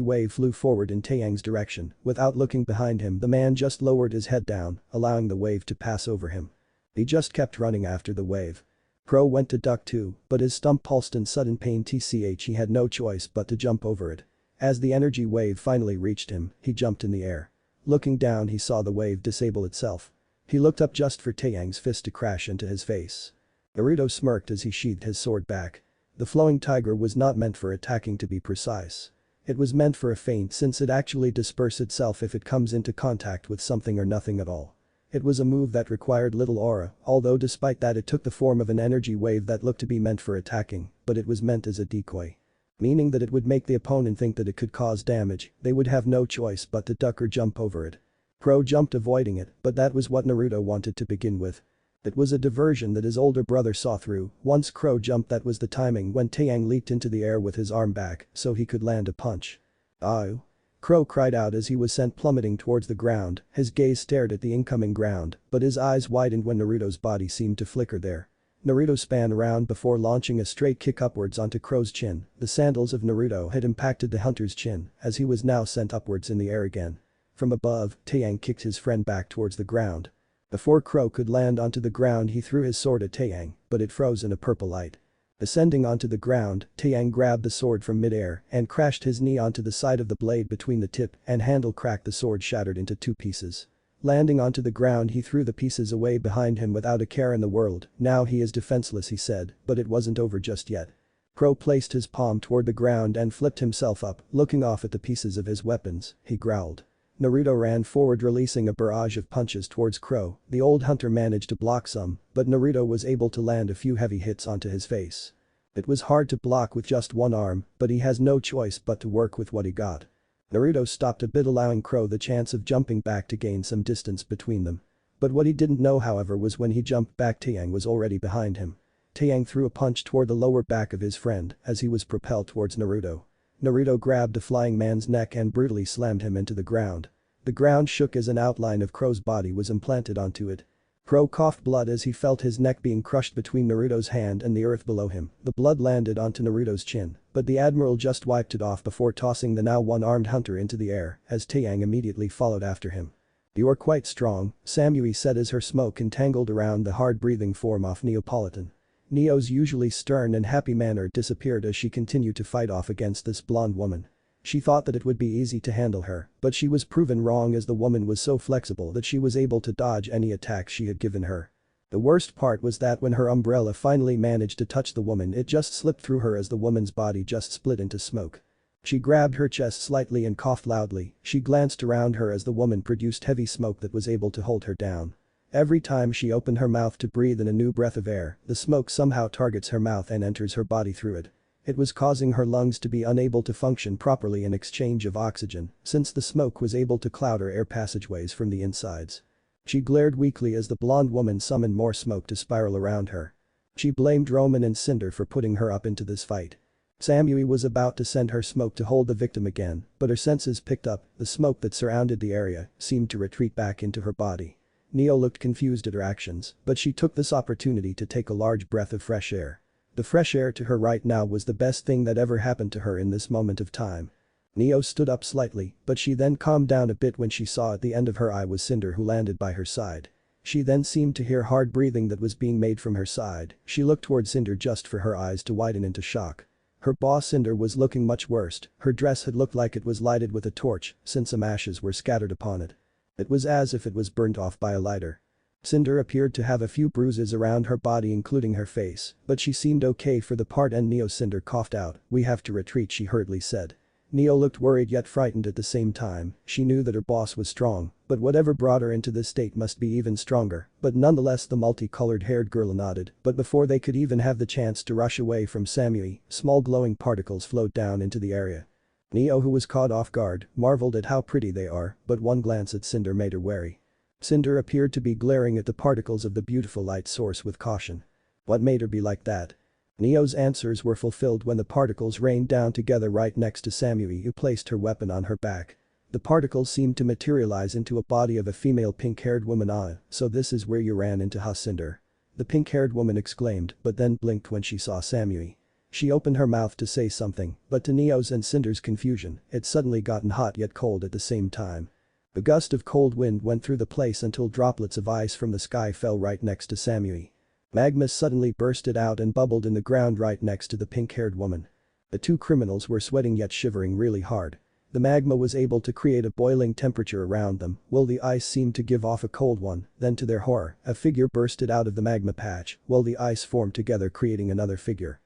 wave flew forward in Taeyang's direction. Without looking behind him, the man just lowered his head down, allowing the wave to pass over him. He just kept running after the wave. Crow went to duck too, but his stump pulsed in sudden pain. He had no choice but to jump over it. As the energy wave finally reached him, he jumped in the air. Looking down, he saw the wave disable itself. He looked up just for Taeyang's fist to crash into his face. Naruto smirked as he sheathed his sword back. The flowing tiger was not meant for attacking, to be precise. It was meant for a feint, since it actually disperses itself if it comes into contact with something or nothing at all. It was a move that required little aura, although despite that it took the form of an energy wave that looked to be meant for attacking, but it was meant as a decoy. Meaning that it would make the opponent think that it could cause damage. They would have no choice but to duck or jump over it. Crow jumped, avoiding it, but that was what Naruto wanted to begin with. It was a diversion that his older brother saw through. Once Crow jumped, that was the timing when Taeyang leaped into the air with his arm back so he could land a punch. Ow! Crow cried out as he was sent plummeting towards the ground. His gaze stared at the incoming ground, but his eyes widened when Naruto's body seemed to flicker there. Naruto span around before launching a straight kick upwards onto Crow's chin. The sandals of Naruto had impacted the hunter's chin as he was now sent upwards in the air again. From above, Taeyang kicked his friend back towards the ground. Before Crow could land onto the ground, he threw his sword at Taeyang, but it froze in a purple light. Ascending onto the ground, Taeyang grabbed the sword from midair and crashed his knee onto the side of the blade between the tip and handle. Cracked, the sword shattered into two pieces. Landing onto the ground, he threw the pieces away behind him without a care in the world. Now he is defenseless, he said, but it wasn't over just yet. Crow placed his palm toward the ground and flipped himself up, looking off at the pieces of his weapons. He growled. Naruto ran forward, releasing a barrage of punches towards Crow. The old hunter managed to block some, but Naruto was able to land a few heavy hits onto his face. It was hard to block with just one arm, but he has no choice but to work with what he got. Naruto stopped a bit, allowing Crow the chance of jumping back to gain some distance between them. But what he didn't know, however, was when he jumped back, Taeyang was already behind him. Taeyang threw a punch toward the lower back of his friend as he was propelled towards Naruto. Naruto grabbed the flying man's neck and brutally slammed him into the ground. The ground shook as an outline of Crow's body was implanted onto it. Crow coughed blood as he felt his neck being crushed between Naruto's hand and the earth below him. The blood landed onto Naruto's chin, but the admiral just wiped it off before tossing the now one-armed hunter into the air as Taeyang immediately followed after him. "You are quite strong," Samui said as her smoke entangled around the hard-breathing form of Neapolitan. Neo's usually stern and happy manner disappeared as she continued to fight off against this blonde woman. She thought that it would be easy to handle her, but she was proven wrong as the woman was so flexible that she was able to dodge any attacks she had given her. The worst part was that when her umbrella finally managed to touch the woman, it just slipped through her as the woman's body just split into smoke. She grabbed her chest slightly and coughed loudly. She glanced around her as the woman produced heavy smoke that was able to hold her down. Every time she opened her mouth to breathe in a new breath of air, the smoke somehow targets her mouth and enters her body through it. It was causing her lungs to be unable to function properly in exchange of oxygen, since the smoke was able to cloud her air passageways from the insides. She glared weakly as the blonde woman summoned more smoke to spiral around her. She blamed Roman and Cinder for putting her up into this fight. Samui was about to send her smoke to hold the victim again, but her senses picked up, the smoke that surrounded the area seemed to retreat back into her body. Neo looked confused at her actions, but she took this opportunity to take a large breath of fresh air. The fresh air to her right now was the best thing that ever happened to her in this moment of time. Neo stood up slightly, but she then calmed down a bit when she saw at the end of her eye was Cinder, who landed by her side. She then seemed to hear hard breathing that was being made from her side. She looked toward Cinder just for her eyes to widen into shock. Her boss Cinder was looking much worse. Her dress had looked like it was lighted with a torch since some ashes were scattered upon it. It was as if it was burnt off by a lighter. Cinder appeared to have a few bruises around her body including her face, but she seemed okay for the part and Cinder coughed out. "We have to retreat," she hurriedly said. Neo looked worried yet frightened at the same time. She knew that her boss was strong, but whatever brought her into this state must be even stronger, but nonetheless the multicolored-haired girl nodded, but before they could even have the chance to rush away from Samui, small glowing particles flowed down into the area. Neo, who was caught off guard, marveled at how pretty they are, but one glance at Cinder made her wary. Cinder appeared to be glaring at the particles of the beautiful light source with caution. What made her be like that? Neo's answers were fulfilled when the particles rained down together right next to Samui, who placed her weapon on her back. The particles seemed to materialize into a body of a female pink-haired woman. "Ah, so this is where you ran into Cinder," the pink-haired woman exclaimed, but then blinked when she saw Samui. She opened her mouth to say something, but to Neo's and Cinder's confusion, it suddenly gotten hot yet cold at the same time. A gust of cold wind went through the place until droplets of ice from the sky fell right next to Samui. Magma suddenly bursted out and bubbled in the ground right next to the pink-haired woman. The two criminals were sweating yet shivering really hard. The magma was able to create a boiling temperature around them, while the ice seemed to give off a cold one. Then to their horror, a figure bursted out of the magma patch, while the ice formed together creating another figure.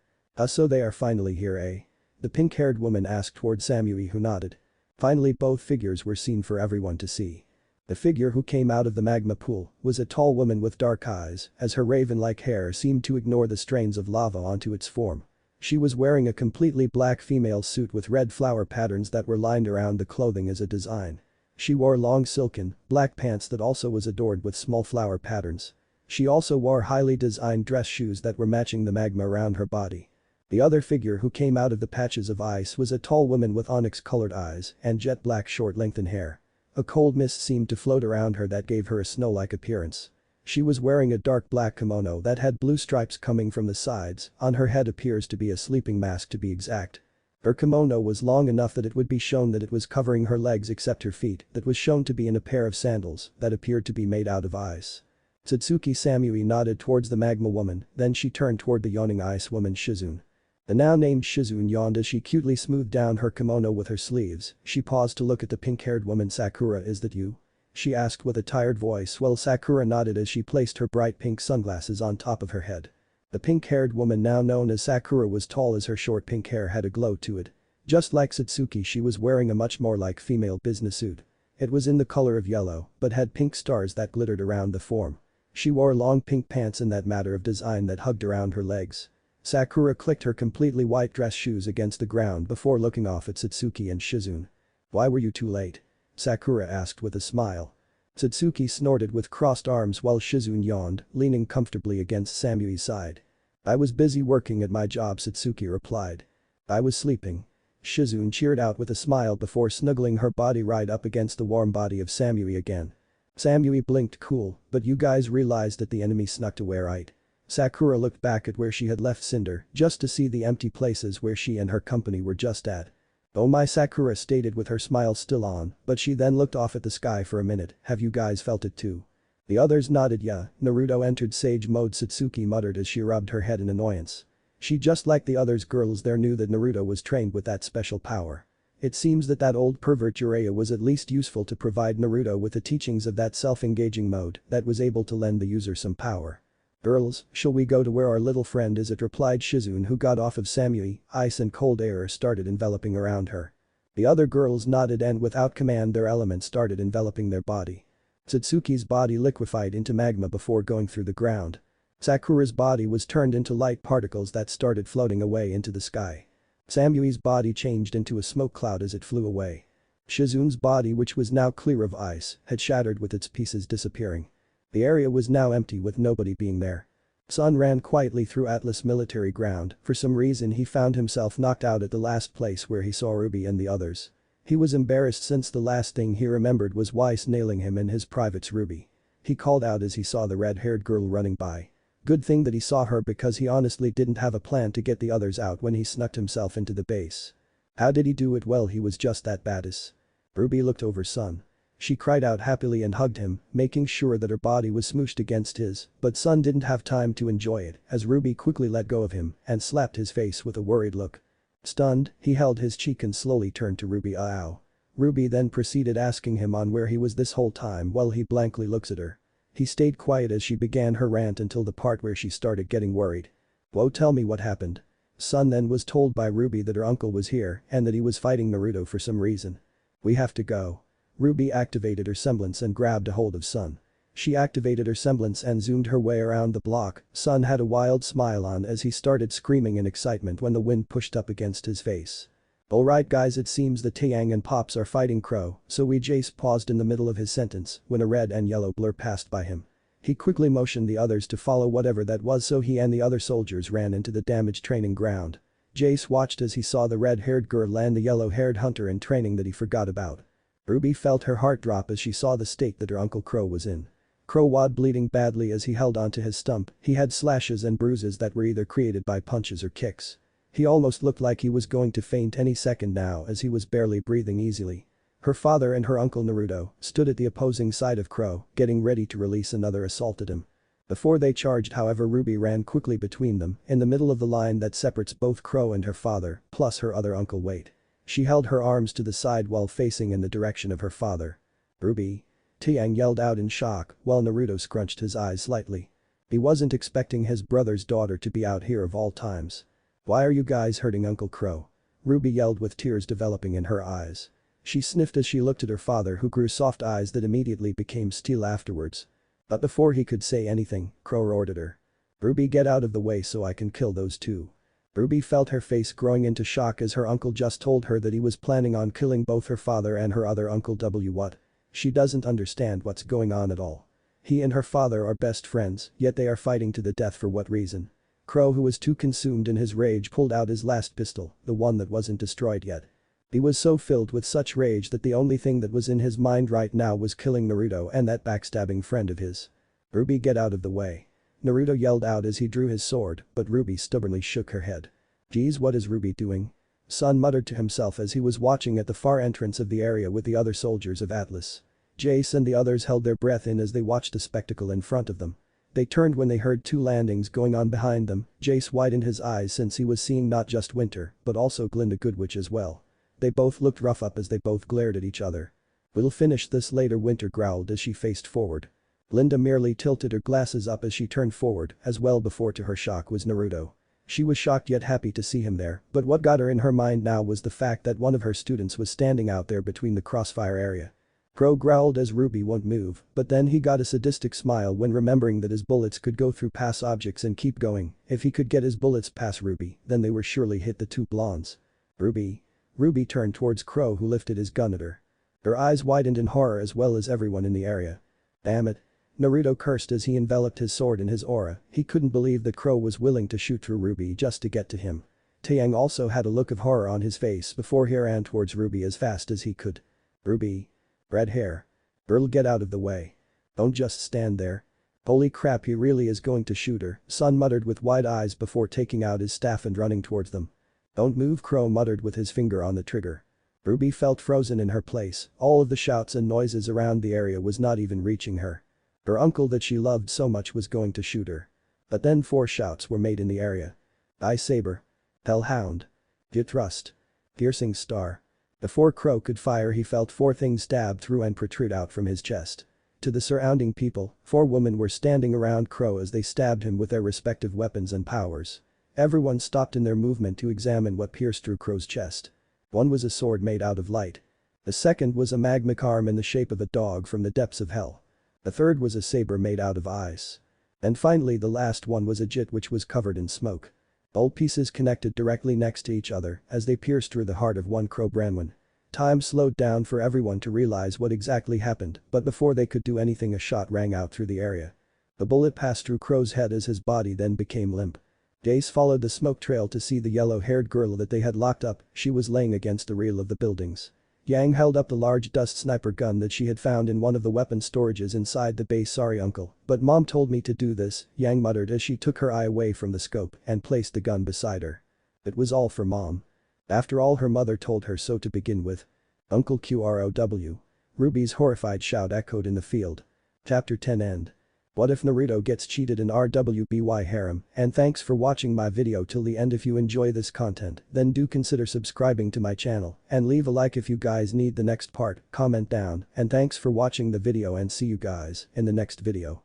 So they are finally here, eh?" the pink-haired woman asked toward Samui, who nodded. Finally both figures were seen for everyone to see. The figure who came out of the magma pool was a tall woman with dark eyes, as her raven-like hair seemed to ignore the strains of lava onto its form. She was wearing a completely black female suit with red flower patterns that were lined around the clothing as a design. She wore long silken, black pants that also was adorned with small flower patterns. She also wore highly designed dress shoes that were matching the magma around her body. The other figure who came out of the patches of ice was a tall woman with onyx-colored eyes and jet black short lengthened hair. A cold mist seemed to float around her that gave her a snow-like appearance. She was wearing a dark black kimono that had blue stripes coming from the sides. On her head appears to be a sleeping mask to be exact. Her kimono was long enough that it would be shown that it was covering her legs except her feet, that was shown to be in a pair of sandals that appeared to be made out of ice. Satsuki Samui nodded towards the magma woman, then she turned toward the yawning ice woman Shizune. The now-named Shizune yawned as she cutely smoothed down her kimono with her sleeves. She paused to look at the pink-haired woman. "Sakura, is that you?" she asked with a tired voice while Sakura nodded as she placed her bright pink sunglasses on top of her head. The pink-haired woman now known as Sakura was tall as her short pink hair had a glow to it. Just like Satsuki, she was wearing a much more like female business suit. It was in the color of yellow, but had pink stars that glittered around the form. She wore long pink pants in that matter of design that hugged around her legs. Sakura clicked her completely white dress shoes against the ground before looking off at Satsuki and Shizune. "Why were you too late?" Sakura asked with a smile. Satsuki snorted with crossed arms while Shizune yawned, leaning comfortably against Samui's side. "I was busy working at my job," Satsuki replied. "I was sleeping." Shizune cheered out with a smile before snuggling her body right up against the warm body of Samui again. Samui blinked. "Cool, but you guys realized that the enemy snuck away, right?" Sakura looked back at where she had left Cinder just to see the empty places where she and her company were just at. "Oh my," Sakura stated with her smile still on, but she then looked off at the sky for a minute. "Have you guys felt it too?" The others nodded. "Yeah." Naruto entered sage mode, Satsuki muttered as she rubbed her head in annoyance. She, just like the others girls there, knew that Naruto was trained with that special power. It seems that old pervert Jiraiya was at least useful to provide Naruto with the teachings of that self-engaging mode that was able to lend the user some power. "Girls, shall we go to where our little friend is?" It replied Shizune, who got off of Samui. Ice and cold air started enveloping around her. The other girls nodded and without command their elements started enveloping their body. Satsuki's body liquefied into magma before going through the ground. Sakura's body was turned into light particles that started floating away into the sky. Samui's body changed into a smoke cloud as it flew away. Shizune's body, which was now clear of ice, had shattered with its pieces disappearing. The area was now empty with nobody being there. Sun ran quietly through Atlas military ground. For some reason he found himself knocked out at the last place where he saw RWBY and the others. He was embarrassed since the last thing he remembered was Weiss nailing him in his privates. "RWBY." He called out as he saw the red-haired girl running by. Good thing that he saw her, because he honestly didn't have a plan to get the others out when he snuck himself into the base. How did he do it? Well, he was just that badass. RWBY looked over Sun. She cried out happily and hugged him, making sure that her body was smooshed against his, but Sun didn't have time to enjoy it as RWBY quickly let go of him and slapped his face with a worried look. Stunned, he held his cheek and slowly turned to RWBY. "Ow." RWBY then proceeded asking him on where he was this whole time while he blankly looks at her. He stayed quiet as she began her rant until the part where she started getting worried. "Whoa, tell me what happened." Sun then was told by RWBY that her uncle was here and that he was fighting Naruto for some reason. "We have to go." RWBY activated her semblance and grabbed a hold of Sun. She activated her semblance and zoomed her way around the block. Sun had a wild smile on as he started screaming in excitement when the wind pushed up against his face. "Alright guys, it seems that Taeyang and Pops are fighting Crow, so we." Jace paused in the middle of his sentence when a red and yellow blur passed by him. He quickly motioned the others to follow whatever that was, so he and the other soldiers ran into the damaged training ground. Jace watched as he saw the red-haired girl and the yellow-haired hunter in training that he forgot about. RWBY felt her heart drop as she saw the state that her Uncle Crow was in. Crow was bleeding badly as he held onto his stump. He had slashes and bruises that were either created by punches or kicks. He almost looked like he was going to faint any second now as he was barely breathing easily. Her father and her uncle Naruto stood at the opposing side of Crow, getting ready to release another assault at him. Before they charged, however, RWBY ran quickly between them in the middle of the line that separates both Crow and her father, plus her other uncle. "Wait." She held her arms to the side while facing in the direction of her father. "RWBY." Taeyang yelled out in shock while Naruto scrunched his eyes slightly. He wasn't expecting his brother's daughter to be out here of all times. "Why are you guys hurting Uncle Crow?" RWBY yelled with tears developing in her eyes. She sniffed as she looked at her father, who grew soft eyes that immediately became steel afterwards. But before he could say anything, Crow roared at her. "RWBY, get out of the way so I can kill those two." RWBY felt her face growing into shock as her uncle just told her that he was planning on killing both her father and her other uncle. What? She doesn't understand what's going on at all. He and her father are best friends, yet they are fighting to the death. For what reason? Crow, who was too consumed in his rage, pulled out his last pistol, the one that wasn't destroyed yet. He was so filled with such rage that the only thing that was in his mind right now was killing Naruto and that backstabbing friend of his. "RWBY, get out of the way." Naruto yelled out as he drew his sword, but RWBY stubbornly shook her head. "Geez, what is RWBY doing?" Sun muttered to himself as he was watching at the far entrance of the area with the other soldiers of Atlas. Jace and the others held their breath in as they watched the spectacle in front of them. They turned when they heard two landings going on behind them. Jace widened his eyes since he was seeing not just Winter, but also Glinda Goodwitch as well. They both looked rough up as they both glared at each other. "We'll finish this later," Winter growled as she faced forward. Glinda merely tilted her glasses up as she turned forward, as well before to her shock was Naruto. She was shocked yet happy to see him there, but what got her in her mind now was the fact that one of her students was standing out there between the crossfire area. Crow growled as RWBY won't move, but then he got a sadistic smile when remembering that his bullets could go through past objects and keep going. If he could get his bullets past RWBY, then they were surely hit the two blondes. "RWBY." RWBY turned towards Crow, who lifted his gun at her. Her eyes widened in horror as well as everyone in the area. "Damn it." Naruto cursed as he enveloped his sword in his aura. He couldn't believe that Crow was willing to shoot through RWBY just to get to him. Taeyang also had a look of horror on his face before he ran towards RWBY as fast as he could. "RWBY." "Red hair. Girl, get out of the way. Don't just stand there." "Holy crap, he really is going to shoot her," Sun muttered with wide eyes before taking out his staff and running towards them. "Don't move," Crow muttered with his finger on the trigger. Ruby felt frozen in her place, all of the shouts and noises around the area was not even reaching her. Her uncle that she loved so much was going to shoot her. But then 4 shouts were made in the area. "Eye Saber. Hellhound. View Thrust. Piercing Star." Before Crow could fire he felt 4 things stab through and protrude out from his chest. To the surrounding people, 4 women were standing around Crow as they stabbed him with their respective weapons and powers. Everyone stopped in their movement to examine what pierced through Crow's chest. One was a sword made out of light. The second was a magmic arm in the shape of a dog from the depths of hell. The third was a saber made out of ice. And finally the last one was a jit which was covered in smoke. All pieces connected directly next to each other as they pierced through the heart of one Crow Branwin. Time slowed down for everyone to realize what exactly happened, but before they could do anything a shot rang out through the area. The bullet passed through Crow's head as his body then became limp. Jace followed the smoke trail to see the yellow-haired girl that they had locked up, she was laying against the rail of the buildings. Yang held up the large dust sniper gun that she had found in one of the weapon storages inside the base. "Sorry uncle, but mom told me to do this," Yang muttered as she took her eye away from the scope and placed the gun beside her. It was all for mom. After all, her mother told her so to begin with. Uncle QROW. Ruby's horrified shout echoed in the field. Chapter 10 End. What if Naruto gets cheated in RWBY harem? And thanks for watching my video till the end. If you enjoy this content, then do consider subscribing to my channel and leave a like if you guys need the next part, comment down, and thanks for watching the video and see you guys in the next video.